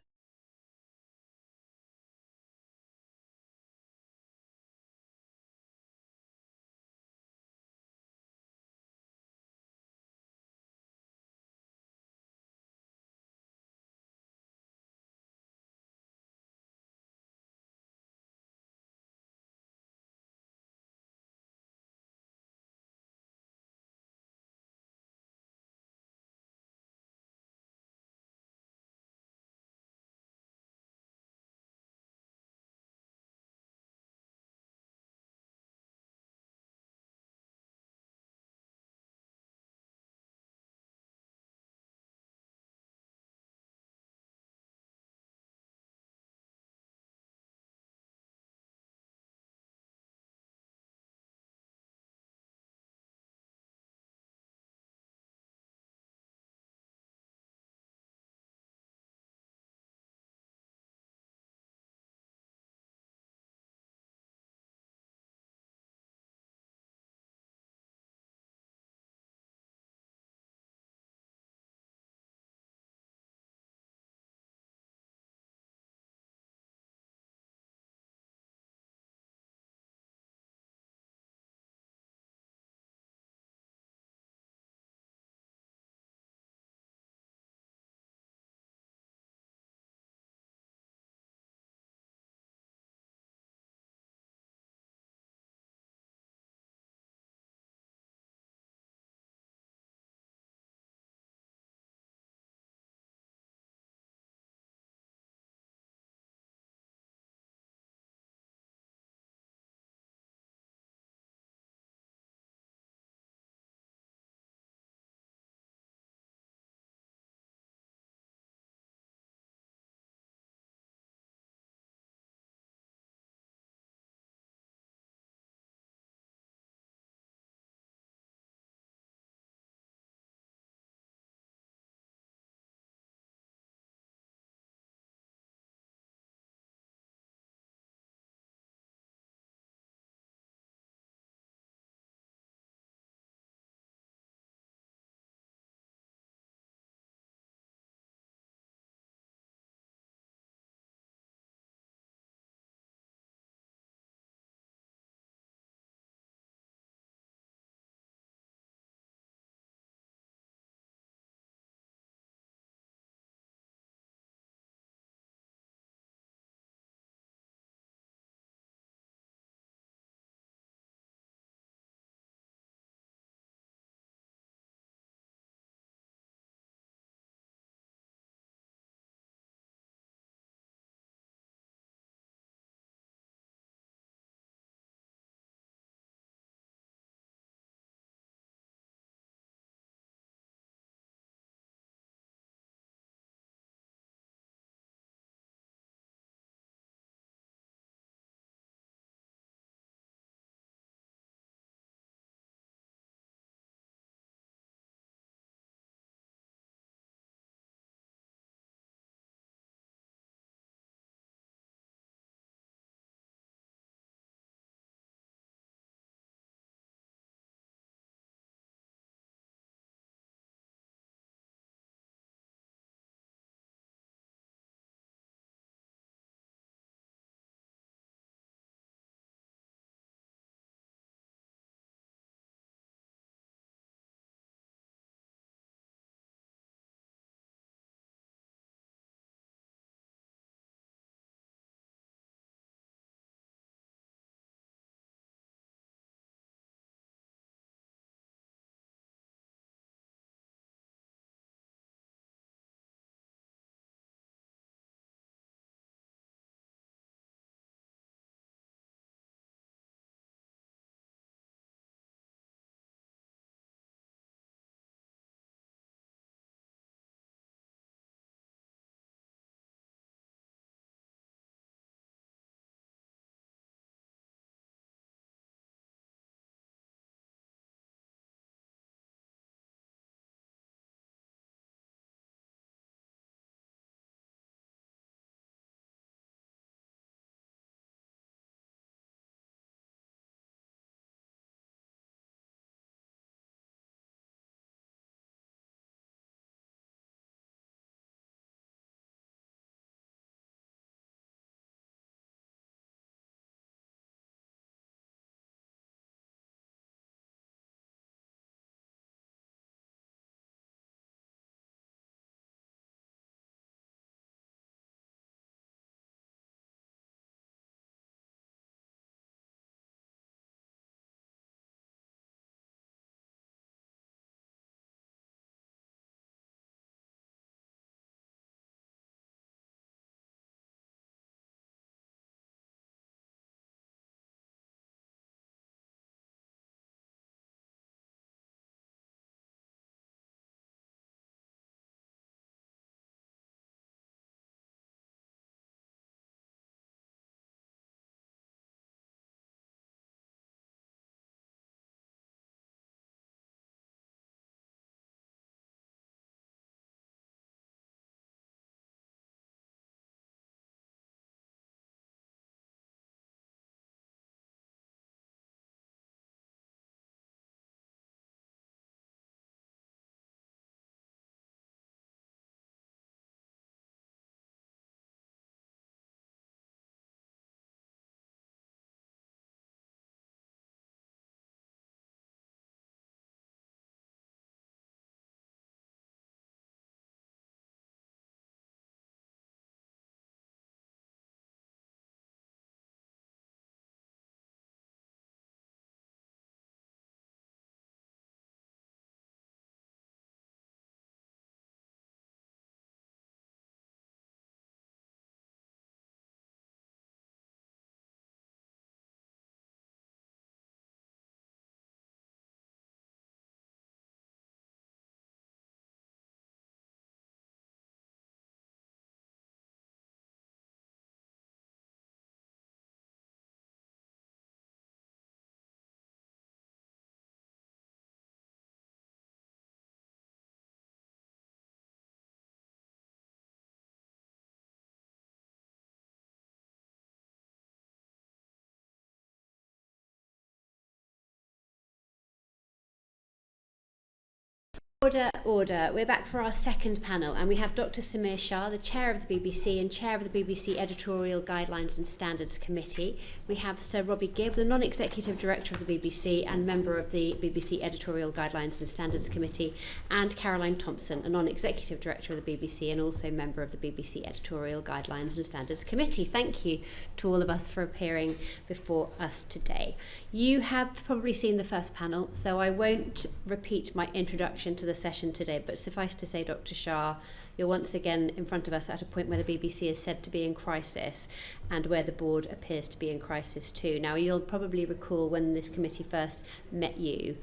Order, order. We're back for our second panel, and we have Dr. Samir Shah, the Chair of the BBC and Chair of the BBC Editorial Guidelines and Standards Committee. We have Sir Robbie Gibb, the Non-Executive Director of the BBC and member of the BBC Editorial Guidelines and Standards Committee, and Caroline Thomson, a Non-Executive Director of the BBC and also member of the BBC Editorial Guidelines and Standards Committee. Thank you to all of us for appearing before us today. You have probably seen the first panel, so I won't repeat my introduction to the session today, but suffice to say, Dr. Shah, you're once again in front of us at a point where the BBC is said to be in crisis and where the board appears to be in crisis too. Now, you'll probably recall when this committee first met you,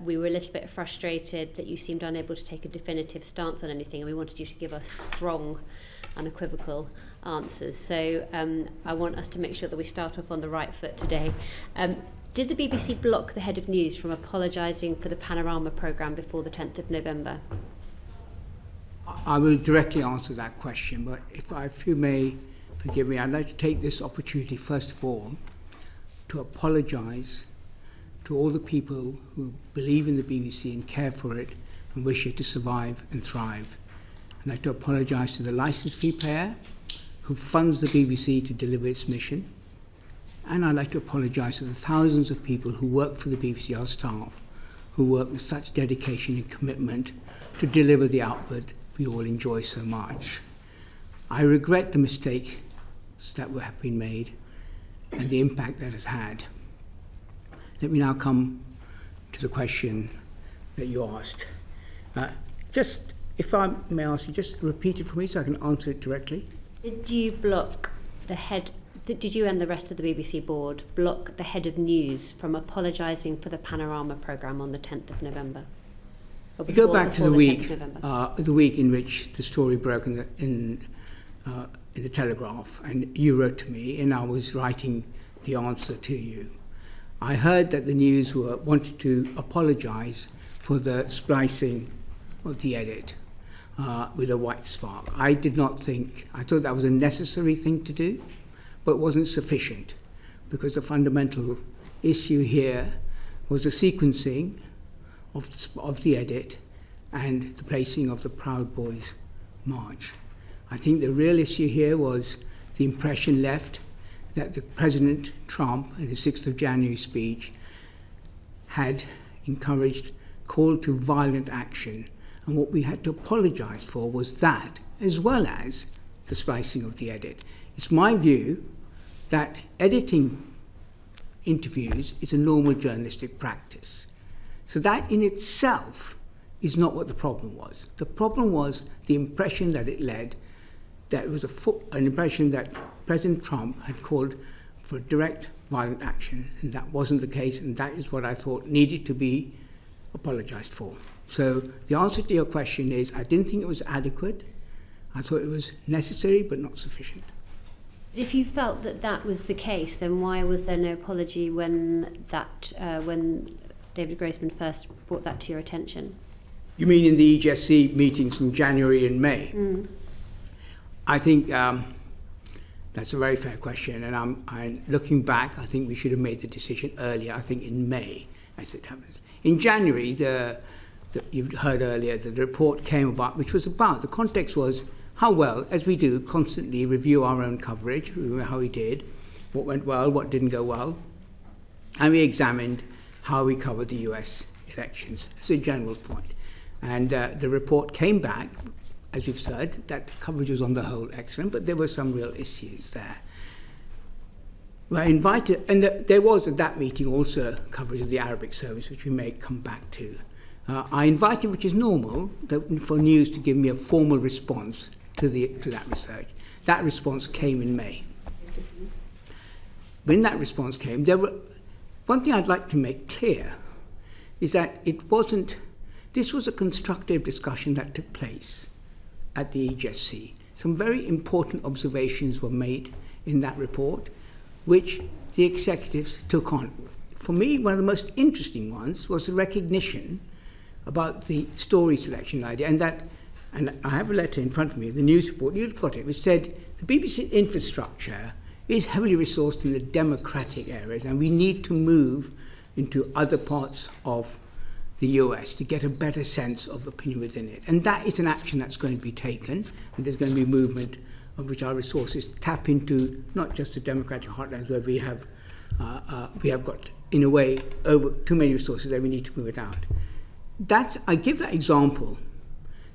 we were a little bit frustrated that you seemed unable to take a definitive stance on anything, and we wanted you to give us strong, unequivocal answers. So I want us to make sure that we start off on the right foot today. Did the BBC block the head of news from apologising for the Panorama programme before the 10th of November?
I will directly answer that question, but if you may forgive me, I'd like to take this opportunity, first of all, to apologise to all the people who believe in the BBC and care for it and wish it to survive and thrive. I'd like to apologise to the licence fee payer who funds the BBC to deliver its mission. And I'd like to apologise to the thousands of people who work for the BBC, our staff, who work with such dedication and commitment to deliver the output we all enjoy so much. I regret the mistakes that have been made and the impact that has had. Let me now come to the question that you asked. Just, if I may ask you, just repeat it for me so I can answer it directly.
Did you block the head? Did you and the rest of the BBC board block the head of news from apologising for the Panorama programme on the 10th of November?
Go back to the week in which the story broke in the Telegraph, and you wrote to me, and I was writing the answer to you. I heard that the news wanted to apologise for the splicing of the edit with a white spark. I thought that was a necessary thing to do, but wasn't sufficient, because the fundamental issue here was the sequencing of the edit and the placing of the Proud Boys march. I think the real issue here was the impression left that the President Trump in his 6th of January speech had called to violent action, and what we had to apologise for was that, as well as the splicing of the edit. It's my view that editing interviews is a normal journalistic practice. So that in itself is not what the problem was. The problem was the impression that it led, that it was an impression that President Trump had called for direct violent action, and that wasn't the case, and that is what I thought needed to be apologised for. So the answer to your question is, I didn't think it was adequate. I thought it was necessary but not sufficient.
If you felt that that was the case, then why was there no apology when David Grossman first brought that to your attention?
You mean in the EGSC meetings in January and May? Mm. I think that's a very fair question, and I'm looking back, I think we should have made the decision earlier, I think in May, as it happens. In January, you've heard earlier that the report came about, which was about, the context was how well, as we do, constantly review our own coverage, how we did, what went well, what didn't go well, and we examined how we covered the US elections as a general point. And the report came back, as you've said, that the coverage was on the whole excellent, but there were some real issues there. We're invited, and there was at that meeting also coverage of the Arabic service, which we may come back to. I invited, which is normal, for news to give me a formal response to that research. That response came in May. When that response came, one thing I'd like to make clear is that this was a constructive discussion that took place at the EGSC. Some very important observations were made in that report, which the executives took on. For me, one of the most interesting ones was the recognition about the story selection idea, and I have a letter in front of me, the news report, you've got it, which said the BBC infrastructure is heavily resourced in the democratic areas, and we need to move into other parts of the US to get a better sense of opinion within it. And that is an action that's going to be taken, and there's going to be movement of which our resources tap into not just the democratic heartlands where we have got, in a way, over too many resources that we need to move it out. I give that example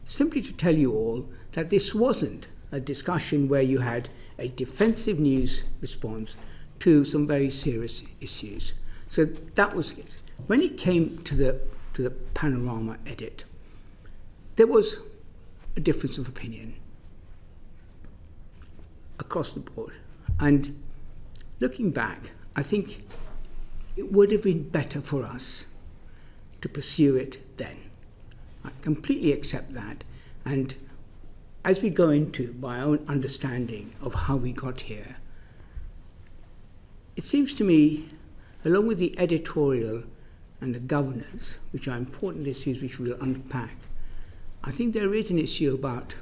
simply to tell you all that this wasn't a discussion where you had a defensive news response to some very serious issues. So that was it. When it came to the Panorama edit, there was a difference of opinion across the board. And looking back, I think it would have been better for us to pursue it then. I completely accept that. And as we go into my own understanding of how we got here, it seems to me, along with the editorial and the governance, which are important issues which we'll unpack, I think there is an issue about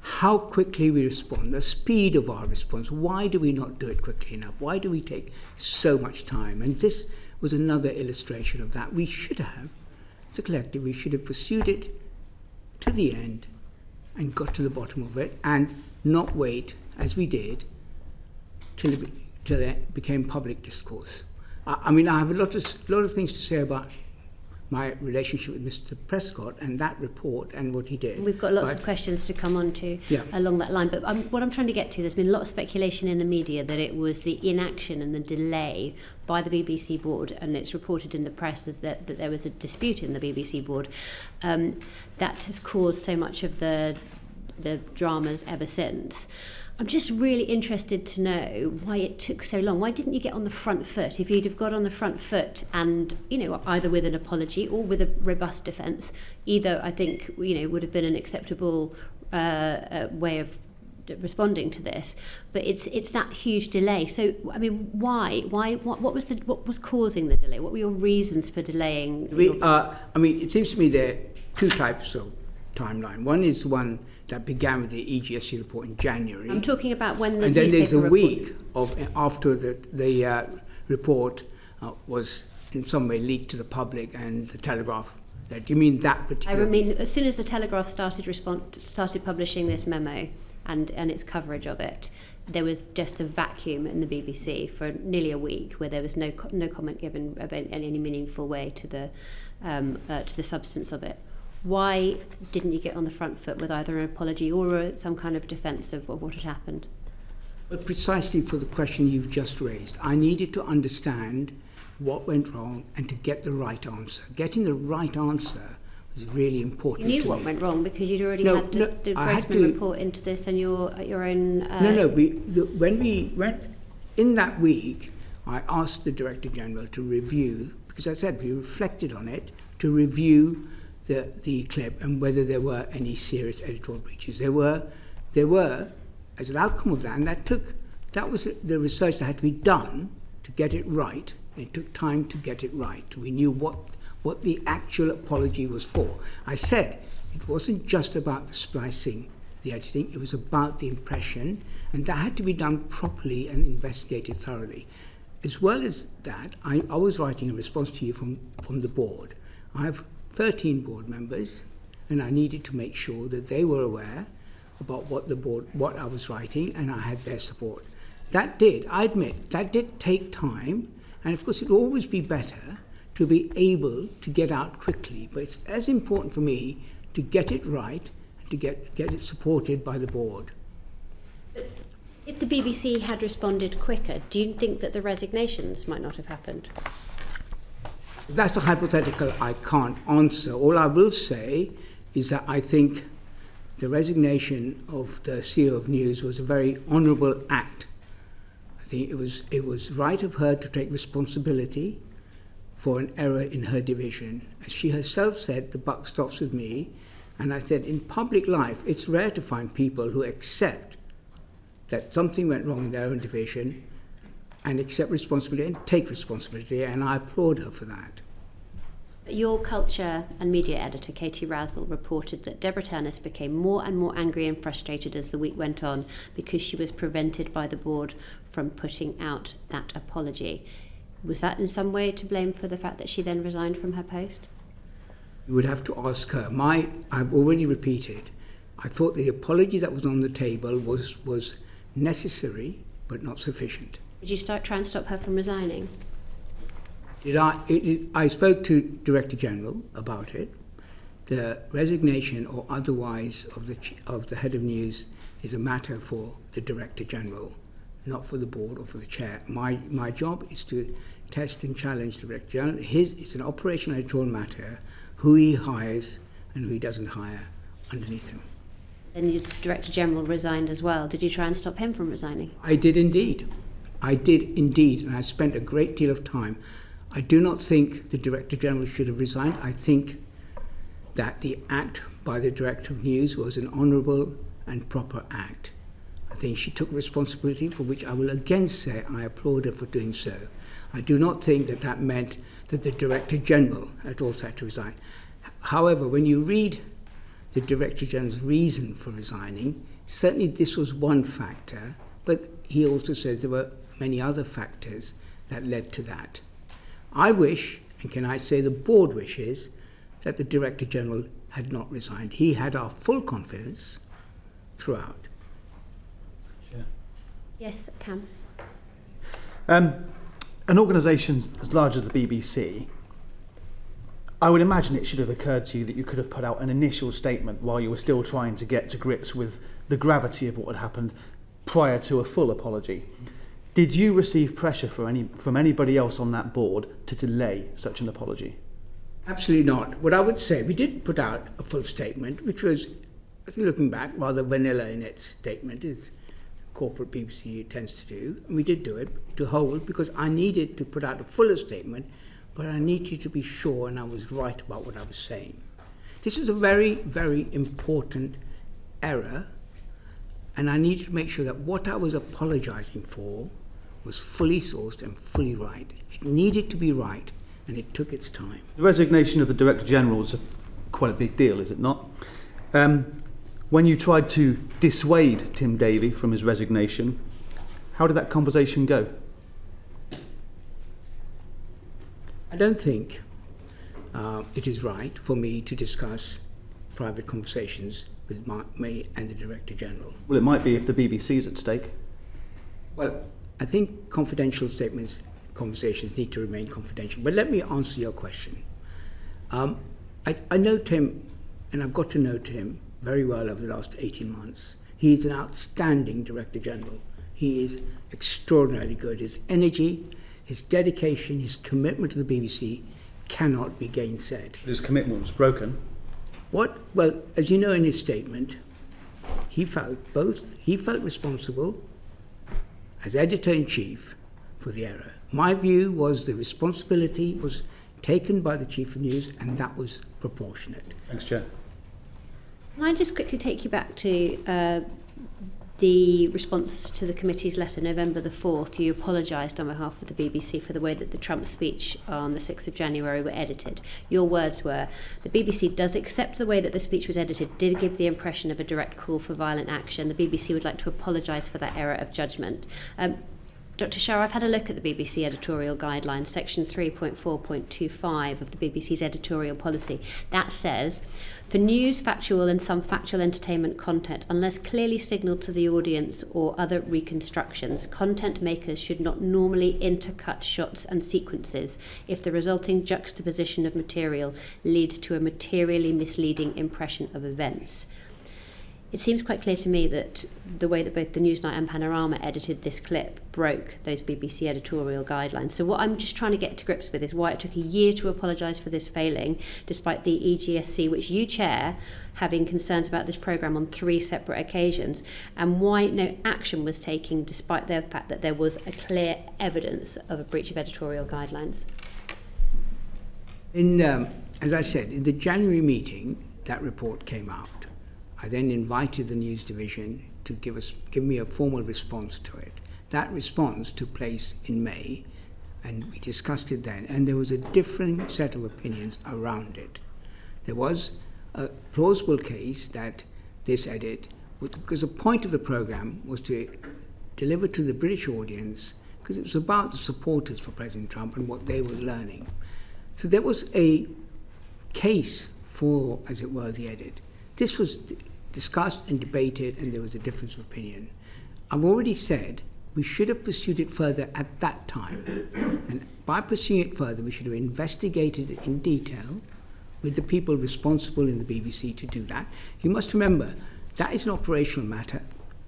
how quickly we respond, the speed of our response. Why do we not do it quickly enough? Why do we take so much time? And this was another illustration of that. We should have, as a collective, we should have pursued it to the end and got to the bottom of it and not wait, as we did, till it became public discourse. I mean, I have a lot of things to say about my relationship with Mr. Prescott and that report and what he did.
We've got lots of questions to come on to along that line, but what I'm trying to get to, there's been a lot of speculation in the media that it was the inaction and the delay by the BBC board, and it's reported in the press as that there was a dispute in the BBC board that has caused so much of the dramas ever since. I'm just really interested to know why it took so long. Why didn't you get on the front foot? If you'd have got on the front foot and, either with an apology or with a robust defence, either I think, would have been an acceptable way of responding to this. But it's that huge delay. So, I mean, why? What was causing the delay? What were your reasons for delaying?
It seems to me there are two types of timeline. One is the one that began with the EGSC report in January.
I'm talking about when the
and then there's a
report.
week after the report was in some way leaked to the public and the Telegraph. Do you mean that particular?
I mean, as soon as the Telegraph started publishing this memo and its coverage of it, there was just a vacuum in the BBC for nearly a week where there was no comment given in any meaningful way to the substance of it. Why didn't you get on the front foot with either an apology or some kind of defence of what had happened?
But precisely for the question you've just raised, I needed to understand what went wrong and to get the right answer. Getting the right answer was really important.
You knew what went wrong because you'd already had the Grossman report into this and your own.
When we went in that week, I asked the Director General to review, because I said we reflected on it, to review the clip and whether there were any serious editorial breaches. There were, as an outcome of that, and that was the research that had to be done to get it right. It took time to get it right. We knew what the actual apology was for. I said it wasn't just about the splicing, the editing, it was about the impression, and that had to be done properly and investigated thoroughly. As well as that, I was writing a response to you from the board. I have 13 board members, and I needed to make sure that they were aware about what I was writing, and I had their support. I admit, that did take time, and of course it would always be better to be able to get out quickly, but it's as important for me to get it right and to get it supported by the board.
If the BBC had responded quicker, do you think that the resignations might not have happened?
That's a hypothetical I can't answer. All I will say is that I think the resignation of the CEO of News was a very honourable act. I think it was right of her to take responsibility for an error in her division. As she herself said, the buck stops with me. And I said, in public life, it's rare to find people who accept that something went wrong in their own division and accept responsibility and take responsibility, and I applaud her for that.
Your culture and media editor, Katie Razzle, reported that Deborah Turnus became more and more angry and frustrated as the week went on because she was prevented by the board from putting out that apology. Was that in some way to blame for the fact that she then resigned from her post?
You would have to ask her. I've already repeated, I thought the apology that was on the table was necessary but not sufficient.
Did you try and stop her from resigning?
I spoke to Director General about it. The resignation or otherwise of the head of news is a matter for the Director General, not for the board or for the chair. My job is to test and challenge the Director General. It's an operational editorial matter, who he hires and who he doesn't hire underneath him.
And the Director General resigned as well. Did you try and stop him from resigning?
I did indeed, and I spent a great deal of time. I do not think the Director General should have resigned. I think that the act by the Director of News was an honourable and proper act. I think she took responsibility, for which I will again say I applaud her for doing so. I do not think that meant that the Director General had also had to resign. However, when you read the Director General's reason for resigning, certainly this was one factor, but he also says there were many other factors that led to that. I wish, and can I say the board wishes, that the Director General had not resigned. He had our full confidence throughout.
Sure.
Yes, Cam.
An organisation as large as the BBC, I would imagine it should have occurred to you that you could have put out an initial statement while you were still trying to get to grips with the gravity of what had happened prior to a full apology. Did you receive pressure from anybody else on that board to delay such an apology?
Absolutely not. What I would say, we did put out a full statement, which was, I think looking back, rather vanilla in its statement, as corporate BBC tends to do. And we did do it to hold, because I needed to put out a fuller statement, but I needed to be sure and I was right about what I was saying. This was a very, very important error, and I needed to make sure that what I was apologising for was fully sourced and fully right. It needed to be right, and it took its time.
The resignation of the Director General is quite a big deal, is it not? When you tried to dissuade Tim Davie from his resignation, how did that conversation go?
I don't think it is right for me to discuss private conversations with me and the Director General.
Well, it might be if the BBC is at stake.
Well, I think confidential statements, conversations need to remain confidential. But let me answer your question. I know Tim, and I've got to know Tim very well over the last 18 months. He is an outstanding Director General. He is extraordinarily good. His energy, his dedication, his commitment to the BBC cannot be gainsaid.
His commitment was broken.
Well, as you know in his statement, he felt responsible as Editor-in-Chief for the error. My view was the responsibility was taken by the Chief of News, and that was proportionate.
Thanks, Chair.
Can I just quickly take you back to the response to the committee's letter, November the 4th? You apologised on behalf of the BBC for the way that the Trump speech on the 6th of January were edited. Your words were, the BBC does accept the way that the speech was edited did give the impression of a direct call for violent action. The BBC would like to apologise for that error of judgment. Dr. Shah, I've had a look at the BBC editorial guidelines, section 3.4.25 of the BBC's editorial policy. That says, for news, factual and some factual entertainment content, unless clearly signalled to the audience or other reconstructions, content makers should not normally intercut shots and sequences if the resulting juxtaposition of material leads to a materially misleading impression of events. It seems quite clear to me that the way that both the Newsnight and Panorama edited this clip broke those BBC editorial guidelines. So what I'm just trying to get to grips with is why it took a year to apologise for this failing, despite the EGSC, which you chair, having concerns about this programme on 3 separate occasions, and why no action was taken despite the fact that there was a clear evidence of a breach of editorial guidelines.
As I said, in the January meeting, that report came out. I then invited the news division to give me a formal response to it. That response took place in May, and we discussed it then, and there was a different set of opinions around it. There was a plausible case that this edit, because the point of the programme was to deliver to the British audience because it was about the supporters for President Trump and what they were learning. So there was a case for, as it were, the edit. This was discussed and debated, and there was a difference of opinion. I've already said we should have pursued it further at that time. And by pursuing it further, we should have investigated it in detail with the people responsible in the BBC to do that. You must remember, that is an operational matter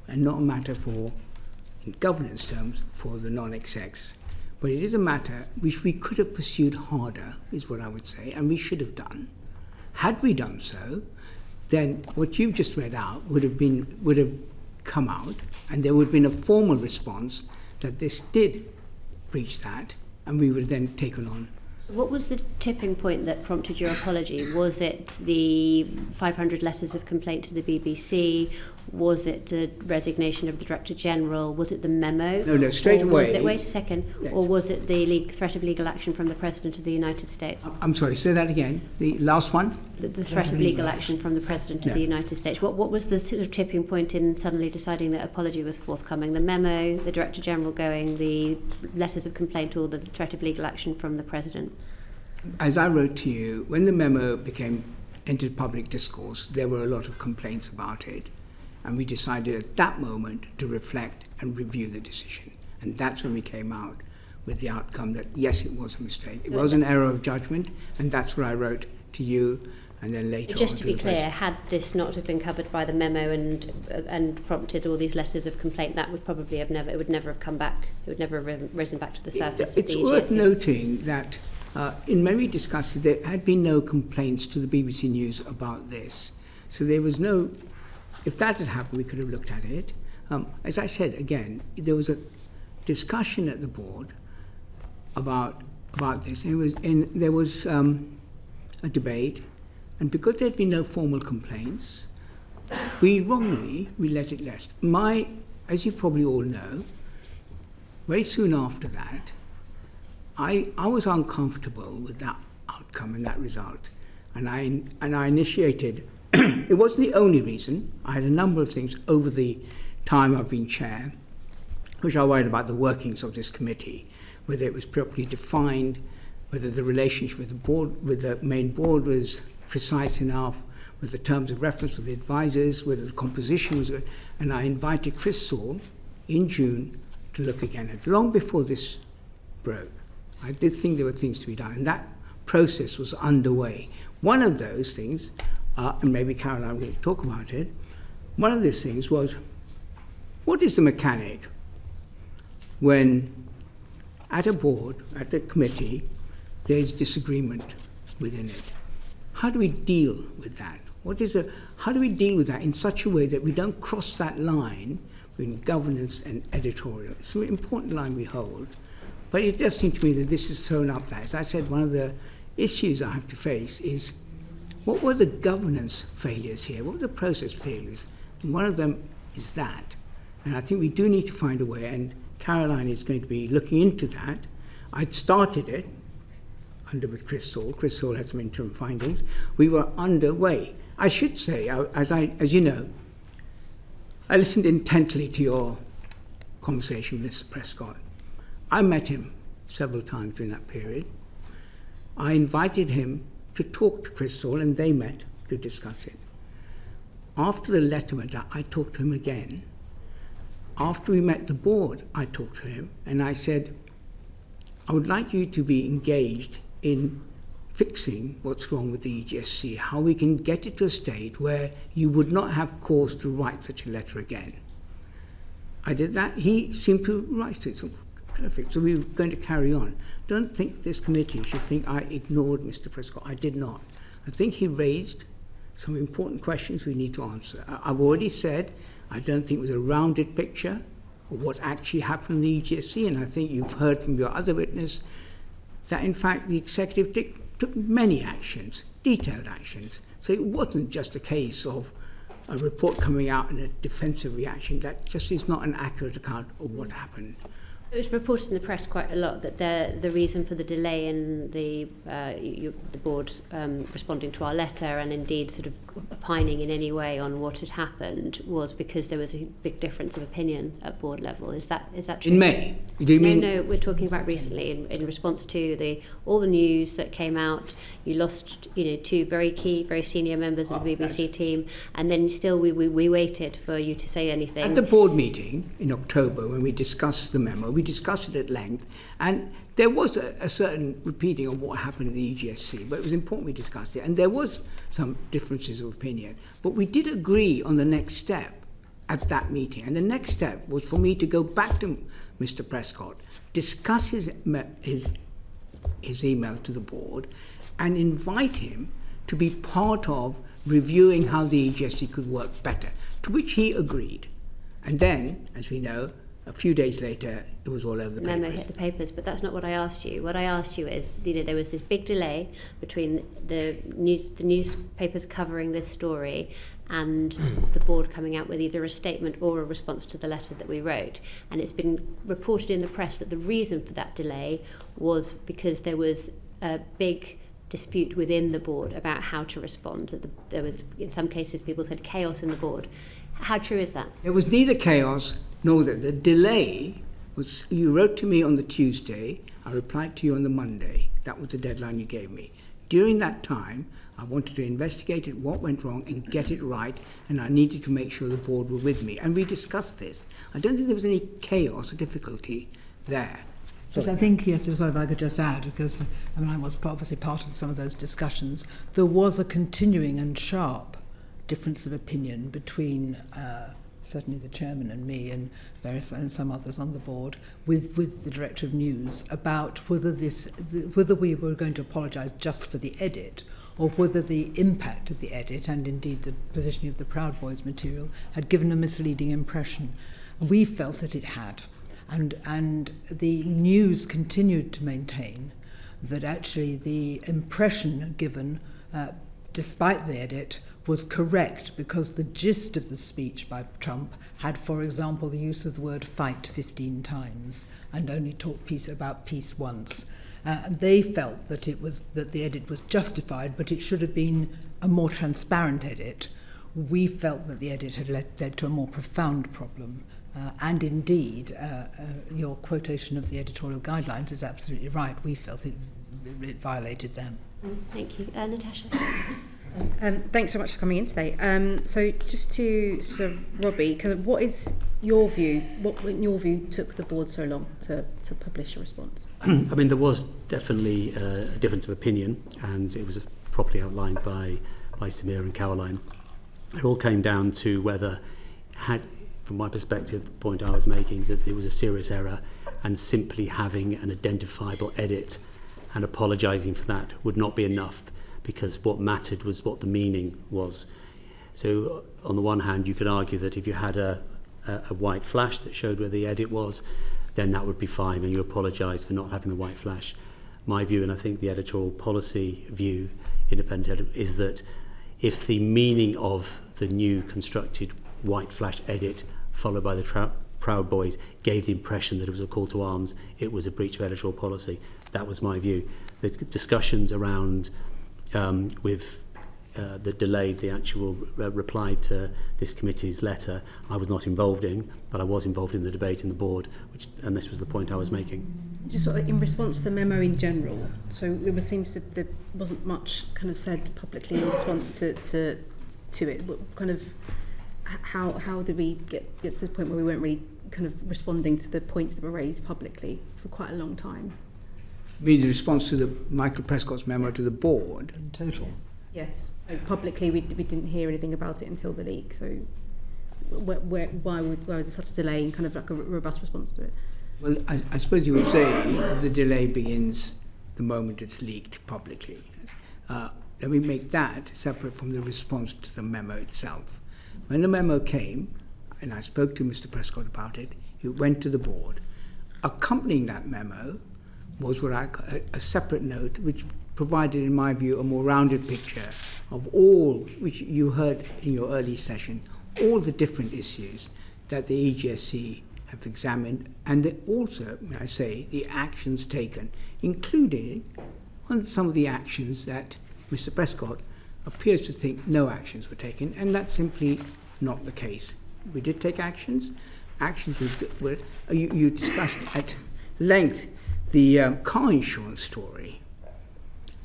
and not a matter for, in governance terms, for the non-execs. But it is a matter which we could have pursued harder, is what I would say, and we should have done. Had we done so, then what you've just read out would have come out, and there would have been a formal response that this did breach that, and we would have then taken on.
What was the tipping point that prompted your apology? Was it the 500 letters of complaint to the BBC? Was it the resignation of the Director General? Was it the memo?
No, straight away.
Wait a second. Yes. Or was it the threat of legal action from the President of the United States?
I'm sorry, say that again. The last one?
The threat of legal action from the President of the United States. What was the sort of tipping point in suddenly deciding that apology was forthcoming? The memo, the Director General going, the letters of complaint, or the threat of legal action from the President?
As I wrote to you, when the memo entered public discourse, there were a lot of complaints about it. And we decided at that moment to reflect and review the decision. And that's when we came out with the outcome that, yes, it was a mistake. It was an error of judgment, and that's what I wrote to you, and then later on.
Just to be clear, had this not have been covered by the memo and prompted all these letters of complaint, that would probably have never, it would never have come back. It would never have risen back to the surface.
It's worth noting that in many discussions, there had been no complaints to the BBC News about this. So there was no. If that had happened, we could have looked at it. As I said, again, there was a discussion at the board about this, and there was a debate, and because there had been no formal complaints, we let it rest. As you probably all know, very soon after that, I was uncomfortable with that outcome and that result, and I initiated. It wasn't the only reason. I had a number of things over the time I've been chair, which I worried about the workings of this committee, whether it was properly defined, whether the relationship with the board, with the main board, was precise enough, with the terms of reference with the advisors, whether the composition was good. And I invited Chris Saul in June to look again at it, long before this broke. I did think there were things to be done, and that process was underway. One of those things, and maybe Caroline will talk about it, one of those things was, what is the mechanic when at a board, at a committee, there's disagreement within it? How do we deal with that? How do we deal with that in such a way that we don't cross that line between governance and editorial? It's an important line we hold, but it does seem to me that this is thrown up there. As I said, one of the issues I have to face is, what were the governance failures here? What were the process failures? And one of them is that. And I think we do need to find a way, and Caroline is going to be looking into that. I'd started it with Chris Saul. Chris Saul had some interim findings. We were underway. I should say, as you know, I listened intently to your conversation with Mr. Prescott. I met him several times during that period. I invited him to talk to Chris Saul, and they met to discuss it. After the letter went out, I talked to him again. After we met the board, I talked to him, and I said, I would like you to be engaged in fixing what's wrong with the EGSC, how we can get it to a state where you would not have cause to write such a letter again. I did that. He seemed to rise to it. So perfect. So we were going to carry on. Don't think this committee should think I ignored Mr. Prescott. I did not. I think he raised some important questions we need to answer. I've already said I don't think it was a rounded picture of what actually happened in the EGSC, and I think you've heard from your other witness that, in fact, the executive took many actions, detailed actions. So it wasn't just a case of a report coming out and a defensive reaction. That just is not an accurate account of what happened.
It was reported in the press quite a lot that the reason for the delay in the board responding to our letter and indeed sort of opining in any way on what had happened was because there was a big difference of opinion at board level. Is that true?
In May? Do you mean?
No, we're talking about recently in response to all the news that came out. You lost, two very key, very senior members of the BBC team, and then still we waited for you to say anything.
At the board meeting in October, when we discussed the memo, we discussed it at length, and there was a certain repeating of what happened at the EGSC, but it was important we discussed it, and there was some differences of opinion. But we did agree on the next step at that meeting, and the next step was for me to go back to Mr. Prescott, discuss his email to the board, and invite him to be part of reviewing how the EGSC could work better, to which he agreed. And then, as we know, a few days later, it was all over the papers.
Memo hit the papers, but that's not what I asked you. What I asked you is, there was this big delay between the newspapers covering this story and the board coming out with either a statement or a response to the letter that we wrote. And it's been reported in the press that the reason for that delay was because there was a big dispute within the board about how to respond. That there was, in some cases, people said chaos in the board. How true is that?
It was neither chaos nor that. The delay was, you wrote to me on the Tuesday, I replied to you on the Monday. That was the deadline you gave me. During that time, I wanted to investigate it, what went wrong, and get it right, and I needed to make sure the board were with me. And we discussed this. I don't think there was any chaos or difficulty there.
But I think, yes, if I could just add, because I was obviously part of some of those discussions, there was a continuing and sharp difference of opinion between certainly the chairman and me and some others on the board with the director of news about whether we were going to apologise just for the edit or whether the impact of the edit and indeed the positioning of the Proud Boys material had given a misleading impression. We felt that it had. And the news continued to maintain that actually the impression given, despite the edit, was correct because the gist of the speech by Trump had, for example, the use of the word fight 15 times and only talked about peace once. And they felt that the edit was justified, but it should have been a more transparent edit. We felt that the edit had led to a more profound problem. And indeed, your quotation of the editorial guidelines is absolutely right. We felt it violated them.
Thank you. Natasha?
Thanks so much for coming in today. So just to Robbie, what is your view? What, in your view, took the board so long to publish a response?
There was definitely a difference of opinion, and it was properly outlined by Samir and Caroline. It all came down to whether, from my perspective, the point I was making, that there was a serious error, and simply having an identifiable edit and apologising for that would not be enough, because what mattered was what the meaning was. So on the one hand, you could argue that if you had a white flash that showed where the edit was, then that would be fine, and you apologise for not having the white flash. My view, and I think the editorial policy view, independent, is that if the meaning of the new constructed white flash edit followed by the Proud Boys gave the impression that it was a call to arms, it was a breach of editorial policy. That was my view. The discussions around that delayed the actual reply to this committee's letter, I was not involved in, but I was involved in the debate in the board, and this was the point I was making.
Just sort of in response to the memo in general, so there wasn't much kind of said publicly in response to it. What kind of how did we get to the point where we weren't really kind of responding to the points that were raised publicly for quite a long time?
The response to the Michael Prescott's memo to the board?
In total?
Yes. Publicly, we didn't hear anything about it until the leak. So why was there such a delay in kind of like a robust response to it?
Well, I suppose you would say the delay begins the moment it's leaked publicly. Let me make that separate from the response to the memo itself. When the memo came, and I spoke to Mr. Prescott about it, it went to the board. Accompanying that memo was a separate note which provided, in my view, a more rounded picture of all, which you heard in your early session, all the different issues that the EGSC have examined, and also, may I say, the actions taken, including some of the actions that Mr. Prescott appears to think no actions were taken, and that's simply not the case. We did take actions. Actions were you discussed at length the car insurance story.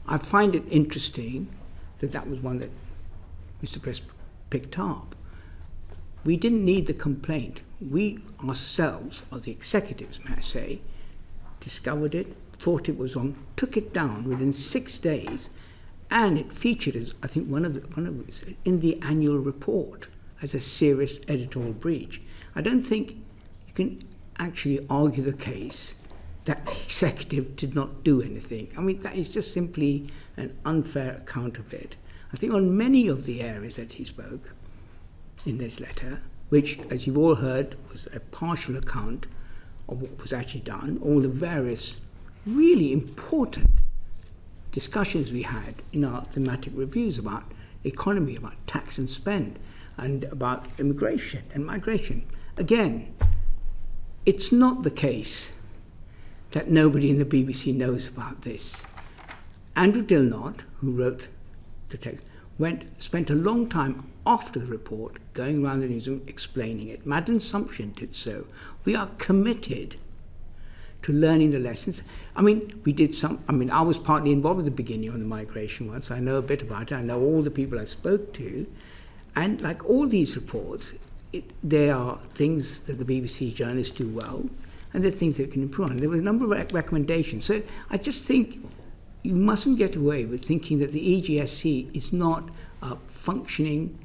I find it interesting that that was one that Mr. Press picked up. We didn't need the complaint. We ourselves, or the executives, may I say, discovered it, thought it was on, took it down within 6 days, and it featured as, I think, one of the, in the annual report as a serious editorial breach. I don't think you can actually argue the case that the executive did not do anything. I mean, that is just simply an unfair account of it. I think on many of the areas that he spoke in this letter, which, as you've all heard, was a partial account of what was actually done, all the various really important discussions we had in our thematic reviews about economy, about tax and spend, and about immigration and migration. Again, it's not the case that nobody in the BBC knows about this. Andrew Dilnott, who wrote the text, spent a long time after the report going around the newsroom explaining it. Madeleine Sumption did so. We are committed to learning the lessons. I mean, I was partly involved at the beginning on the migration one, so I know a bit about it. I know all the people I spoke to. And like all these reports, there are things that the BBC journalists do well, and there are things that can improve on. There were a number of recommendations. So I just think you mustn't get away with thinking that the EGSC is not a functioning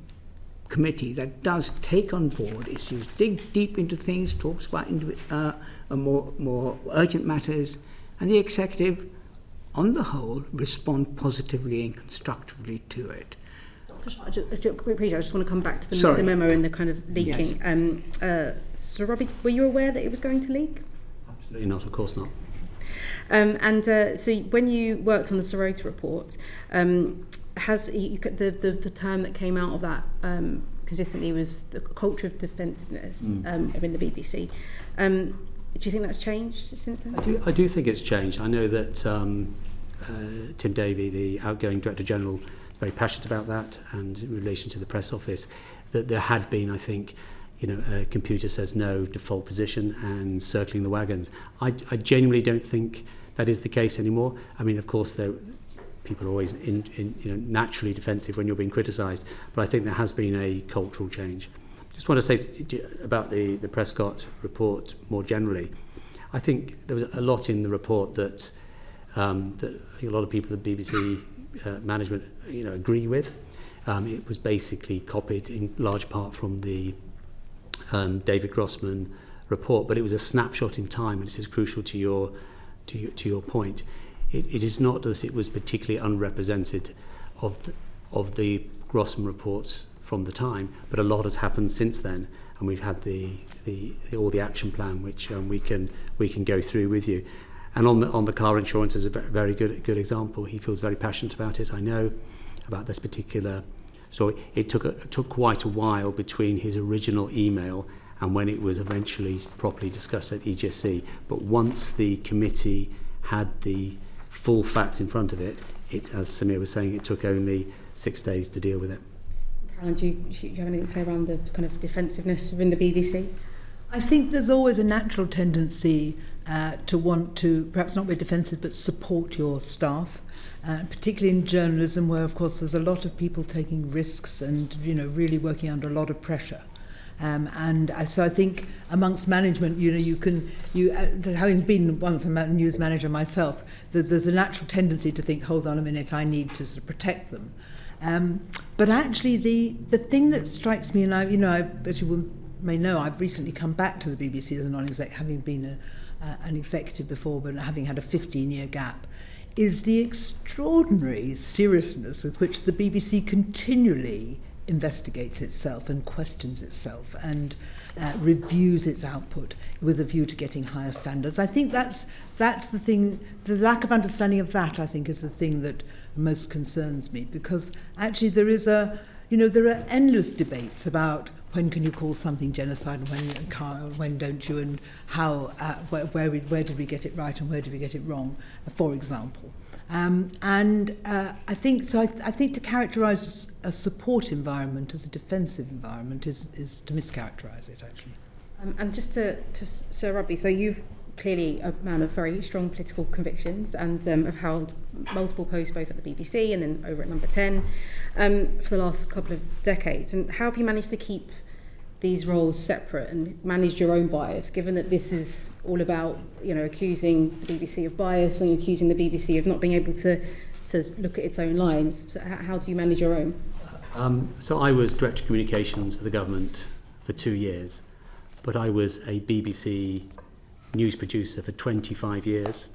committee that does take on board issues, dig deep into things, talks about more urgent matters, and the executive, on the whole, respond positively and constructively to it.
I just want to come back to the memo and the kind of leaking. Yes. So, Robbie, were you aware that it was going to leak?
Absolutely not, of course not.
So when you worked on the Sorota report, has the term that came out of that consistently was the culture of defensiveness in the BBC. Do you think that's changed since then?
I do think it's changed. I know that Tim Davey, the outgoing Director General, very passionate about that, and in relation to the press office, that there had been, I think, a computer says no default position and circling the wagons. I genuinely don't think that is the case anymore. I mean, of course, people are always naturally defensive when you're being criticised, but I think there has been a cultural change. Just want to say about the Prescott report more generally. I think there was a lot in the report that I think a lot of people at the BBC management agree with. It was basically copied in large part from the David Grossman report, but it was a snapshot in time, and this is crucial to your point. It is not that it was particularly unrepresented of the Grossman reports from the time, but a lot has happened since then, and we've had all the action plan which we can go through with you. And on the car insurance is a very good example. He feels very passionate about it. I know about this particular. So it took quite a while between his original email and when it was eventually properly discussed at EGSC. But once the committee had the full facts in front of it, as Samir was saying, it took only 6 days to deal with it.
Caroline, do you have anything to say around the kind of defensiveness within the BBC?
I think there's always a natural tendency to want to perhaps not be defensive but support your staff, particularly in journalism where of course there's a lot of people taking risks and really working under a lot of pressure. So I think amongst management, having been once a news manager myself, there's a natural tendency to think, hold on a minute, I need to sort of protect them. But actually the thing that strikes me, and I as you may know, I've recently come back to the BBC as a non-exec, having been an executive before, but having had a 15-year gap, is the extraordinary seriousness with which the BBC continually investigates itself and questions itself and reviews its output with a view to getting higher standards. I think that's the thing, the lack of understanding of that, I think, is the thing that most concerns me, because actually there are endless debates about when can you call something genocide and when don't you, and how where did we get it right and where did we get it wrong, for example. I think to characterise a support environment as a defensive environment is to mischaracterise it, actually.
And just to Sir Robbie, so you've clearly a man of very strong political convictions and have held multiple posts both at the BBC and then over at Number 10 for the last couple of decades. And how have you managed to keep these roles separate and managed your own bias, given that this is all about, accusing the BBC of bias and accusing the BBC of not being able to look at its own lines? So how do you manage your own?
So I was Director of Communications for the government for 2 years, but I was a BBC news producer for 25 years,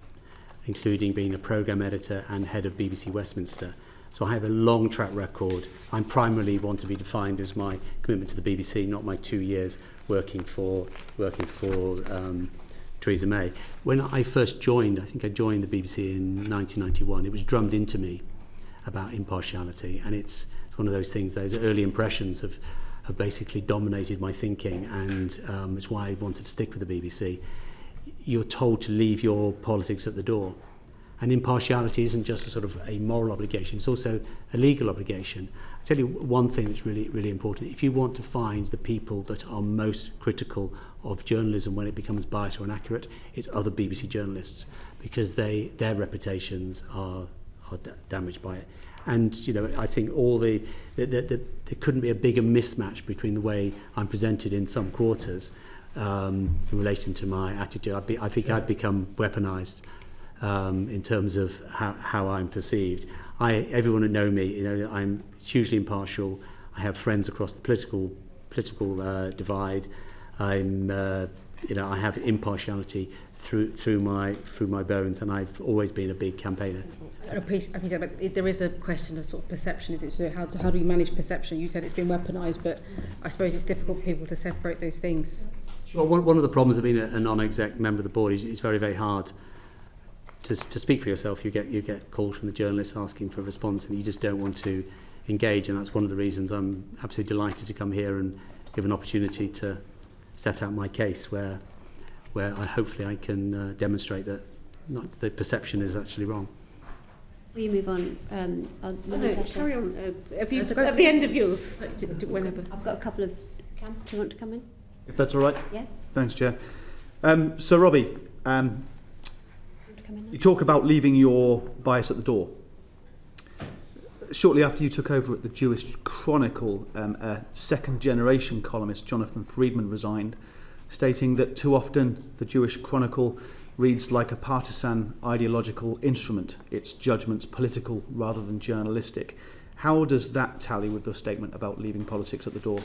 including being a programme editor and head of BBC Westminster. So I have a long track record. I primarily want to be defined as my commitment to the BBC, not my 2 years working for Theresa May. When I first joined, I think I joined the BBC in 1991, it was drummed into me about impartiality, and it's one of those things, those early impressions have basically dominated my thinking, and it's why I wanted to stick with the BBC. You're told to leave your politics at the door. And impartiality isn't just a sort of a moral obligation, it's also a legal obligation. I'll tell you one thing that's really, really important. If you want to find the people that are most critical of journalism when it becomes biased or inaccurate, it's other BBC journalists, because their reputations are damaged by it. And I think there couldn't be a bigger mismatch between the way I'm presented in some quarters in relation to my attitude. I think I've become weaponised in terms of how I'm perceived. Everyone who know me, I'm hugely impartial. I have friends across the political divide. I have impartiality through my bones, and I've always been a big campaigner.
I appreciate, but there is a question of sort of perception. Is it so? How do you manage perception? You said it's been weaponised, but I suppose it's difficult for people to separate those things.
Sure. One of the problems of being a non-exec member of the board is it's very, very hard to speak for yourself. You get calls from the journalists asking for a response, and you just don't want to engage. And that's one of the reasons I'm absolutely delighted to come here and give an opportunity to set out my case, where hopefully I can demonstrate that the perception is actually wrong.
Will you move on?
Carry on. At the end of yours, whenever.
I've got a couple of. Cam, do you want to come in?
If that's all right.
Yeah.
Thanks, Chair. So, Robbie, you talk about leaving your bias at the door. Shortly after you took over at the Jewish Chronicle, a second-generation columnist, Jonathan Friedman, resigned, stating that too often the Jewish Chronicle reads like a partisan ideological instrument, its judgments political rather than journalistic. How does that tally with your statement about leaving politics at the door?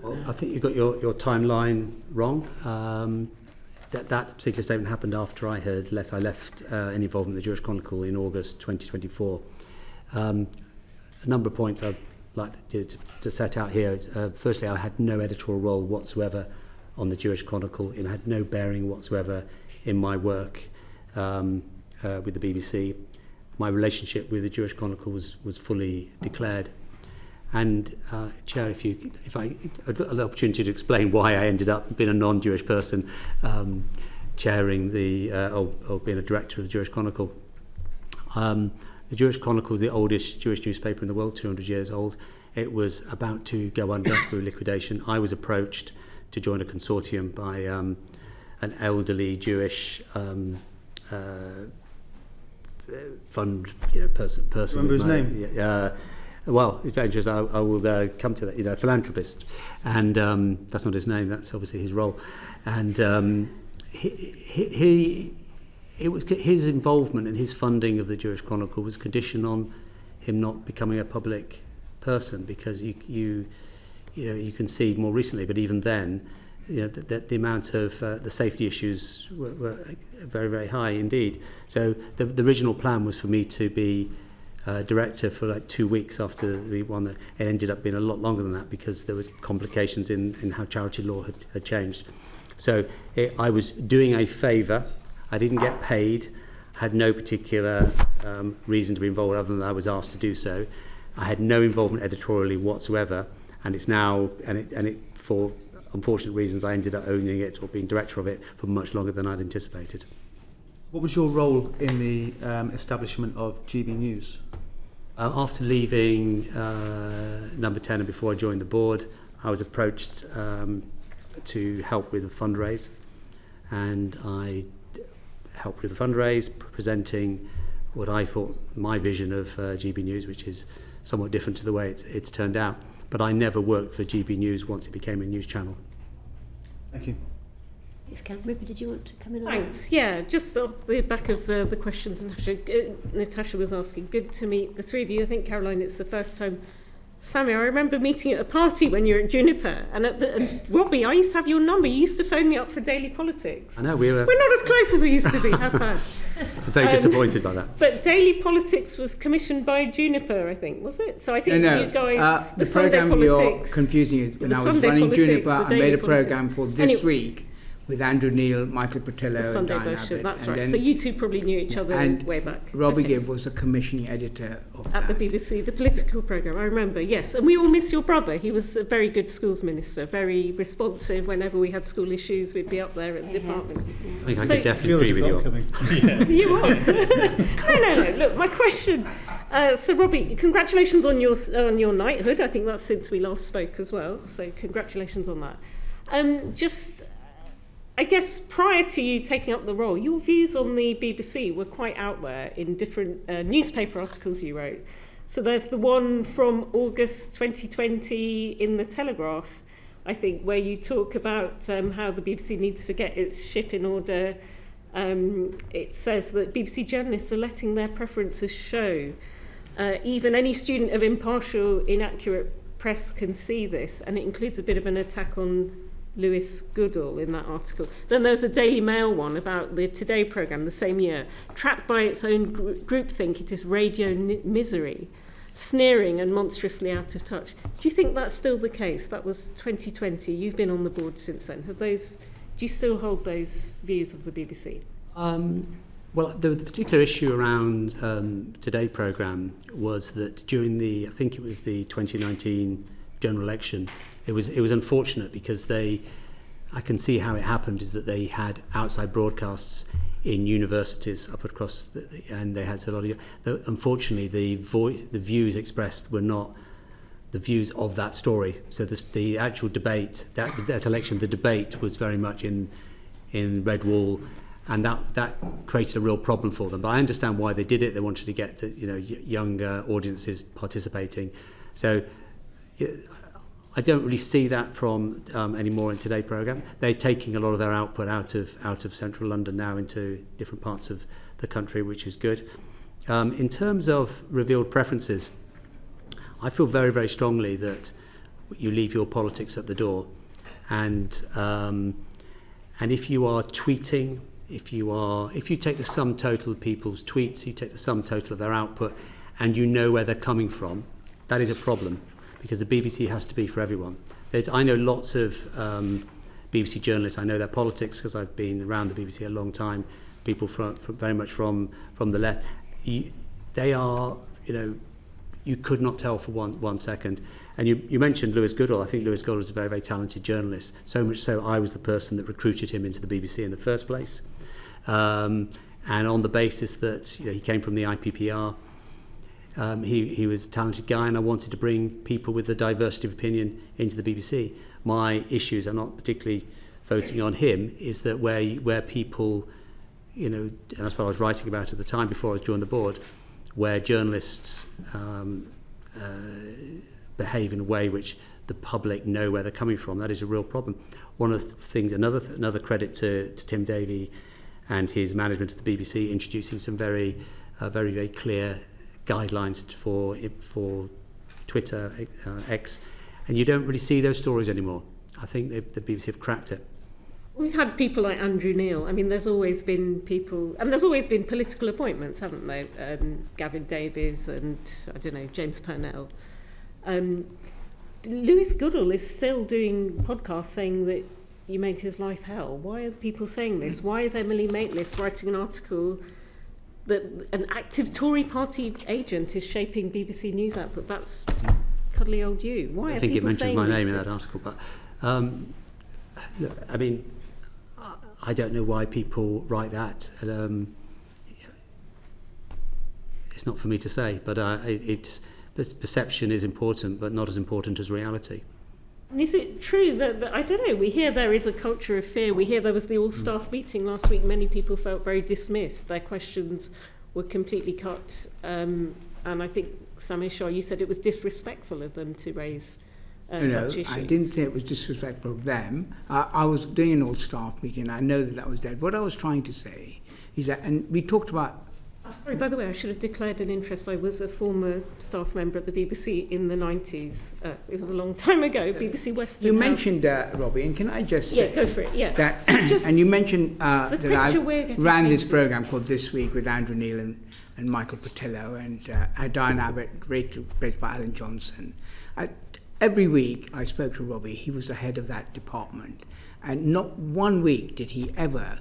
Well, I think you got your timeline wrong. That particular statement happened after I had left. I left any involvement in the Jewish Chronicle in August 2024. A number of points I'd like to set out here is, firstly, I had no editorial role whatsoever on the Jewish Chronicle. It had no bearing whatsoever in my work with the BBC. My relationship with the Jewish Chronicle was fully declared. And Chair, if I had the opportunity to explain why I ended up being a non-Jewish person, chairing or being a director of the Jewish Chronicle. The Jewish Chronicle is the oldest Jewish newspaper in the world, 200 years old. It was about to go under through liquidation. I was approached to join a consortium by an elderly Jewish fund person.
Remember his name?
Well, adventures, I will come to that. Philanthropist, and that's not his name. That's obviously his role. And it was his involvement and his funding of the Jewish Chronicle was conditioned on him not becoming a public person, because you can see more recently, but even then, the amount of the safety issues were very, very high indeed. So the original plan was for me to be director for like 2 weeks after we won. It ended up being a lot longer than that because there was complications in how charity law had changed. So I was doing a favour. I didn't get paid. Had no particular reason to be involved other than I was asked to do so. I had no involvement editorially whatsoever, and it's now, and it for unfortunate reasons, I ended up owning it or being director of it for much longer than I'd anticipated.
What was your role in the establishment of GB News?
After leaving Number 10 and before I joined the board, I was approached to help with a fundraise, and I helped with the fundraise, presenting what I thought my vision of GB News, which is somewhat different to the way it's turned out. But I never worked for GB News once it became a news channel.
Thank you.
Ruby, did you want to come in?
Thanks. Yeah, just off the back of the questions Natasha was asking. Good to meet the three of you. I think, Caroline, it's the first time. Samir, I remember meeting at a party when you were at Juniper, and Robbie, I used to have your number. You used to phone me up for Daily Politics.
I know, we're
not as close as we used to be. How sad.
Very disappointed by that.
But Daily Politics was commissioned by Juniper, I think, was it? So I think you guys,
the
Sunday
programme
Politics,
you're confusing is when I was
Sunday
running
Politics,
Juniper, I made a
Politics.
programme for This Week with Andrew Neil, Michael Prescott,
the
and
Sunday
Diane
version.
Abbott.
That's
And
right.
then-
So you two probably knew each other
and
way back.
Robbie
Okay.
Gibb was the commissioning editor of
At
that.
the BBC, the political programme, I remember, yes. And we all miss your brother. He was a very good schools minister, very responsive. Whenever we had school issues, we'd be up there at the department.
I think I could definitely agree with you.
You are? No. Look, my question. So, Robbie, congratulations on your knighthood. I think that's since we last spoke as well. So, congratulations on that. I guess prior to you taking up the role, your views on the BBC were quite out there in different newspaper articles you wrote. So there's the one from August 2020 in the Telegraph, I think, where you talk about how the BBC needs to get its ship in order. It says that BBC journalists are letting their preferences show. Even any student of impartial, inaccurate press can see this, and it includes a bit of an attack on Lewis Goodall in that article. Then there was a Daily Mail one about the Today programme the same year. Trapped by its own groupthink, it is radio misery, sneering and monstrously out of touch. Do you think that's still the case? That was 2020. You've been on the board since then. Do you still hold those views of the BBC?
Well, the particular issue around Today programme was that during I think it was the 2019 general election, it was unfortunate because I can see how it happened, is that they had outside broadcasts in universities up across, and they had a lot of. Unfortunately, the views expressed were not the views of that story. So the actual debate, that election, the debate was very much in red wall, and that created a real problem for them. But I understand why they did it. They wanted to get younger audiences participating. So I don't really see that from anymore in Today programme. They're taking a lot of their output out of central London now into different parts of the country, which is good. In terms of revealed preferences, I feel very, very strongly that you leave your politics at the door, and if you are tweeting, if you take the sum total of people's tweets, you take the sum total of their output, and you know where they're coming from, that is a problem. Because the BBC has to be for everyone. I know lots of BBC journalists. I know their politics because I've been around the BBC a long time. People from very much from the left. They are, you could not tell for one second. And you mentioned Lewis Goodall. I think Lewis Goodall is a very, very talented journalist. So much so, I was the person that recruited him into the BBC in the first place. And on the basis that he came from the IPPR. He was a talented guy, and I wanted to bring people with a diversity of opinion into the BBC. My issues are not particularly focusing on him, is that where people, and that's what I was writing about at the time before I joined the board, where journalists behave in a way which the public know where they're coming from. That is a real problem. One of the things, another credit to Tim Davie and his management of the BBC, introducing some very, very clear guidelines for Twitter, X, and you don't really see those stories anymore. I think the BBC have cracked it.
We've had people like Andrew Neil. I mean, there's always been people, and there's always been political appointments, haven't there? Gavin Davies and, I don't know, James Purnell. Lewis Goodall is still doing podcasts saying that you made his life hell. Why are people saying this? Why is Emily Maitlis writing an article that an active Tory party agent is shaping BBC News output? That's cuddly old you? Why
I
are
think it
people
mentions
saying
my name
these
in that
things?
article, but look, I mean, I don't know why people write that. It's not for me to say, but perception is important, but not as important as reality.
And is it true that, I don't know, we hear there is a culture of fear. We hear there was the all-staff meeting last week. Many people felt very dismissed. Their questions were completely cut. And I think, Samir Shah, you said it was disrespectful of them to raise such issues.
I didn't say it was disrespectful of them. I was doing an all-staff meeting. I know that was dead. What I was trying to say is that, and we talked about...
Sorry, by the way, I should have declared an interest. I was a former staff member at the BBC in the 90s. It was a long time ago, BBC Western
You
House.
mentioned, Robbie, and can I just say...
Yeah, go for it, yeah.
That, and you mentioned that I ran this
painted.
programme called This Week with Andrew Neil and Michael Patillo and Diane Abbott, Rachel, played by Alan Johnson. Every week I spoke to Robbie. He was the head of that department. And not one week did he ever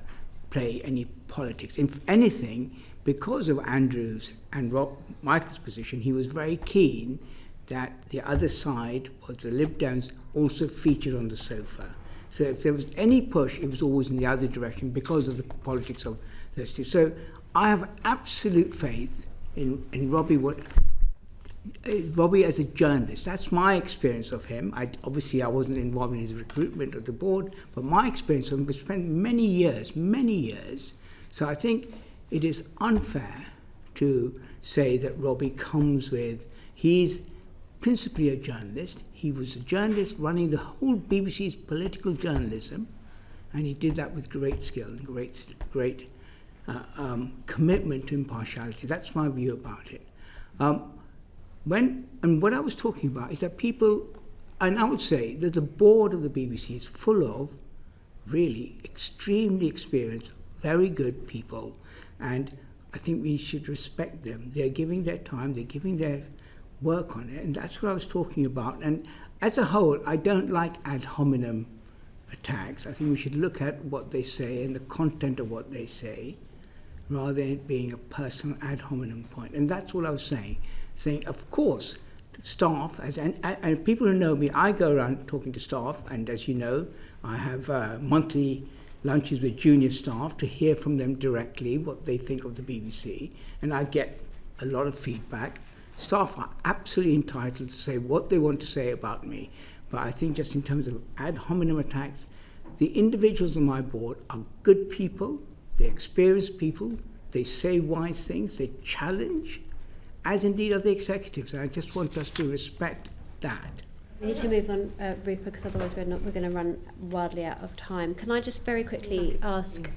play any politics. If anything... Because of Andrew's and Michael's position, he was very keen that the other side, or the Lib Dems, also featured on the sofa. So if there was any push, it was always in the other direction because of the politics of those two. So I have absolute faith in Robbie. Robbie as a journalist, that's my experience of him. Obviously I wasn't involved in his recruitment of the board, but my experience of him was spent many years. So I think it is unfair to say that Robbie comes with, he's principally a journalist. He was a journalist running the whole BBC's political journalism, and he did that with great skill and great commitment to impartiality. That's my view about it. What I was talking about is that people, and I would say that the board of the BBC is full of really extremely experienced, very good people, and I think we should respect them. They're giving their time, they're giving their work on it, and that's what I was talking about. And as a whole, I don't like ad hominem attacks. I think we should look at what they say and the content of what they say, rather than it being a personal ad hominem point. And that's what I was saying. Saying, of course, staff, and people who know me, I go around talking to staff, and as you know, I have monthly lunches with junior staff to hear from them directly what they think of the BBC, and I get a lot of feedback. Staff are absolutely entitled to say what they want to say about me, but I think just in terms of ad hominem attacks, the individuals on my board are good people, they're experienced people, they say wise things, they challenge, as indeed are the executives, and I just want us to respect that.
We need to move on, Rupert, because otherwise we're going to run wildly out of time. Can I just very quickly ask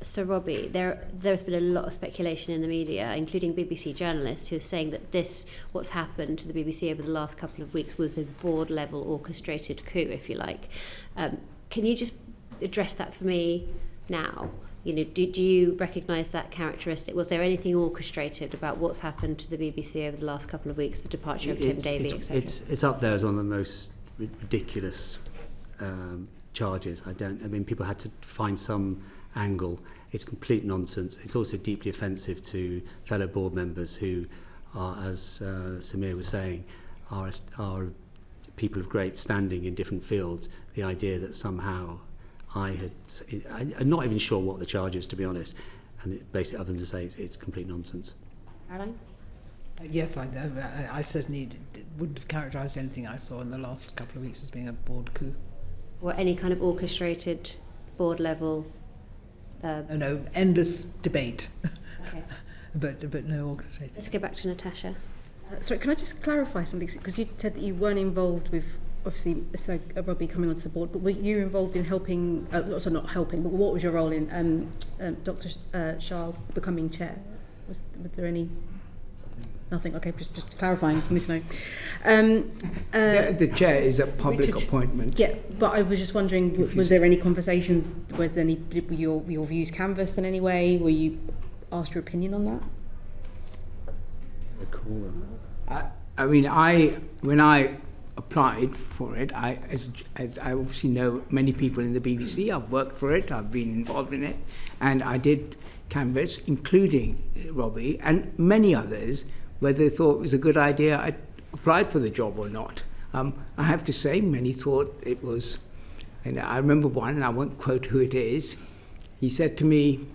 Sir Robbie, there's been a lot of speculation in the media, including BBC journalists, who are saying that what's happened to the BBC over the last couple of weeks was a board-level orchestrated coup, if you like. Can you just address that for me now? You know, do you recognise that characteristic? Was there anything orchestrated about what's happened to the BBC over the last couple of weeks, the departure of Tim Davie, etc.?
It's up there as one of the most ridiculous charges. People had to find some angle. It's complete nonsense. It's also deeply offensive to fellow board members who are, as Samir was saying, are people of great standing in different fields. The idea that somehow I'm not even sure what the charge is, to be honest, and basically other than to say it's complete nonsense.
Caroline?
Yes, I certainly wouldn't have characterised anything I saw in the last couple of weeks as being a board coup.
Or any kind of orchestrated board level?
No, endless debate.
Okay.
but no orchestrated.
Let's go back to Natasha.
Sorry, can I just clarify something? Because you said that you weren't involved with, obviously, Robbie coming onto the board, but were you involved in helping, also not helping, but what was your role in Dr. Shah becoming chair? Was there any... Nothing? Okay, just clarifying, for me to know.
The chair is a public appointment.
Yeah, but I was just wondering, was there any conversations, were your views canvassed in any way? Were you asked your opinion on that?
When I applied for it, as I obviously know many people in the BBC, I've worked for it, I've been involved in it, and I did canvass, including Robbie and many others, whether they thought it was a good idea. applied for the job or not. I have to say, many thought it was, and I remember one, and I won't quote who it is. He said to me,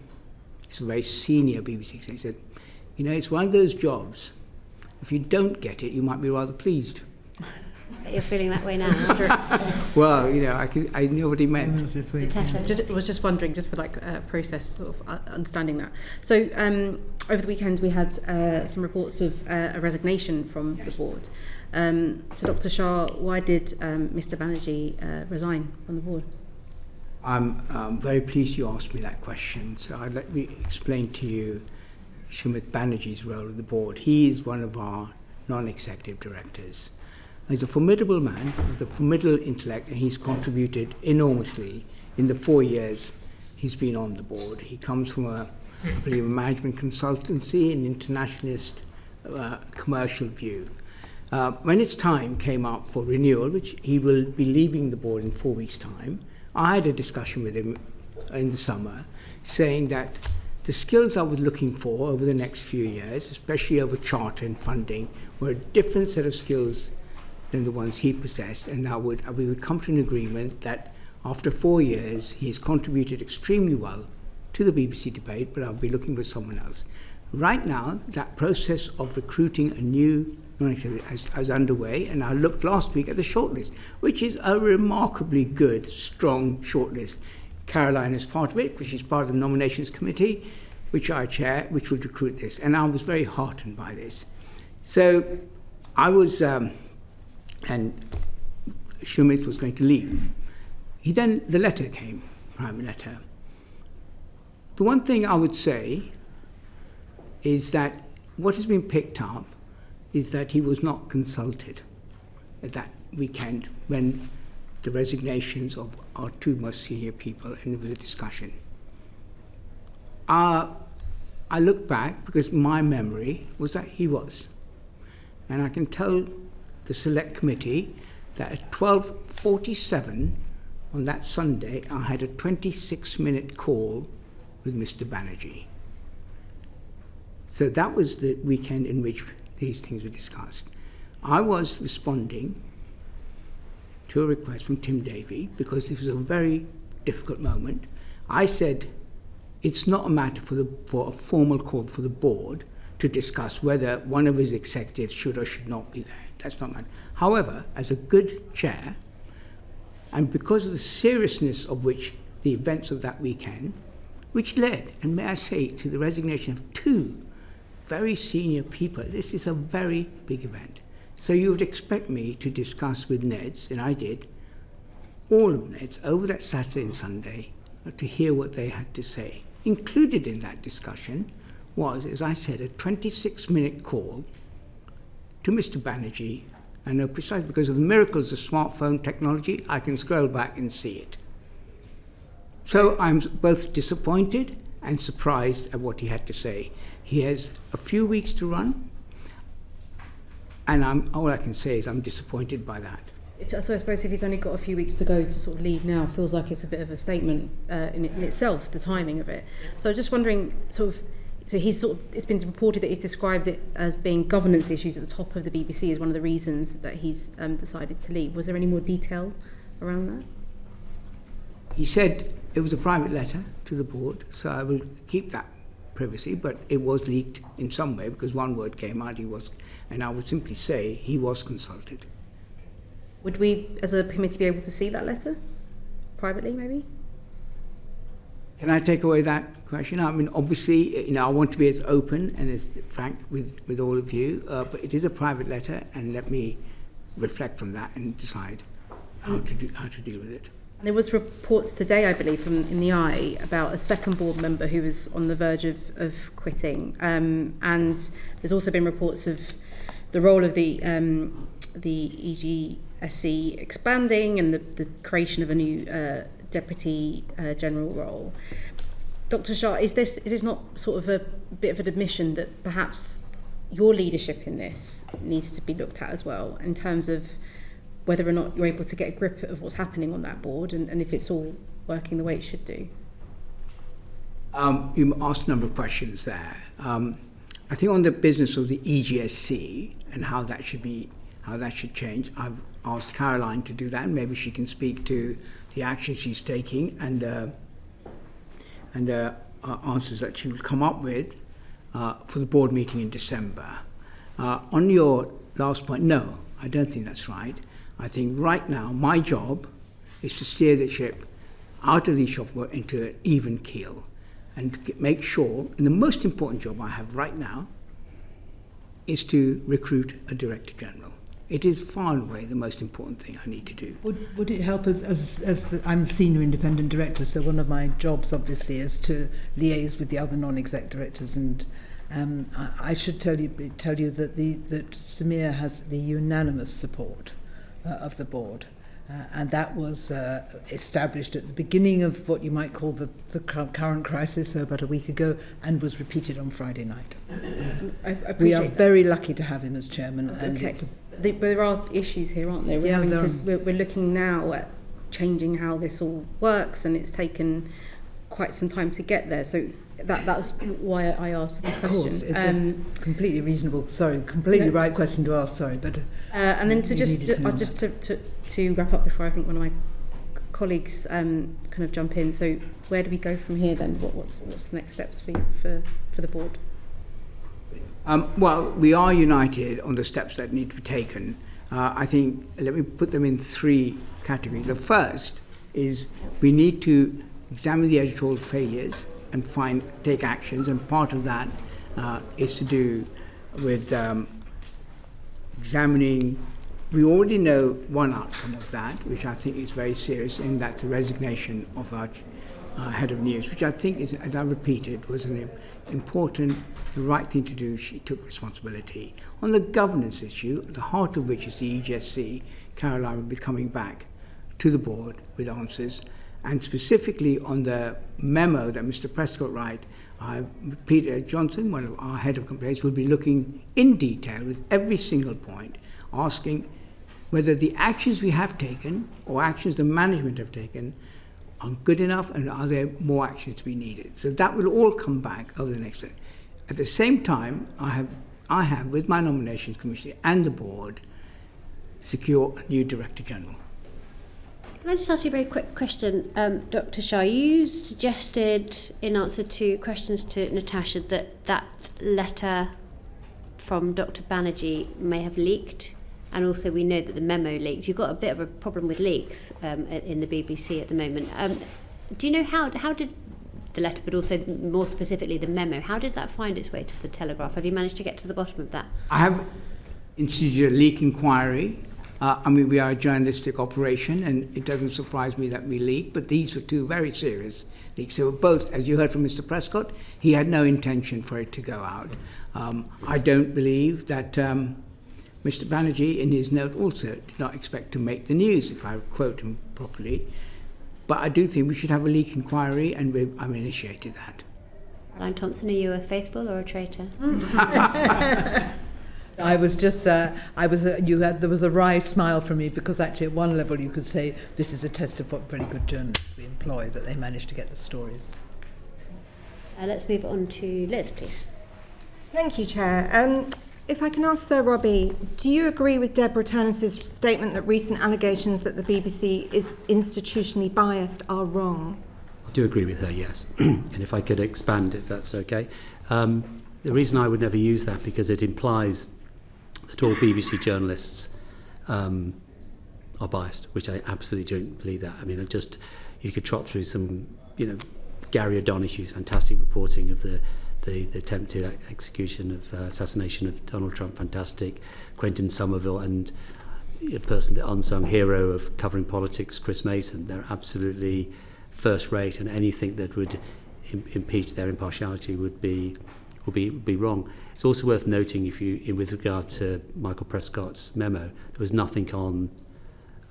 he's a very senior BBC executive, he said, you know, it's one of those jobs, if you don't get it, you might be rather pleased.
You're feeling that way now.
Well, you know, I knew what he meant.
I was just wondering, just for like a process sort of understanding that. So over the weekend we had some reports of a resignation from the board. So Dr. Shah, why did Mr. Banerjee resign from the board?
I'm very pleased you asked me that question. So let me explain to you Sumit Banerjee's role in the board. He is one of our non-executive directors. He's a formidable man with a formidable intellect, and he's contributed enormously in the 4 years he's been on the board. He comes from I believe, a management consultancy, an internationalist commercial view. When its time came up for renewal, which he will be leaving the board in 4 weeks' time, I had a discussion with him in the summer saying that the skills I was looking for over the next few years, especially over charter and funding, were a different set of skills than the ones he possessed, and we would come to an agreement that after 4 years he has contributed extremely well to the BBC debate, but I'll be looking for someone else. Right now, that process of recruiting a new non-executive is underway, and I looked last week at the shortlist, which is a remarkably good, strong shortlist. Caroline is part of it, which is part of the nominations committee, which I chair, which will recruit this, and I was very heartened by this. So I was... and Sumit was going to leave. The letter came, private letter. The one thing I would say is that what has been picked up is that he was not consulted at that weekend when the resignations of our two most senior people, and there was a discussion. I look back because my memory was that he was. And I can tell the select committee that at 12:47 on that Sunday, I had a 26-minute call with Mr. Banerjee. So that was the weekend in which these things were discussed. I was responding to a request from Tim Davey because this was a very difficult moment. I said, it's not a matter for a formal call for the board to discuss whether one of his executives should or should not be there. That's not mine. However, as a good chair, and because of the seriousness of which the events of that weekend, which led, and may I say, to the resignation of two very senior people, this is a very big event. So you would expect me to discuss with NEDs, and I did, all of NEDs over that Saturday and Sunday, to hear what they had to say. Included in that discussion was, as I said, a 26-minute call to Mr. Banerjee. I know precisely because of the miracles of smartphone technology, I can scroll back and see it. So I'm both disappointed and surprised at what he had to say. He has a few weeks to run, and all I can say is I'm disappointed by that.
So I suppose if he's only got a few weeks to go to sort of leave now, feels like it's a bit of a statement in itself, the timing of it. So I'm just wondering, it's been reported that he's described it as being governance issues at the top of the BBC as one of the reasons that he's decided to leave. Was there any more detail around that?
He said it was a private letter to the board, so I will keep that privacy, but it was leaked in some way because one word came out, and I would simply say he was consulted.
Would we, as a committee, be able to see that letter privately, maybe?
Can I take away that question? I mean, obviously, I want to be as open and as frank with all of you, but it is a private letter, and let me reflect on that and decide how to deal with it.
There was reports today, I believe, in the Eye about a second board member who was on the verge of quitting, and there's also been reports of the role of the EGSC expanding and the creation of a new deputy general role. Dr. Shah, is this not sort of a bit of an admission that perhaps your leadership in this needs to be looked at as well, in terms of whether or not you're able to get a grip of what's happening on that board and if it's all working the way it should do?
You asked a number of questions there. I think on the business of the EGSC and how that should be how that should change. I've asked Caroline to do that, and maybe she can speak to the action she's taking and the answers that she will come up with for the board meeting in December. On your last point, no, I don't think that's right. I think right now my job is to steer the ship out of the shop into an even keel and make sure, and the most important job I have right now is to recruit a Director General. It is far and away the most important thing I need to do.
Would it help I'm Senior Independent Director, so one of my jobs obviously is to liaise with the other non-exec directors, and I should tell you that Samir has the unanimous support of the board. And that was established at the beginning of what you might call the current crisis, so about a week ago, and was repeated on Friday night. We are very lucky to have him as chairman.
Okay. But there are issues here, aren't there? We're looking now at changing how this all works, and it's taken quite some time to get there. So that was why I asked the question.
Of course, completely reasonable. Sorry, completely right question to ask. Sorry, but
and then to wrap up before I think one of my colleagues kind of jump in. So where do we go from here then? What's the next steps for the board?
Well, we are united on the steps that need to be taken. I think, let me put them in three categories. The first is we need to examine the editorial failures and take actions, and part of that is to do with examining. We already know one outcome of that, which I think is very serious, and that's the resignation of our head of news, which I think is, as I repeated, was an important, the right thing to do. She took responsibility. On the governance issue, at the heart of which is the EGSC, Caroline will be coming back to the board with answers. And specifically on the memo that Mr. Prescott wrote, Peter Johnson, one of our head of complaints, will be looking in detail with every single point, asking whether the actions we have taken or actions the management have taken are good enough, and are there more actions to be needed. So that will all come back over the next day. At the same time, I have with my nominations committee and the board, secure a new Director General.
Can I just ask you a very quick question, Dr. Shah? You suggested, in answer to questions to Natasha, that letter from Dr. Banerjee may have leaked, and also we know that the memo leaked. You've got a bit of a problem with leaks in the BBC at the moment. Do you know how did the letter, but also more specifically the memo, how did that find its way to the Telegraph? Have you managed to get to the bottom of that?
I have instituted a leak inquiry. We are a journalistic operation, and it doesn't surprise me that we leak, but these were two very serious leaks. They were both, as you heard from Mr. Prescott, he had no intention for it to go out. I don't believe that Mr. Banerjee, in his note, also did not expect to make the news, if I quote him properly. But I do think we should have a leak inquiry, and I've initiated that.
Caroline Thomson, are you a faithful or a traitor?
I was just, there was a wry smile from me, because actually at one level you could say this is a test of what very good journalists we employ, that they manage to get the stories.
Let's move on to Liz, please.
Thank you, Chair. If I can ask Sir Robbie, do you agree with Deborah Turness's statement that recent allegations that the BBC is institutionally biased are wrong?
I do agree with her, yes. And if I could expand, if that's okay. The reason I would never use that, because it implies that all BBC journalists are biased, which I absolutely don't believe that. I mean, you could trot through some, Gary O'Donoghue's fantastic reporting of the attempted assassination of Donald Trump, fantastic. Quentin Somerville, and a person, the unsung hero of covering politics, Chris Mason. They're absolutely first rate, and anything that would impeach their impartiality would be wrong. It's also worth noting, with regard to Michael Prescott's memo, there was nothing on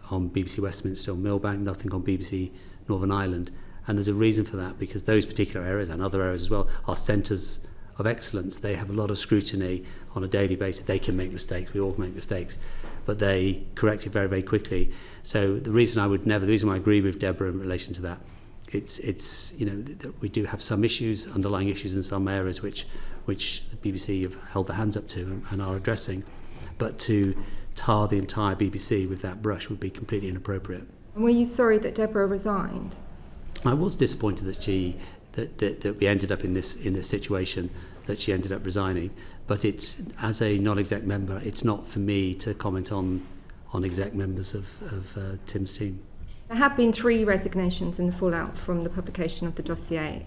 BBC Westminster or Millbank, nothing on BBC Northern Ireland. And there's a reason for that, because those particular areas, and other areas as well, are centres of excellence. They have a lot of scrutiny on a daily basis. They can make mistakes. We all make mistakes. But they correct it very, very quickly. So the reason I agree with Deborah in relation to that, it's we do have some issues, underlying issues in some areas which the BBC have held their hands up to and are addressing. But to tar the entire BBC with that brush would be completely inappropriate.
And were you sorry that Deborah resigned?
I was disappointed that we ended up in this situation, that she ended up resigning. But it's, as a non-exec member, it's not for me to comment on exec members of Tim's team.
There have been 3 resignations in the fallout from the publication of the dossier.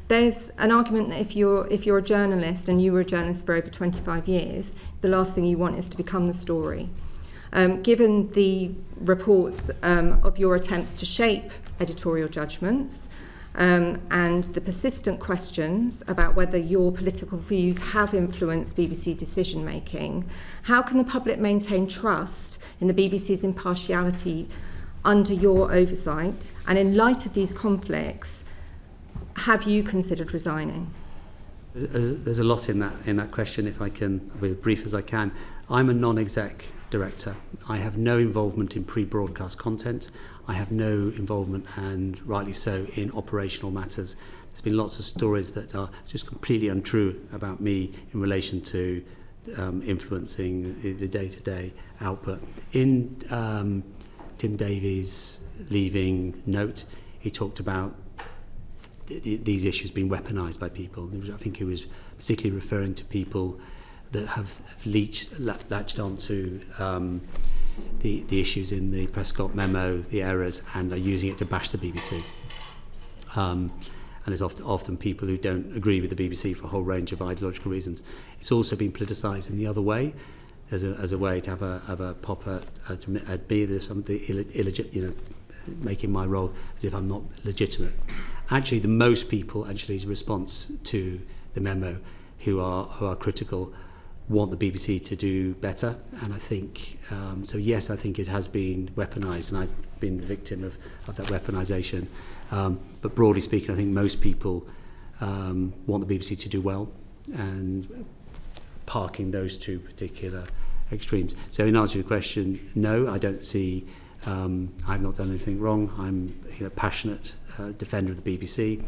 There's an argument that if you're a journalist and you were a journalist for over 25 years, the last thing you want is to become the story. Given the reports of your attempts to shape editorial judgments and the persistent questions about whether your political views have influenced BBC decision making, how can the public maintain trust in the BBC's impartiality under your oversight? And in light of these conflicts, have you considered resigning?
There's a lot in that question. If I can be as brief as I can, I'm a non-exec director. I have no involvement in pre-broadcast content. I have no involvement, and rightly so, in operational matters. There's been lots of stories that are just completely untrue about me in relation to influencing the day-to-day output. In Tim Davies' leaving note, he talked about these issues being weaponised by people. I think he was particularly referring to people that have latched onto the issues in the Prescott memo, the errors, and are using it to bash the BBC. And it's often people who don't agree with the BBC for a whole range of ideological reasons. It's also been politicised in the other way, as a way to have a pop at me. There's something illegitimate, making my role as if I'm not legitimate. Actually, the most people, his response to the memo, who are critical, want the BBC to do better. And I think, so yes, I think it has been weaponised, and I've been the victim of that weaponisation. But broadly speaking, I think most people want the BBC to do well, and parking those two particular extremes. So in answer to your question, no, I don't see, I've not done anything wrong. I'm a passionate defender of the BBC.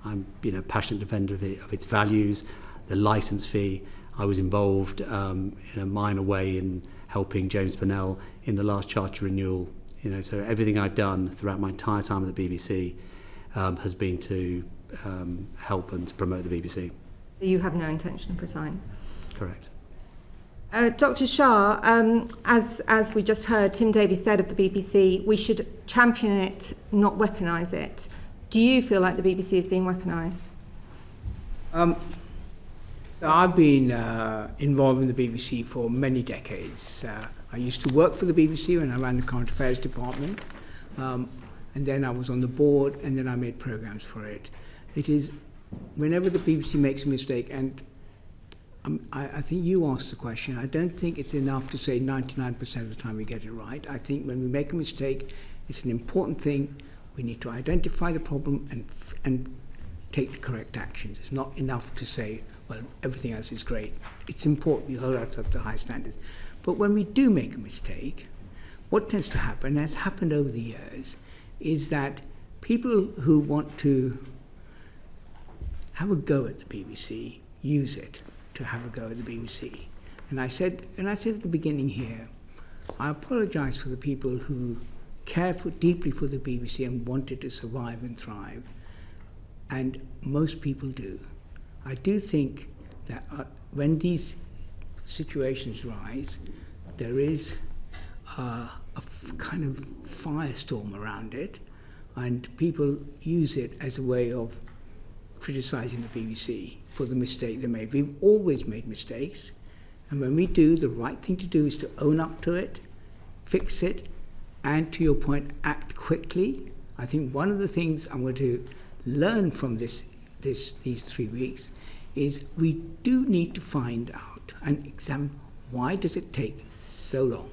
I'm passionate defender of its values, the licence fee. I was involved in a minor way in helping James Burnell in the last charter renewal. So everything I've done throughout my entire time at the BBC has been to help and to promote the BBC.
You have no intention of resigning?
Correct.
Dr. Shah, as we just heard, Tim Davies said of the BBC, we should champion it, not weaponise it. Do you feel like the BBC is being weaponised?
So I've been involved in the BBC for many decades. I used to work for the BBC when I ran the current affairs department, and then I was on the board, and then I made programmes for it. It is, whenever the BBC makes a mistake, and I think you asked the question, I don't think it's enough to say 99% of the time we get it right. I think when we make a mistake, it's an important thing. We need to identify the problem and take the correct actions. It's not enough to say, well, everything else is great. It's important we hold ourselves to high standards. But when we do make a mistake, what tends to happen, has happened over the years, is that people who want to have a go at the BBC use it to have a go at the BBC. And I said at the beginning here, I apologise for the people who care deeply for the BBC and want it to survive and thrive. And most people do. I do think that when these situations rise, there is a kind of firestorm around it, and people use it as a way of criticising the BBC for the mistake they made. We've always made mistakes, and when we do, the right thing to do is to own up to it, fix it, and to your point, act quickly. I think one of the things I'm going to learn from these 3 weeks is we do need to find out and examine why does it take so long.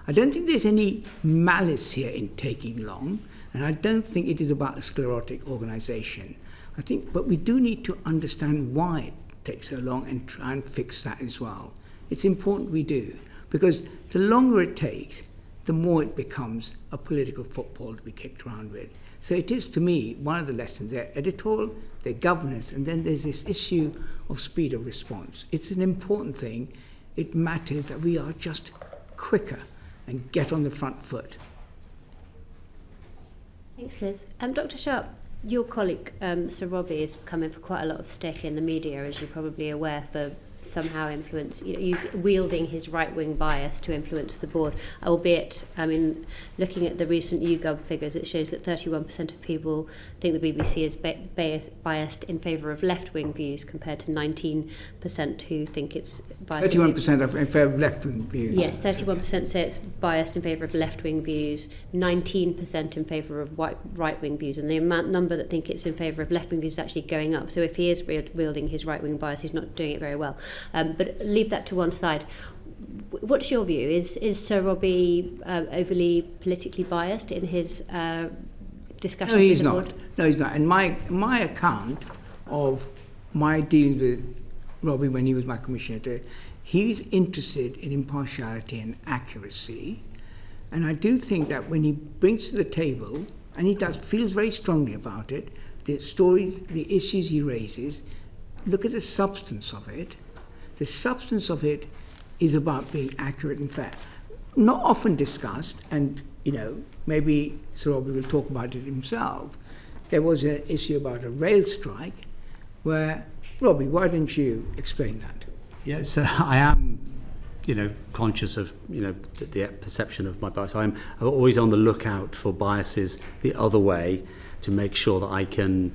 I don't think there's any malice here in taking long, and I don't think it is about a sclerotic organisation. I think, but we do need to understand why it takes so long and try and fix that as well. It's important we do, because the longer it takes, the more it becomes a political football to be kicked around with. So it is, to me, one of the lessons there. Editorial, their governance, and then there's this issue of speed of response. It's an important thing. It matters that we are just quicker and get on the front foot.
Thanks, Liz. Dr. Sharp, your colleague, Sir Robbie, is coming for quite a lot of stick in the media, as you're probably aware, for somehow wielding his right-wing bias to influence the board, albeit, I mean, looking at the recent YouGov figures, it shows that 31% of people think the BBC is biased in favour of left-wing views, compared to 19% who think it's biased.
31% in favour of left-wing views?
Yes, 31% say it's biased in favour of left-wing views, 19% in favour of right-wing views, and the number that think it's in favour of left-wing views is actually going up. So if he is wielding his right-wing bias, he's not doing it very well. But leave that to one side. What's your view? Is Sir Robbie overly politically biased in his discussions with the board?
No, he's not. And my account of my dealings with Robbie when he was my commissioner, he's interested in impartiality and accuracy. And I do think that when he brings to the table, and he feels very strongly about it, the stories, the issues he raises, look at the substance of it. The substance of it is about being accurate and fair. Not often discussed, and maybe Sir Robbie will talk about it himself. There was an issue about a rail strike where, Robbie, why don't you explain that?
Yeah, so I am, conscious of, the perception of my bias. I'm always on the lookout for biases the other way to make sure that I can,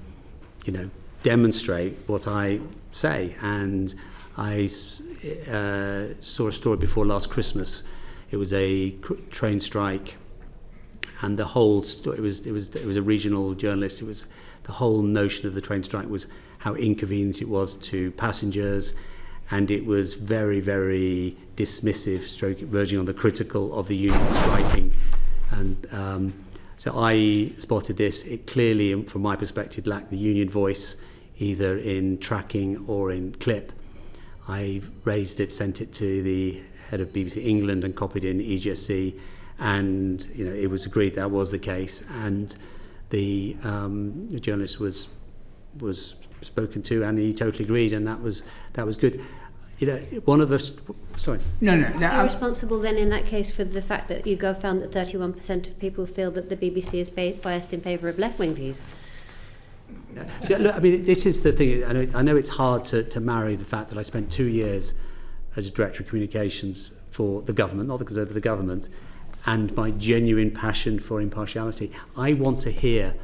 demonstrate what I say. And I saw a story before last Christmas. It was a train strike, and the whole story, it was a regional journalist. It was the whole notion of the train strike was how inconvenient it was to passengers, and it was very, very dismissive, verging on the critical of the union striking. And so I spotted this. It clearly, from my perspective, lacked the union voice, either in tracking or in clip. I raised it, sent it to the head of BBC England and copied in EGSC, and it was agreed that was the case, and the journalist was spoken to, and he totally agreed, and that was good. One of the sorry.
No.
Are you responsible then in that case for the fact that YouGov found that 31% of people feel that the BBC is biased in favour of left-wing views?
So, look, I mean, this is the thing. I know it's hard to marry the fact that I spent 2 years as a director of communications for the government, not because of the government, and my genuine passion for impartiality. I want to hear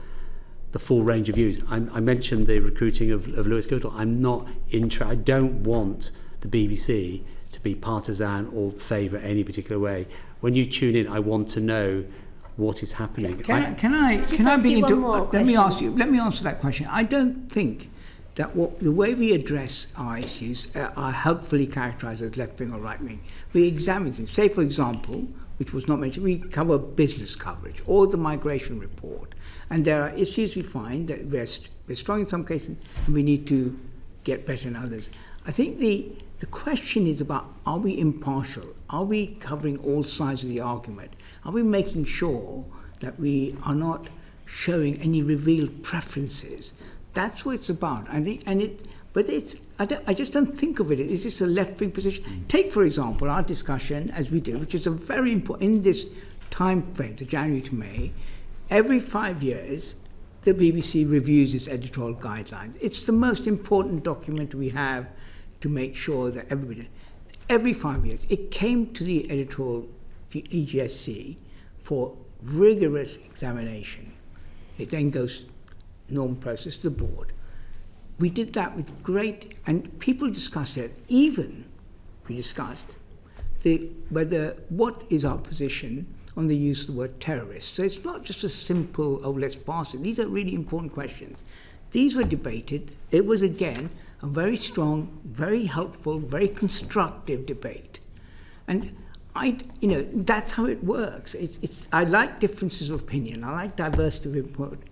the full range of views. I mentioned the recruiting of Lewis Goodall. I don't want the BBC to be partisan or favour any particular way. When you tune in, I want to know what is happening.
Let me answer that question. I don't think that the way we address our issues are helpfully characterised as left-wing or right-wing. We examine things. Say, for example, which was not mentioned, we cover business coverage or the migration report. And there are issues we find that we're strong in some cases and we need to get better in others. I think the question is about, are we impartial? Are we covering all sides of the argument? Are we making sure that we are not showing any revealed preferences? That's what it's about. I think, I just don't think of it. Is this a left-wing position? Take, for example, our discussion, as we do, which is a very important, in this time frame, the January to May, every 5 years, the BBC reviews its editorial guidelines. It's the most important document we have to make sure that every 5 years, it came to the editorial, the EGSC, for rigorous examination. It then goes normal process to the board. We did that with great, and people discussed it. Even we discussed what is our position on the use of the word terrorist. So it's not just a simple, let's pass it. These are really important questions. These were debated. It was, again, a very strong, very helpful, very constructive debate. And that's how it works. I like differences of opinion. I like diversity of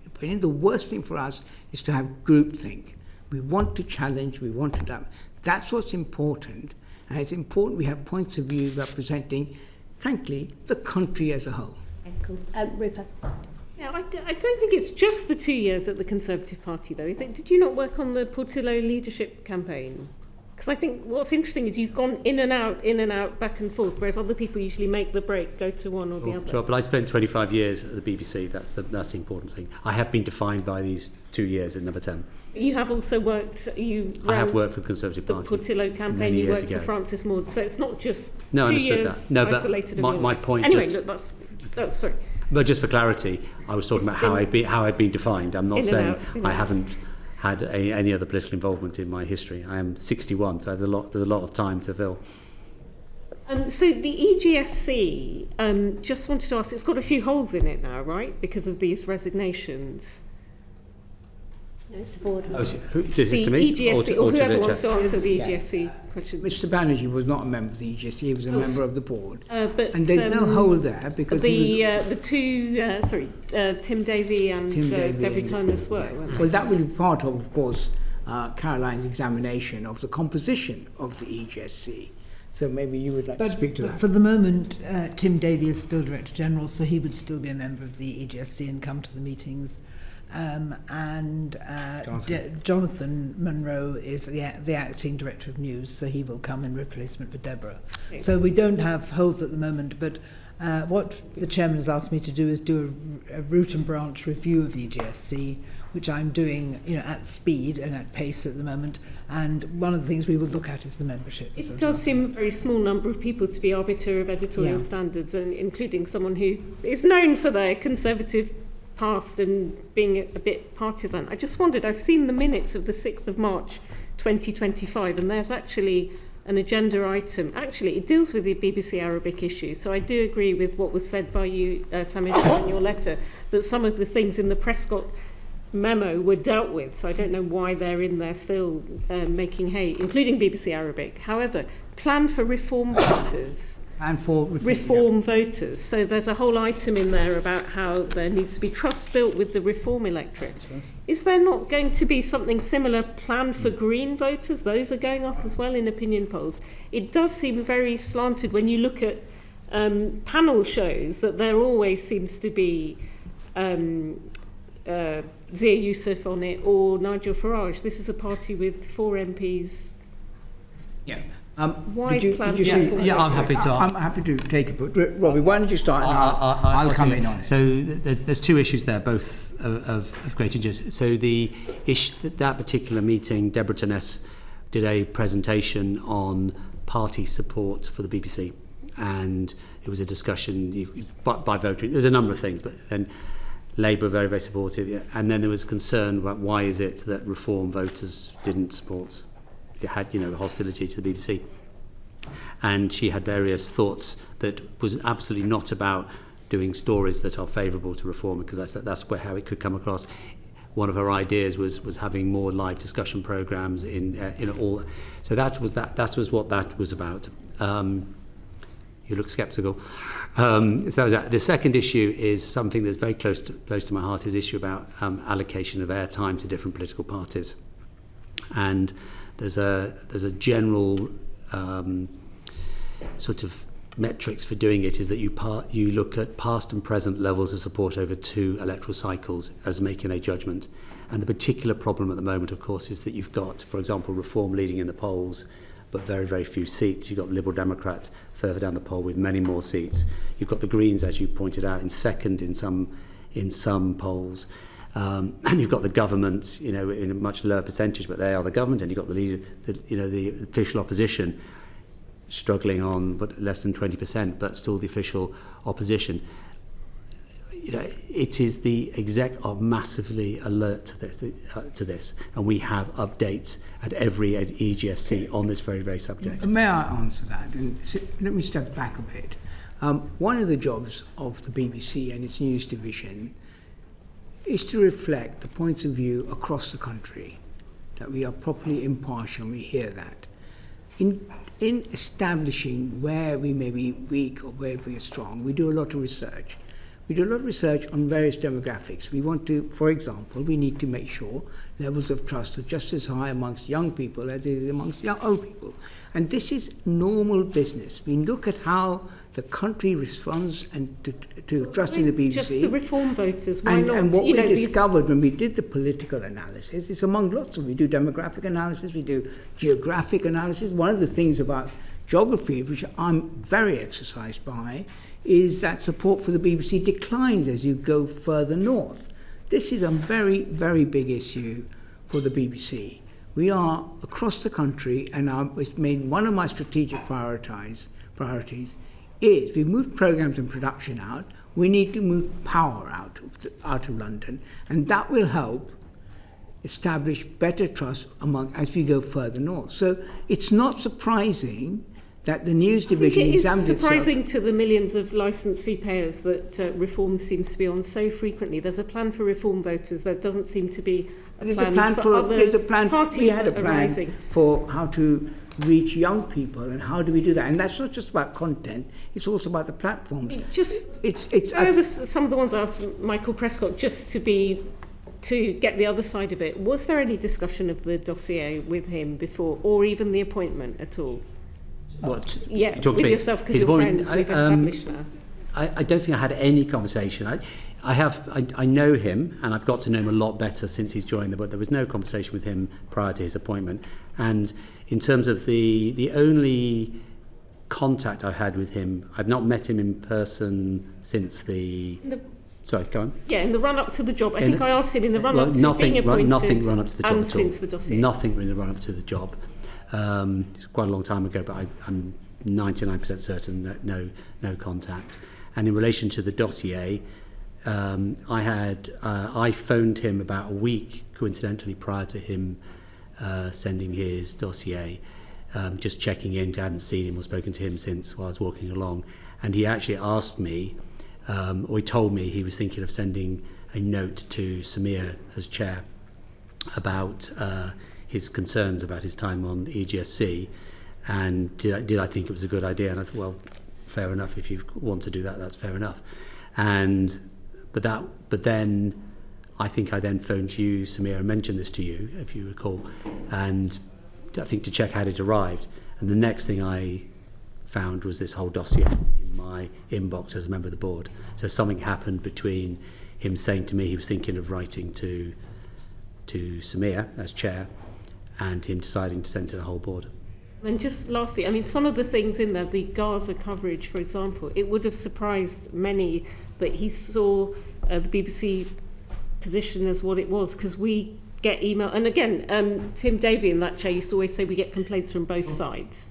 opinion. The worst thing for us is to have groupthink. We want to challenge, we want to do. That's what's important. And it's important we have points of view representing, frankly, the country as a whole.
Okay, cool. Rupert?
Yeah, I don't think it's just the 2 years at the Conservative Party, though, is it? Did you not work on the Portillo leadership campaign? Because I think what's interesting is you've gone in and out, back and forth, whereas other people usually make the break, go to one or the other.
Sure, but I spent 25 years at the BBC. That's the important thing. I have been defined by these 2 years at Number 10.
You have also worked.
I have worked for the Conservative Party.
The Portillo campaign. You worked for Francis Maud. So it's not just 2 years isolated.
No, but my point.
Anyway, look, that's. Oh, sorry.
But just for clarity, I was talking about how I've been defined. I'm not saying I haven't had any other political involvement in my history. I am 61, so there's a lot of time to fill.
So the EGSC, just wanted to ask, it's got a few holes in it now, right? Because of these resignations.
No, it's the board.
Oh, is this to me?
EGSC, or whoever wants to answer the EGSC questions.
Mr. Banerjee was not a member of the EGSC, he was a member of the board.
But,
and there's no hole there because
the two, Tim Davey and Deborah Timeless were, weren't they?
Well, that will be part of course, Caroline's examination of the composition of the EGSC. So maybe you would like to speak to that.
For the moment, Tim Davey is still Director General, so he would still be a member of the EGSC and come to the meetings. Jonathan Munro is the acting Director of News, so he will come in replacement for Deborah. Okay. So we don't have holes at the moment, but what the Chairman has asked me to do is do a root and branch review of EGSC, which I'm doing at speed and at pace at the moment. And one of the things we will look at is the membership.
It does seem a very small number of people to be arbiter of editorial standards, and including someone who is known for their conservative past and being a bit partisan. I just wondered, I've seen the minutes of the 6th of March 2025, and there's actually an agenda item. Actually, it deals with the BBC Arabic issue, so I do agree with what was said by you, Samir Shah, in your letter, that some of the things in the Prescott memo were dealt with, so I don't know why they're in there still making hay, including BBC Arabic. However, plan for reform voters.
And for
reform voters. So there's a whole item in there about how there needs to be trust built with the reform electorate. Is there not going to be something similar planned for green voters? Those are going up as well in opinion polls. It does seem very slanted when you look at panel shows that there always seems to be Zia Youssef on it or Nigel Farage. This is a party with 4 MPs.
Yeah.
Why plan?
I'm happy to.
I'm happy to take it, but Robbie, why don't you start? And I'll come in on it.
So there's 2 issues there, both of great interest. So that particular meeting, Deborah Turness did a presentation on party support for the BBC, and it was a discussion by voting. There's a number of things, but then Labour very, very supportive, and then there was concern about why is it that reform voters didn't support. They had, hostility to the BBC. And she had various thoughts that was absolutely not about doing stories that are favourable to reform, because that's how it could come across. One of her ideas was having more live discussion programmes in all. So that was what that was about. You look sceptical. So that was that. The second issue is something that's very close to my heart, is the issue about allocation of airtime to different political parties. And there's a general sort of metrics for doing it, is that you look at past and present levels of support over 2 electoral cycles as making a judgment. And the particular problem at the moment, of course, is that you've got, for example, Reform leading in the polls, but very, very few seats. You've got Liberal Democrats further down the poll with many more seats. You've got the Greens, as you pointed out, in second in some polls. And you've got the government, in a much lower percentage, but they are the government, and you've got the leader, the official opposition struggling on but less than 20%, but still the official opposition. It is the exec are massively alert to this, and we have updates at every EGSC on this very, very subject.
May I answer that? And let me step back a bit. One of the jobs of the BBC and its news division is to reflect the points of view across the country, that we are properly impartial, and we hear that. In establishing where we may be weak or where we are strong, we do a lot of research. We do a lot of research on various demographics. We want to, for example, we need to make sure levels of trust are just as high amongst young people as it is amongst old people. And this is normal business. We look at how the country responds and to trusting the BBC.
Just the reform voters, why not?
And what we discovered when we did the political analysis, it's among lots of, we do demographic analysis, we do geographic analysis. One of the things about geography, which I'm very exercised by, is that support for the BBC declines as you go further north. This is a very, very big issue for the BBC. We are across the country, and it's made one of my strategic priorities is we've moved programmes and production out, we need to move power out of London, and that will help establish better trust as we go further north. So it's not surprising that the news division examines itself.
It is surprising to the millions of licence fee payers that reform seems to be on so frequently. There's a plan for reform voters. There doesn't seem to be a plan for other parties.
We had a plan for how to reach young people, and how do we do that? And that's not just about content, it's also about the platforms.
Over some of the ones I asked Michael Prescott, just to get the other side of it, was there any discussion of the dossier with him before, or even the appointment at all?
What?
Yeah, with yourself, because you're friends, we've established now.
I don't think I had any conversation. I know him, and I've got to know him a lot better since he's joined, but there was no conversation with him prior to his appointment. And in terms of the only contact I had with him, I've not met him in person since Sorry, go on.
Yeah, in the run-up to the job. I think I asked him in the run-up to being appointed.
Nothing run-up to the job
and
at all.
Since the dossier.
Nothing in the run-up to the job. It's quite a long time ago, but I'm 99% certain that no contact. And in relation to the dossier, I phoned him about a week, coincidentally, prior to him sending his dossier, just checking in. I hadn't seen him or spoken to him since while I was walking along. And he actually asked me, or he told me he was thinking of sending a note to Samir as chair about his concerns about his time on EGSC, and did I think it was a good idea? And I thought, well, fair enough. If you want to do that, that's fair enough. But then I think I then phoned you, Samir, and mentioned this to you, if you recall, and I think to check had it arrived. And the next thing I found was this whole dossier in my inbox as a member of the board. So something happened between him saying to me he was thinking of writing to Samir as chair, and him deciding to send to the whole board.
And just lastly, I mean, some of the things in there, the Gaza coverage, for example, it would have surprised many that he saw the BBC position as what it was, because we get email, and again, Tim Davey in that chair used to always say we get complaints from both sides.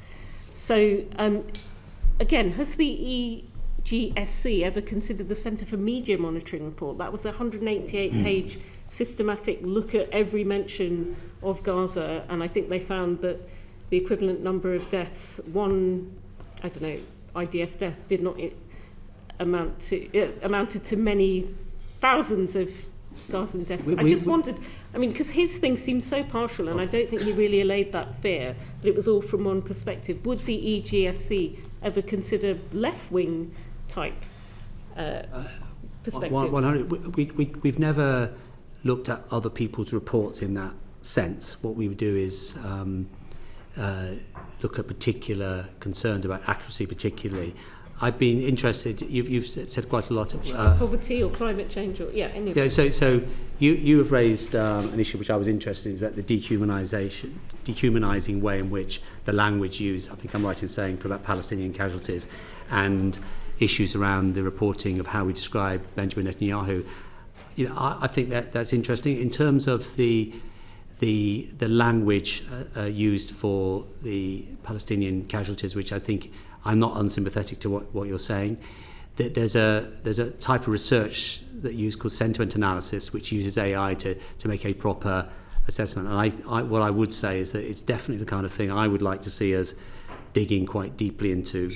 So, again, has the EGSC ever considered the Centre for Media Monitoring report? That was a 188-page systematic look at every mention of Gaza, and I think they found that the equivalent number of deaths, IDF death, did not amounted to many thousands of Gazan deaths. I just wondered, I mean, because his thing seems so partial, and I don't think he really allayed that fear that it was all from one perspective. Would the EGSC ever consider left-wing type perspectives?
We've never looked at other people's reports in that sense. What we would do is look at particular concerns about accuracy, particularly. I've been interested. You've said quite a lot of
poverty or climate change, or any of
So you have raised an issue which I was interested in, about the dehumanising way in which the language used. I think I'm right in saying for about Palestinian casualties, and issues around the reporting of how we describe Benjamin Netanyahu. I think that's interesting in terms of the language used for the Palestinian casualties, which I think I'm not unsympathetic to what you're saying. There's a type of research that used called sentiment analysis, which uses AI to make a proper assessment. And what I would say is that it's definitely the kind of thing I would like to see us digging quite deeply into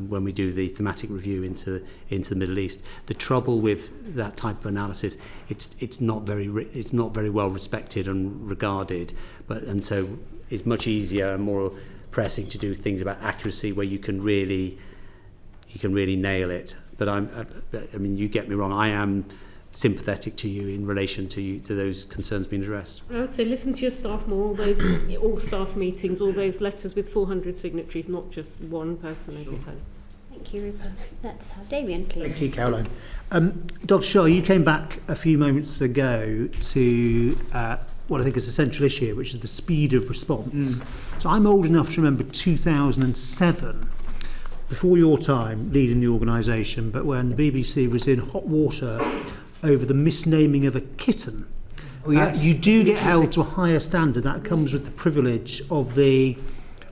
when we do the thematic review into the Middle East. The trouble with that type of analysis, it's not very well respected and regarded, and so it's much easier and more pressing to do things about accuracy where you can really nail it. But I mean, you get me wrong. I am sympathetic to you in relation to those concerns being addressed.
I would say listen to your staff more, all those all staff meetings, all those letters with 400 signatories, not just one person every time.
Thank you, Rupert. Let's have Damien, please.
Thank you, Caroline. Dr. Shah, you came back a few moments ago to what I think is a central issue here, which is the speed of response. So I'm old enough to remember 2007, before your time leading the organisation, but when the BBC was in hot water over the misnaming of a kitten.
Oh, yes.
You do get held to a higher standard. That comes with the privilege of the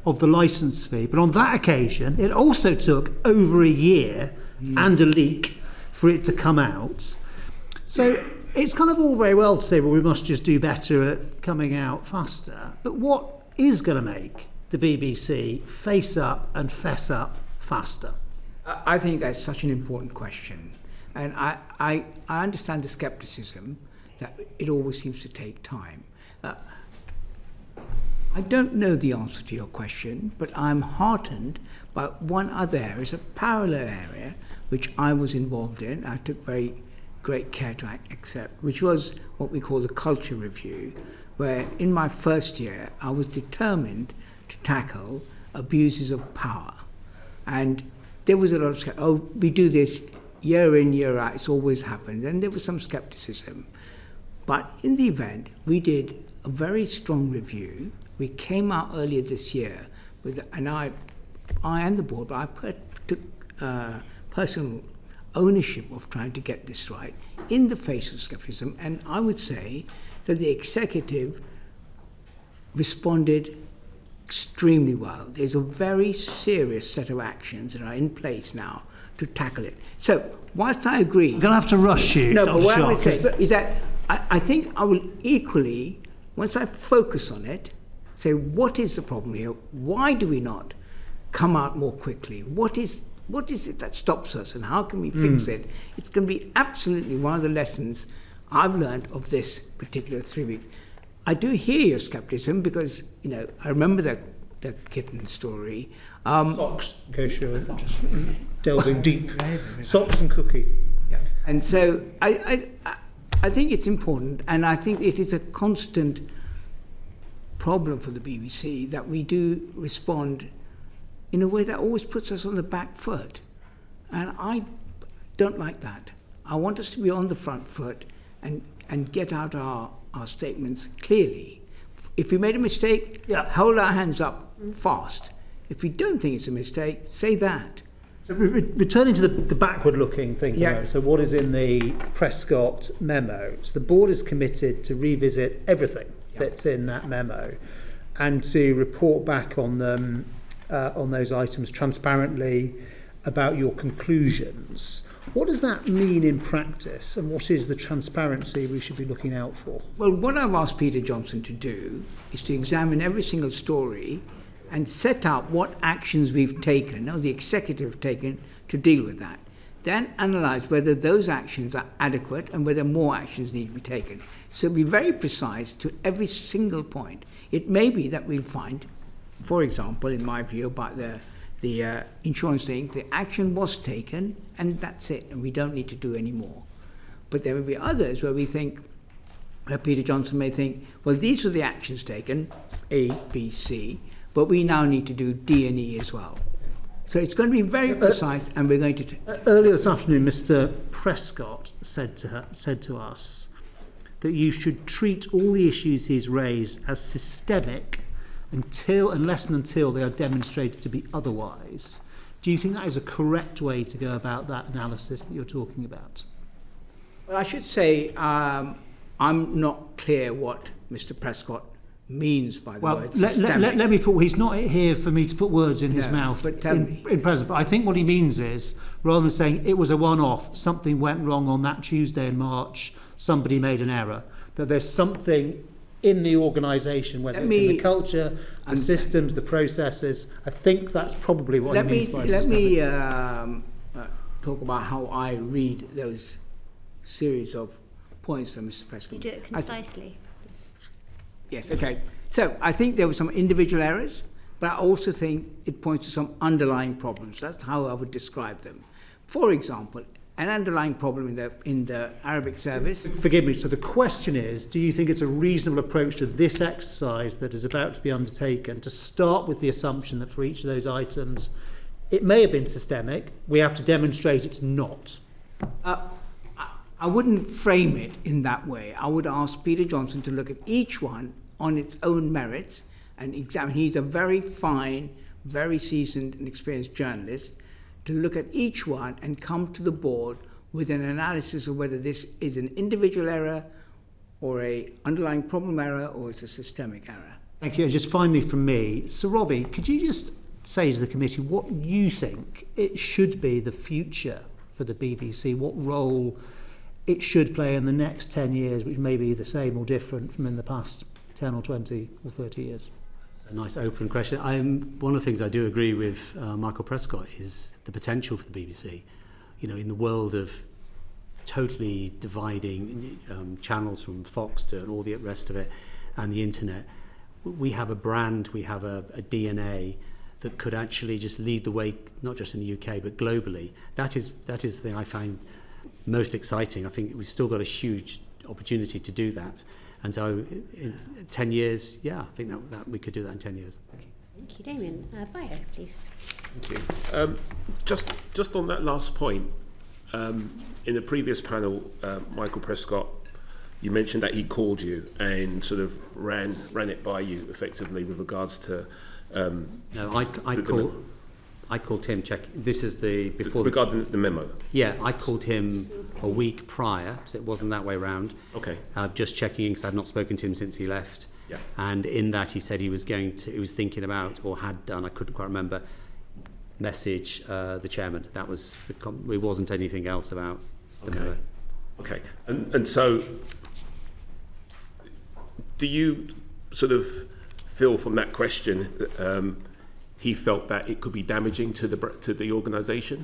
licence fee. But on that occasion, it also took over a year and a leak for it to come out. So it's kind of all very well to say, well, we must just do better at coming out faster. But what is going to make the BBC face up and fess up faster?
I think that's such an important question. And I understand the scepticism that it always seems to take time. I don't know the answer to your question, but I'm heartened by one other area. It's a parallel area which I was involved in. I took very great care to accept, which was what we call the culture review, where in my first year I was determined to tackle abuses of power. And there was a lot of we do this year in, year out, it's always happened. And there was some skepticism. But in the event, we did a very strong review. We came out earlier this year, and I and the board, but I took personal ownership of trying to get this right in the face of skepticism. And I would say that the executive responded extremely well. There's a very serious set of actions that are in place now to tackle it. So, whilst I agree...
I'm going to have to rush you.
No, but what I would say is that I think I will equally, once I focus on it, say, what is the problem here? Why do we not come out more quickly? What is it that stops us, and how can we fix it? It's going to be absolutely one of the lessons I've learned of this particular 3 weeks. I do hear your skepticism because, I remember that kitten story.
Socks, just delving deep. Socks and cookie.
Yeah. And so I think it's important, and I think it is a constant problem for the BBC that we do respond in a way that always puts us on the back foot. And I don't like that. I want us to be on the front foot and get out our statements clearly. If we made a mistake, hold our hands up fast. If we don't think it's a mistake, say that.
So returning to the backward-looking thinking,
Yes.
so what is in the Prescott memo? So the board is committed to revisit everything that's in that memo and to report back on them, on those items transparently about your conclusions. What does that mean in practice, and what is the transparency we should be looking out for?
Well, what I've asked Peter Johnson to do is to examine every single story and set out what actions we've taken, or the executive have taken, to deal with that. Then analyse whether those actions are adequate and whether more actions need to be taken. So be very precise to every single point. It may be that we'll find, for example, in my view, about the insurance thing, the action was taken and that's it, and we don't need to do any more. But there will be others where we think, Peter Johnson may think, well, these are the actions taken, A, B, C, but we now need to do D and E as well. So it's going to be very precise, and we're going to...
Earlier this afternoon, Mr. Prescott said to us that you should treat all the issues he's raised as systemic unless they are demonstrated to be otherwise. Do you think that is a correct way to go about that analysis that you're talking about?
Well, I should say I'm not clear what Mr. Prescott means by the word systemic.
Let me put... He's not here for me to put words in his mouth
but tell me.
In present. But I think what he means is, rather than saying it was a one-off, something went wrong on that Tuesday in March, somebody made an error, that there's something in the organisation, whether it's in the culture, the systems, the processes. I think that's probably what he means by systemic.
Let me talk about how I read those series of points that Mr. Prescott...
You do it concisely.
Yes, okay. So I think there were some individual errors, but I also think it points to some underlying problems. That's how I would describe them. For example, an underlying problem in the Arabic service.
Forgive me, so the question is, do you think it's a reasonable approach to this exercise that is about to be undertaken to start with the assumption that for each of those items it may have been systemic. We have to demonstrate it's not.
I wouldn't frame it in that way. I would ask Peter Johnson to look at each one on its own merits and examine. He's a very fine, very seasoned and experienced journalist, to look at each one and come to the board with an analysis of whether this is an individual error or a underlying problem error or it's a systemic error.
Thank you. And just finally from me, Sir Robbie, could you just say to the committee what you think it should be the future for the BBC, what role it should play in the next 10 years, which may be the same or different from in the past 10 or 20 or 30 years?
A nice open question. One of the things I do agree with Michael Prescott is the potential for the BBC. You know, in the world of totally dividing channels from Fox to and all the rest of it and the internet, we have a brand, we have a DNA that could actually just lead the way, not just in the UK but globally. That is the thing I find most exciting. I think we've still got a huge opportunity to do that. And so in 10 years, yeah, I think that we could do that in 10 years.
Thank you, Damien. Bio, please.
Thank you. Just on that last point, in the previous panel, Michael Prescott, you mentioned that he called you and sort of ran it by you effectively with regards to...
No, I called him this is before
regarding the memo.
Yeah, I called him a week prior, so it wasn't that way round.
Okay.
Just checking in because I'd not spoken to him since he left.
Yeah.
And in that he said he was thinking about, or had done, I couldn't quite remember, message the chairman. That was it wasn't anything else about the memo.
Okay. And so do you sort of feel from that question he felt that it could be damaging to the organisation?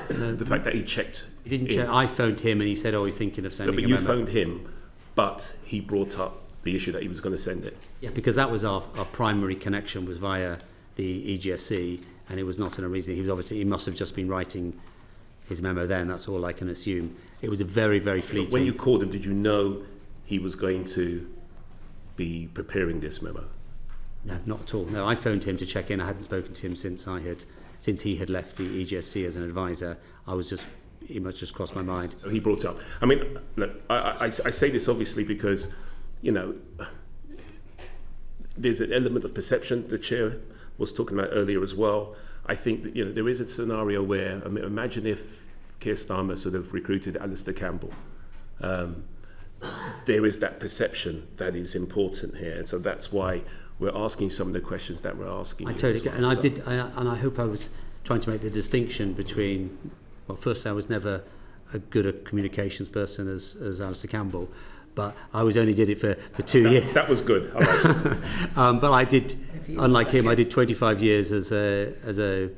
The fact that he checked.
He didn't check. I phoned him and he said, he's thinking of sending a memo.
But you phoned him, but he brought up the issue that he was going to send it.
Yeah, because that was our primary connection was via the EGSC, and it was not an reason. He must have just been writing his memo then. That's all I can assume. It was a very, very fleeting.
But when you called him, did you know he was going to be preparing this memo?
No, not at all. No, I phoned him to check in. I hadn't spoken to him since he had left the EGSC as an advisor. He must just crossed my mind.
So he brought it up. I mean, look, I say this obviously because, you know, there's an element of perception the chair was talking about earlier as well. I think that, you know, there is a scenario where, imagine if Keir Starmer sort of recruited Alistair Campbell. There is that perception that is important here, and so that's why we're asking some of the questions that we're asking.
I totally get, and I hope I was trying to make the distinction between. Well, firstly, I was never as good a communications person as Alistair Campbell, but I only did it for 2 years.
That was good. I like it.
But I did, unlike him, I did 25 years as a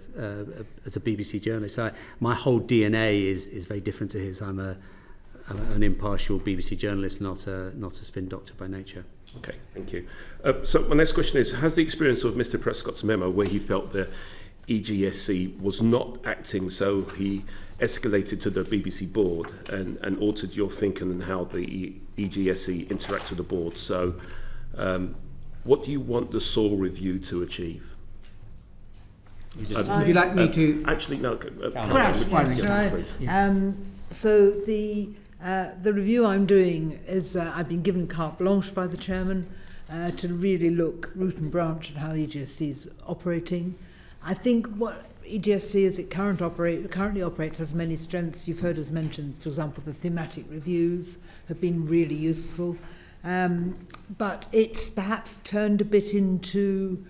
BBC journalist. So my whole DNA is very different to his. I'm an impartial BBC journalist, not a spin doctor by nature.
Okay, thank you. So my next question is, has the experience of Mr. Prescott's memo where he felt the EGSC was not acting, so he escalated to the BBC board and altered your thinking on how the EGSC interacts with the board. So what do you want the SOAR review to achieve?
Would you like me to...
Actually, no.
So the review I'm doing is I've been given carte blanche by the chairman to really look root and branch at how EGSC is operating. I think what EGSC as it currently operates has many strengths. You've heard us mention, for example, the thematic reviews have been really useful. But it's perhaps turned a bit into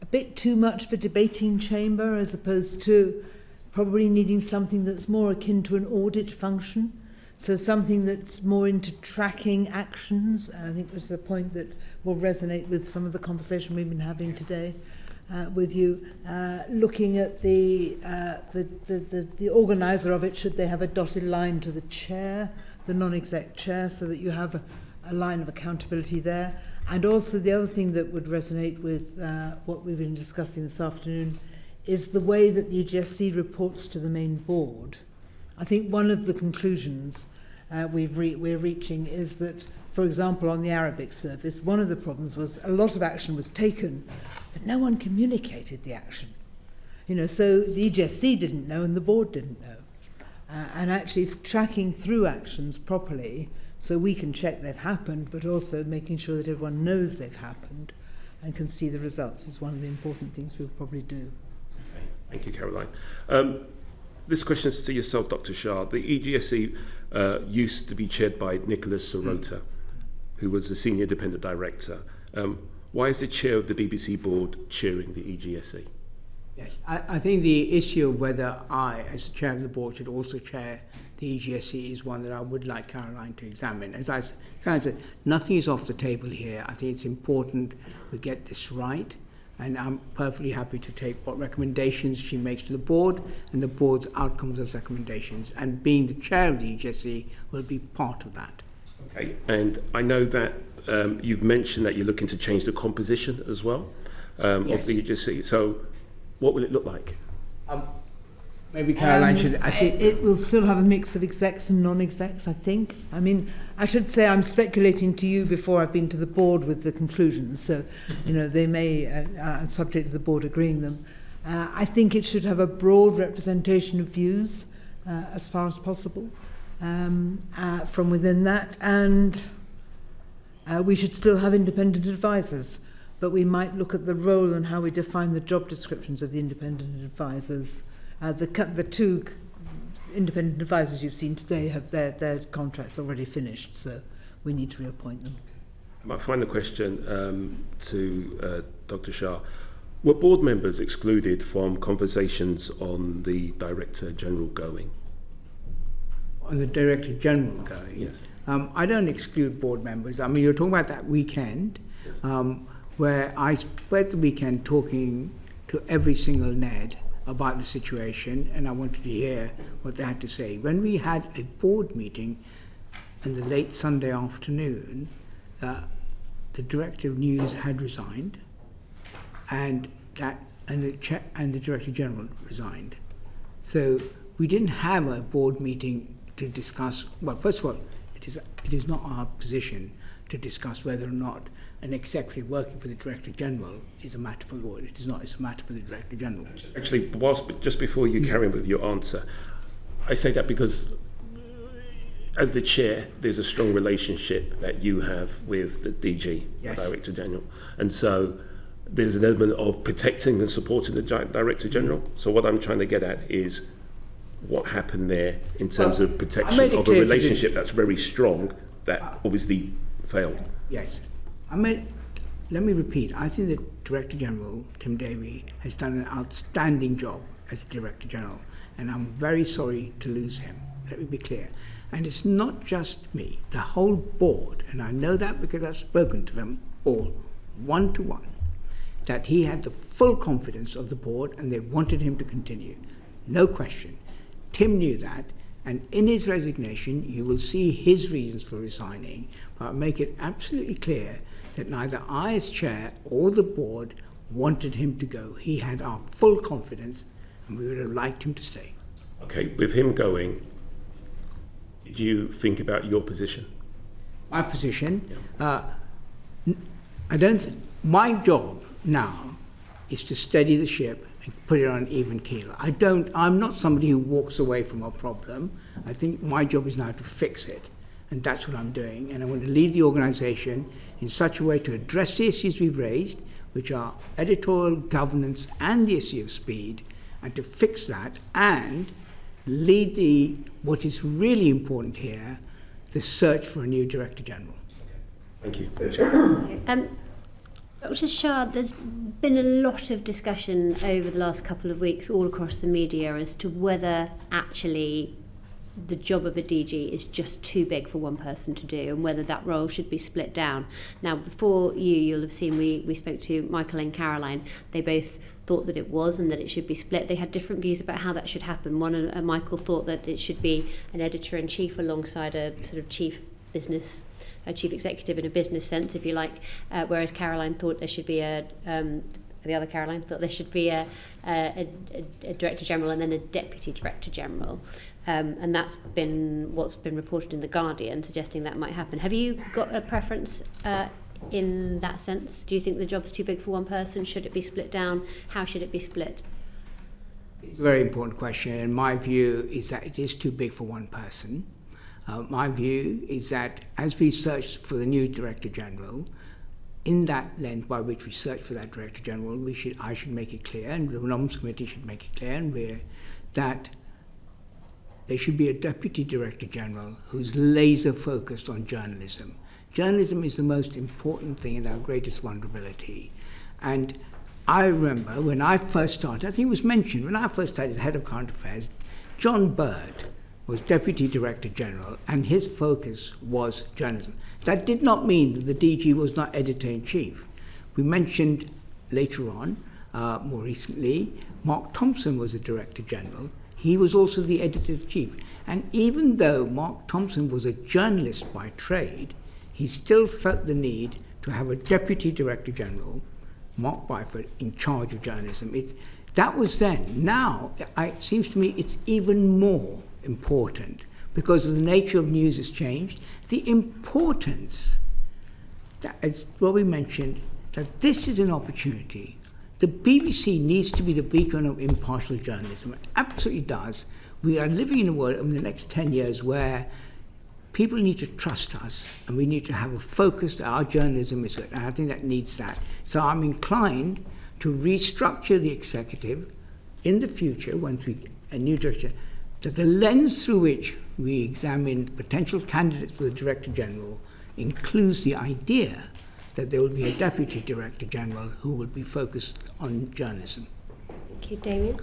a bit too much of a debating chamber as opposed to probably needing something that's more akin to an audit function. So something that's more into tracking actions. I think this is a point that will resonate with some of the conversation we've been having today with you. Looking at the organiser of it, should they have a dotted line to the chair, the non-exec chair, so that you have a line of accountability there. And also the other thing that would resonate with what we've been discussing this afternoon is the way that the EGSC reports to the main board. I think one of the conclusions we're reaching is that, for example, on the Arabic service, one of the problems was a lot of action was taken, but no one communicated the action. You know, so the EGSC didn't know and the board didn't know. And actually tracking through actions properly so we can check they've happened, but also making sure that everyone knows they've happened and can see the results is one of the important things we'll probably do.
Okay. Thank you, Caroline. This question is to yourself, Dr. Shah. The EGSC used to be chaired by Nicholas Sirota, who was the Senior Independent Director. Why is the chair of the BBC board chairing the EGSC?
Yes, I think the issue of whether I, as the chair of the board, should also chair the EGSC is one that I would like Caroline to examine. As I said, nothing is off the table here. I think it's important we get this right, and I'm perfectly happy to take what recommendations she makes to the board and the board's outcomes of those recommendations. And being the chair of the EGSC will be part of that.
Okay, and I know that you've mentioned that you're looking to change the composition as well
Yes.
of the EGSC. So what will it look like?
Maybe Caroline should... I think
it will still have a mix of execs and non-execs, I think. I mean, I should say I'm speculating to you before I've been to the board with the conclusions, so, you know, they may, subject to the board agreeing them. I think it should have a broad representation of views as far as possible from within that, and we should still have independent advisors, but we might look at the role and how we define the job descriptions of the independent advisors. The two independent advisors you've seen today have their contracts already finished, so we need to reappoint them.
My final question to Dr. Shah. Were board members excluded from conversations on the Director General going?
On the Director General going?
Yes.
I don't exclude board members. I mean, you're talking about that weekend, where I spent the weekend talking to every single NED about the situation, and I wanted to hear what they had to say. When we had a board meeting in the late Sunday afternoon, the Director of News had resigned, and the Director General resigned. So we didn't have a board meeting to discuss. Well, first of all, it is not our position to discuss whether or not an executive working for the Director General is a matter for the board. It is not. It's a matter for the Director General.
Actually, just before you carry on with your answer, I say that because as the chair, there's a strong relationship that you have with the DG,
yes,
the Director General, and so there's an element of protecting and supporting the Director General. So what I'm trying to get at is what happened there in terms of protection of a relationship that's very strong that obviously failed.
Yes. Let me repeat. I think the Director General, Tim Davey, has done an outstanding job as Director General, and I'm very sorry to lose him. Let me be clear. And it's not just me, the whole board, and I know that because I've spoken to them all, one-to-one, that he had the full confidence of the board and they wanted him to continue. No question. Tim knew that, and in his resignation, you will see his reasons for resigning, but I'll make it absolutely clear that neither I as chair or the board wanted him to go. He had our full confidence, and we would have liked him to stay.
Okay, with him going, did you think about your position?
My position? Yeah. My job now is to steady the ship and put it on an even keel. I'm not somebody who walks away from a problem. I think my job is now to fix it, and that's what I'm doing. And I want to lead the organisation in such a way to address the issues we've raised, which are editorial, governance, and the issue of speed, and to fix that and lead what is really important here, the search for a new Director General.
Thank you.
Dr. Shah, there's been a lot of discussion over the last couple of weeks all across the media as to whether actually the job of a DG is just too big for one person to do and whether that role should be split down. Now, before you'll have seen we spoke to Michael and Caroline. They both thought that it was and that it should be split. They had different views about how that should happen. Michael thought that it should be an editor-in-chief alongside a sort of chief executive in a business sense, if you like, whereas Caroline thought there should be the other Caroline thought there should be a Director General and then a Deputy Director General. And that's been what's been reported in The Guardian, suggesting that might happen. Have you got a preference in that sense? Do you think the job's too big for one person? Should it be split down? How should it be split?
It's a very important question, and my view is that it is too big for one person. My view is that as we search for the new Director General, in that lens by which we search for that Director General, I should make it clear, and the Noms Committee should make it clear, that there should be a Deputy Director General who's laser focused on journalism. Journalism is the most important thing and our greatest vulnerability. And I remember when I first started, I think it was mentioned, when I first started as Head of Current Affairs, John Bird was Deputy Director General, and his focus was journalism. That did not mean that the DG was not Editor-in-Chief. We mentioned later on, more recently, Mark Thomson was the Director General. He was also the Editor-in-Chief. And even though Mark Thomson was a journalist by trade, he still felt the need to have a Deputy Director General, Mark Byford, in charge of journalism. That was then. Now, it seems to me it's even more important because the nature of news has changed. The importance, that, as Robbie mentioned, that this is an opportunity. The BBC needs to be the beacon of impartial journalism. It absolutely does. We are living in a world in the next 10 years where people need to trust us and we need to have a focus that our journalism is good. And I think that needs that. So I'm inclined to restructure the executive in the future, once we get a new director, that the lens through which we examine potential candidates for the Director General includes the idea that there will be a Deputy Director General who will be focused on journalism.
Thank you, Damien.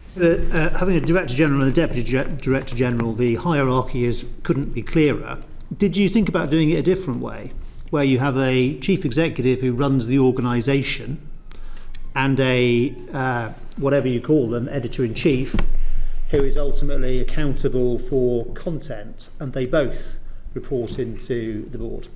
So, having a Director General and a Deputy Director General, the hierarchy couldn't be clearer. Did you think about doing it a different way, where you have a Chief Executive who runs the organisation and a, whatever you call them, Editor-in-Chief, who is ultimately accountable for content, and they both report into the board?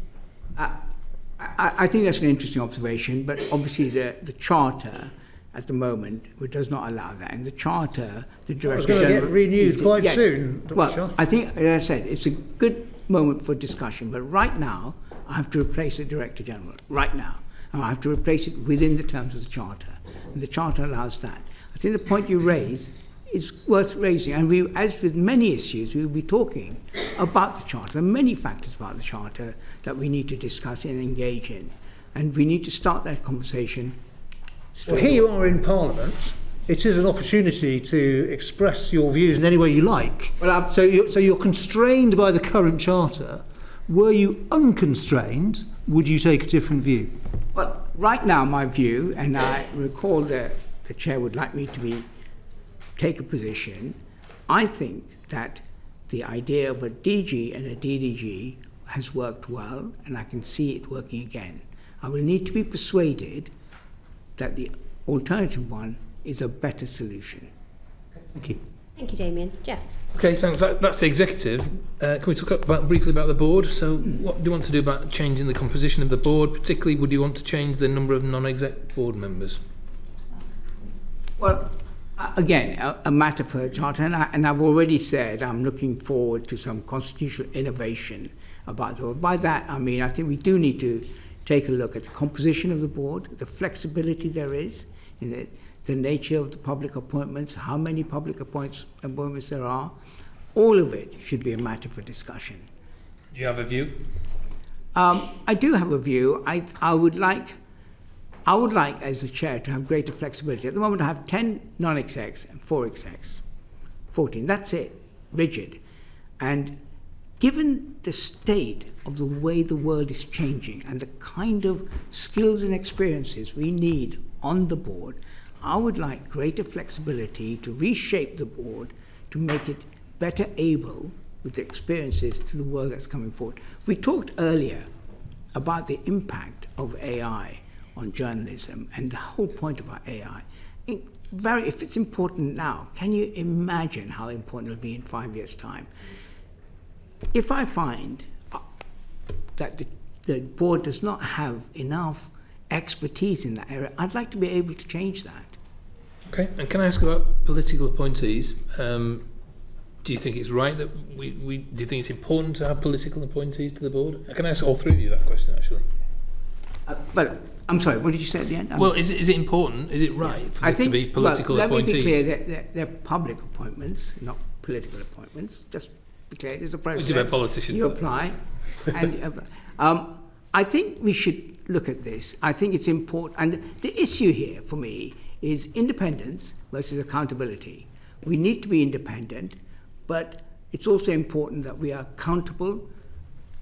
I think that's an interesting observation, but obviously the Charter at the moment does not allow that. In the Charter, the Director General...
It's going to get renewed quite soon, Dr.
Well,
Shah.
I think, as I said, it's a good moment for discussion, but right now, I have to replace the Director General, right now. And I have to replace it within the terms of the Charter. And the Charter allows that. I think the point you raise is worth raising, and we, as with many issues, we will be talking about the Charter. There are many factors about the Charter that we need to discuss and engage in, and we need to start that conversation.
Well, here you are in Parliament. It is an opportunity to express your views in any way you like. Well, so you're constrained by the current Charter. Were you unconstrained, would you take a different view?
Well, right now, my view, and I recall that the Chair would like me to take a position, I think that the idea of a DG and a DDG has worked well, and I can see it working again. I will need to be persuaded that the alternative one is a better solution.
Thank you.
Thank you, Damien. Jeff?
Okay, thanks. That's the executive. Can we talk briefly about the board? So what do you want to do about changing the composition of the board? Particularly, would you want to change the number of non-exec board members?
Well, again, a matter for the Charter, and I've already said I'm looking forward to some constitutional innovation about the board. By that, I mean, I think we do need to take a look at the composition of the board, the flexibility there is, in the nature of the public appointments, how many public appointments there are. All of it should be a matter for discussion.
Do you have a view?
I do have a view. I would like, as the Chair, to have greater flexibility. At the moment, I have 10 non-execs and 4 execs. 14, that's it, rigid. And given the state of the way the world is changing and the kind of skills and experiences we need on the board, I would like greater flexibility to reshape the board to make it better able with the experiences to the world that's coming forward. We talked earlier about the impact of AI on journalism and the whole point about AI. If it's important now, can you imagine how important it'll be in 5 years' time? If I find that the board does not have enough expertise in that area, I'd like to be able to change that.
Okay, and can I ask about political appointees? Do you think it's right that do you think it's important to have political appointees to the board? I can ask all three of you that question, actually.
Well, I'm sorry, what did you say at the end?
Well, is it important? Is it right for there to be political appointees?
Let me be clear, they're public appointments, not political appointments. Just be clear, there's a process.
About politicians.
You apply. And I think we should look at this. I think it's important. And the issue here for me is independence versus accountability. We need to be independent, but it's also important that we are accountable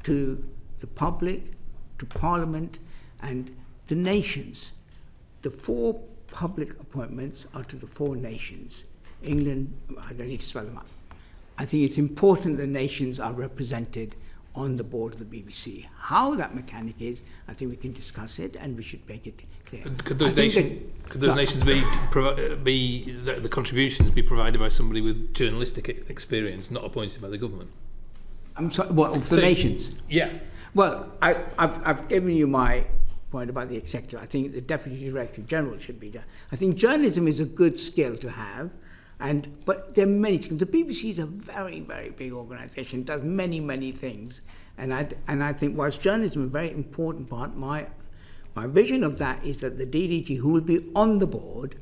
to the public, to Parliament, and the nations. The 4 public appointments are to the 4 nations. England, I don't need to spell them out. I think it's important the nations are represented on the board of the BBC. How that mechanic is, I think we can discuss it and we should make it clear.
Could those nations be the contributions be provided by somebody with journalistic experience, not appointed by the government?
I'm sorry, what, of the nations?
Yeah.
Well, I've given you my point about the executive. I think the Deputy Director General should be there. I think journalism is a good skill to have, but there are many things. The BBC is a very, very big organisation, does many, many things. And I think whilst journalism is a very important part, my vision of that is that the DDG, who will be on the board,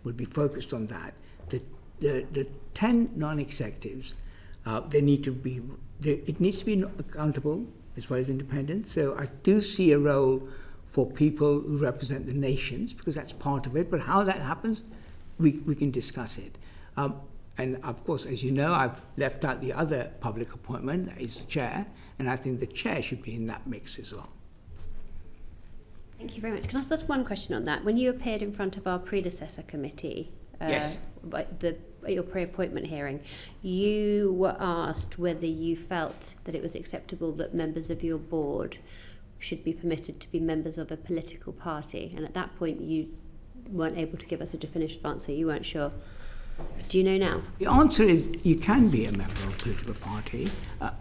will be focused on that. The 10 non-executives, it needs to be accountable as well as independent. So I do see a role for people who represent the nations, because that's part of it. But how that happens, we can discuss it. And of course, as you know, I've left out the other public appointment, that is the chair, and I think the chair should be in that mix as well.
Thank you very much. Can I ask just one question on that? When you appeared in front of our predecessor committee,
yes,
at your pre-appointment hearing, you were asked whether you felt that it was acceptable that members of your board should be permitted to be members of a political party, and at that point you weren't able to give us a definitive answer. You weren't sure. Do you know now?
The answer is you can be a member of a political party.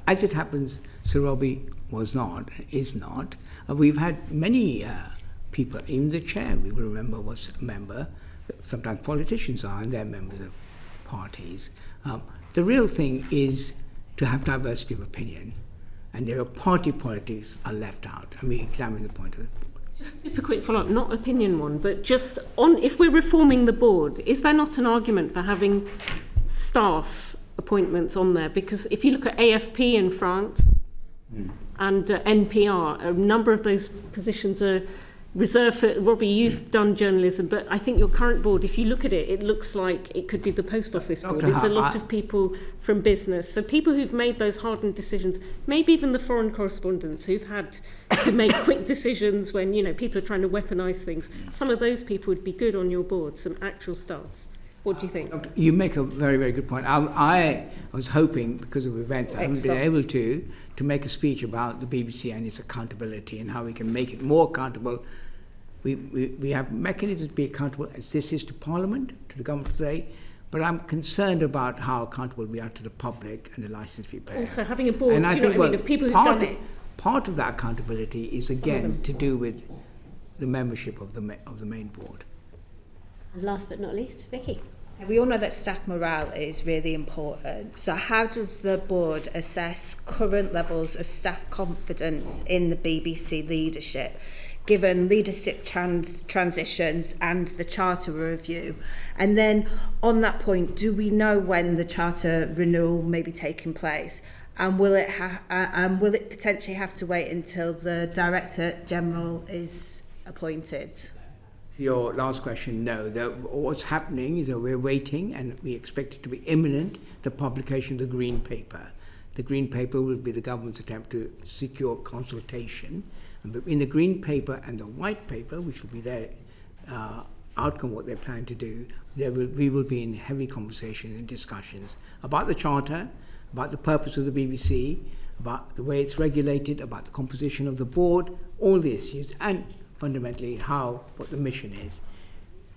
As it happens, Sir Robbie was not, is not. We've had many people, even the chair, we will remember, was a member. Sometimes politicians are, and they're members of parties. The real thing is to have diversity of opinion, and there are party politics are left out, and we examine the point of it.
Just a quick follow-up, not opinion one, but just on, if we're reforming the board, is there not an argument for having staff appointments on there? Because if you look at AFP in France and NPR, a number of those positions are reserved for, Robbie, you've done journalism, but I think your current board, if you look at it, it looks like it could be the post office board. There's a lot of people from business. So people who've made those hardened decisions, maybe even the foreign correspondents who've had to make quick decisions when, you know, people are trying to weaponise things. Some of those people would be good on your board, some actual staff. What do you think?
You make a very, very good point. I was hoping, because of events, I haven't been able to make a speech about the BBC and its accountability and how we can make it more accountable. We have mechanisms to be accountable, as this is to Parliament, to the government today, but I'm concerned about how accountable we are to the public and the licence fee payer.
Also, having a board,
and
do you know what I mean, of people who've done it.
Part of that accountability is, again, to do with the membership of the main board.
And last but not least, Vicky.
We all know that staff morale is really important. So how does the board assess current levels of staff confidence in the BBC leadership, given leadership transitions and the charter review? And then on that point, do we know when the charter renewal may be taking place? And will it potentially have to wait until the Director General is appointed?
Your last question, no. What's happening is that we're waiting, and we expect it to be imminent, the publication of the Green Paper. The Green Paper will be the government's attempt to secure consultation. And between the Green Paper and the White Paper, which will be their outcome, what they plan to do, we will be in heavy conversation and discussions about the Charter, about the purpose of the BBC, about the way it's regulated, about the composition of the board, all the issues, and fundamentally what the mission is.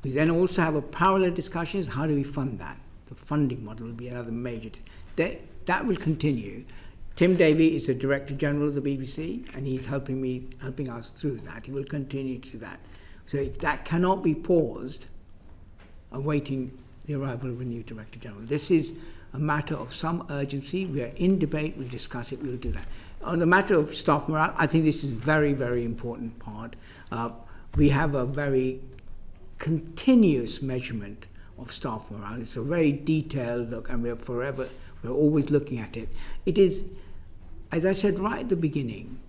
We then also have a parallel discussion is how do we fund that? The funding model will be another major. That will continue. Tim Davie is the Director General of the BBC, and he's helping us through that. He will continue to do that. So that cannot be paused, awaiting the arrival of a new Director General. This is a matter of some urgency. We are in debate, we'll discuss it, we'll do that. On the matter of staff morale, I think this is a very, very important part. We have a very continuous measurement of staff morale. It's a very detailed look, and we're always looking at it. It is, as I said right at the beginning,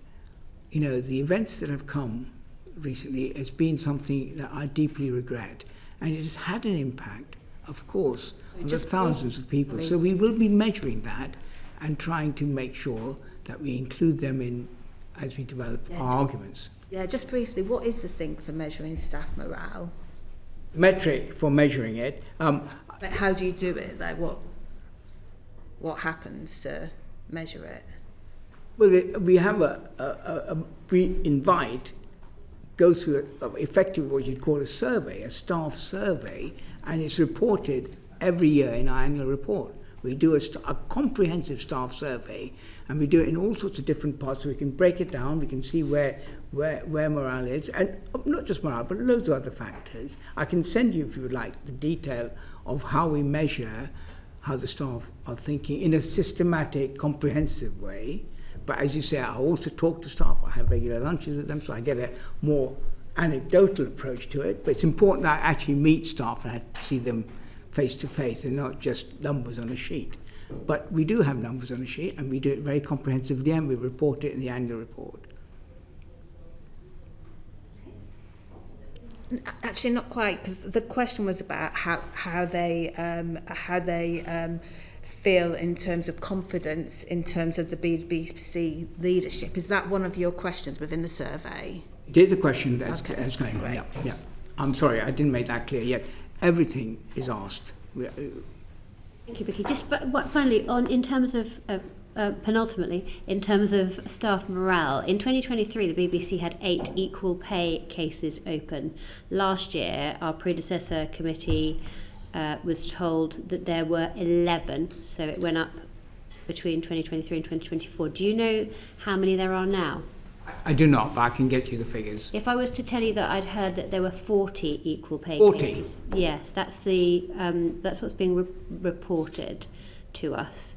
you know, the events that have come recently has been something that I deeply regret, and it has had an impact, of course, on the thousands of people. So we will be measuring that and trying to make sure that we include them in as we develop our arguments.
Yeah, just briefly, what is the thing for measuring staff morale?
Metric for measuring it.
But how do you do it? Like what happens to measure it?
Well, we have we go through effectively what you'd call a survey, a staff survey, and it's reported every year in our annual report. We do a comprehensive staff survey, and we do it in all sorts of different parts, so we can break it down, we can see where morale is, and not just morale, but loads of other factors. I can send you, if you would like, the detail of how we measure how the staff are thinking in a systematic, comprehensive way. But as you say, I also talk to staff, I have regular lunches with them, so I get a more anecdotal approach to it. But it's important that I actually meet staff and I see them face to face and not just numbers on a sheet. But we do have numbers on a sheet, and we do it very comprehensively, and we report it in the annual report.
Actually, not quite, because the question was about how they feel in terms of confidence in terms of the BBC leadership. Is that one of your questions within the survey?
It is a question that's going on. Yeah. I'm sorry, I didn't make that clear yet. Everything is asked.
Thank you, Vicky. Just finally, in terms of penultimately, in terms of staff morale, in 2023 the BBC had 8 equal pay cases open. Last year, our predecessor committee was told that there were 11, so it went up between 2023 and 2024. Do you know how many there are now?
I do not, but I can get you the figures.
If I was to tell you that I'd heard that there were 40 equal pay
40.
cases. Yes, that's what's being reported to us.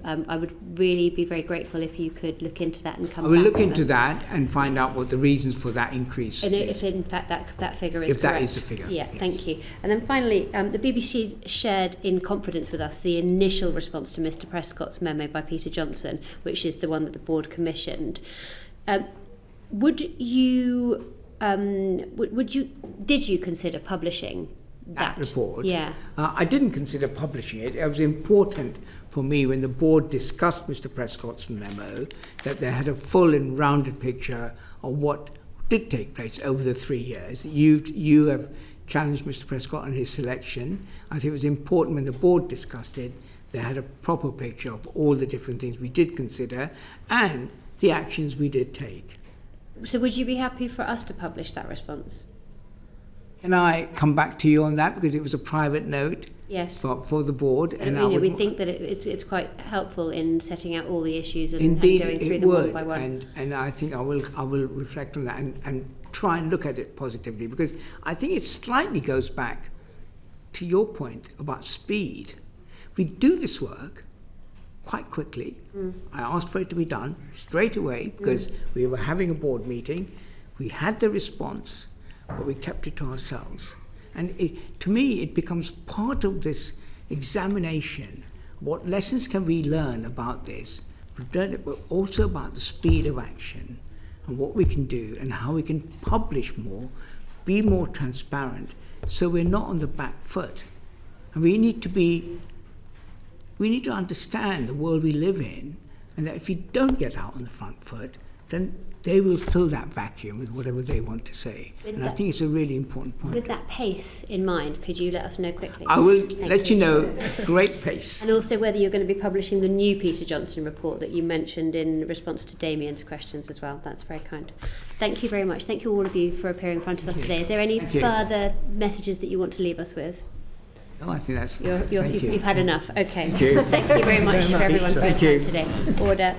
I would really be very grateful if you could look into that and come back.
I will look into that and find out what the reasons for that increase
and
is.
if in fact that figure is
correct. If that is the figure.
Yeah,
yes.
Thank you. And then finally, the BBC shared in confidence with us the initial response to Mr Prescott's memo by Peter Johnson, which is the one that the board commissioned. Did you consider publishing that
report?
Yeah.
I didn't consider publishing it. It was important for me when the board discussed Mr Prescott's memo that they had a full and rounded picture of what did take place over the 3 years. You have challenged Mr Prescott on his selection. I think it was important when the board discussed it, they had a proper picture of all the different things we did consider and the actions we did take.
So would you be happy for us to publish that response?
Can I come back to you on that, because it was a private note?
Yes.
For the board, and
we think that it's quite helpful in setting out all the issues and
indeed,
going through
it
them
would,
one by one.
And I think I will reflect on that and try and look at it positively, because I think it slightly goes back to your point about speed. We do this work quite quickly. I asked for it to be done straight away because we were having a board meeting. We had the response, but we kept it to ourselves. And to me, it becomes part of this examination. What lessons can we learn about this? We've done it, but also about the speed of action and what we can do and how we can publish more, be more transparent, so we're not on the back foot. And we need to understand the world we live in, and that if we don't get out on the front foot, then they will fill that vacuum with whatever they want to say. I think it's a really important point.
With that pace in mind, could you let us know quickly?
I will let you know, great pace.
And also whether you're going to be publishing the new Peter Johnson report that you mentioned in response to Damien's questions as well. That's very kind. Thank you very much. Thank you all of you for appearing in front of us today. Is there any further messages that you want to leave us with?
No, I think that's
you've had enough. Okay.
Thank you.
Thank you very much for everyone for your time today. Order.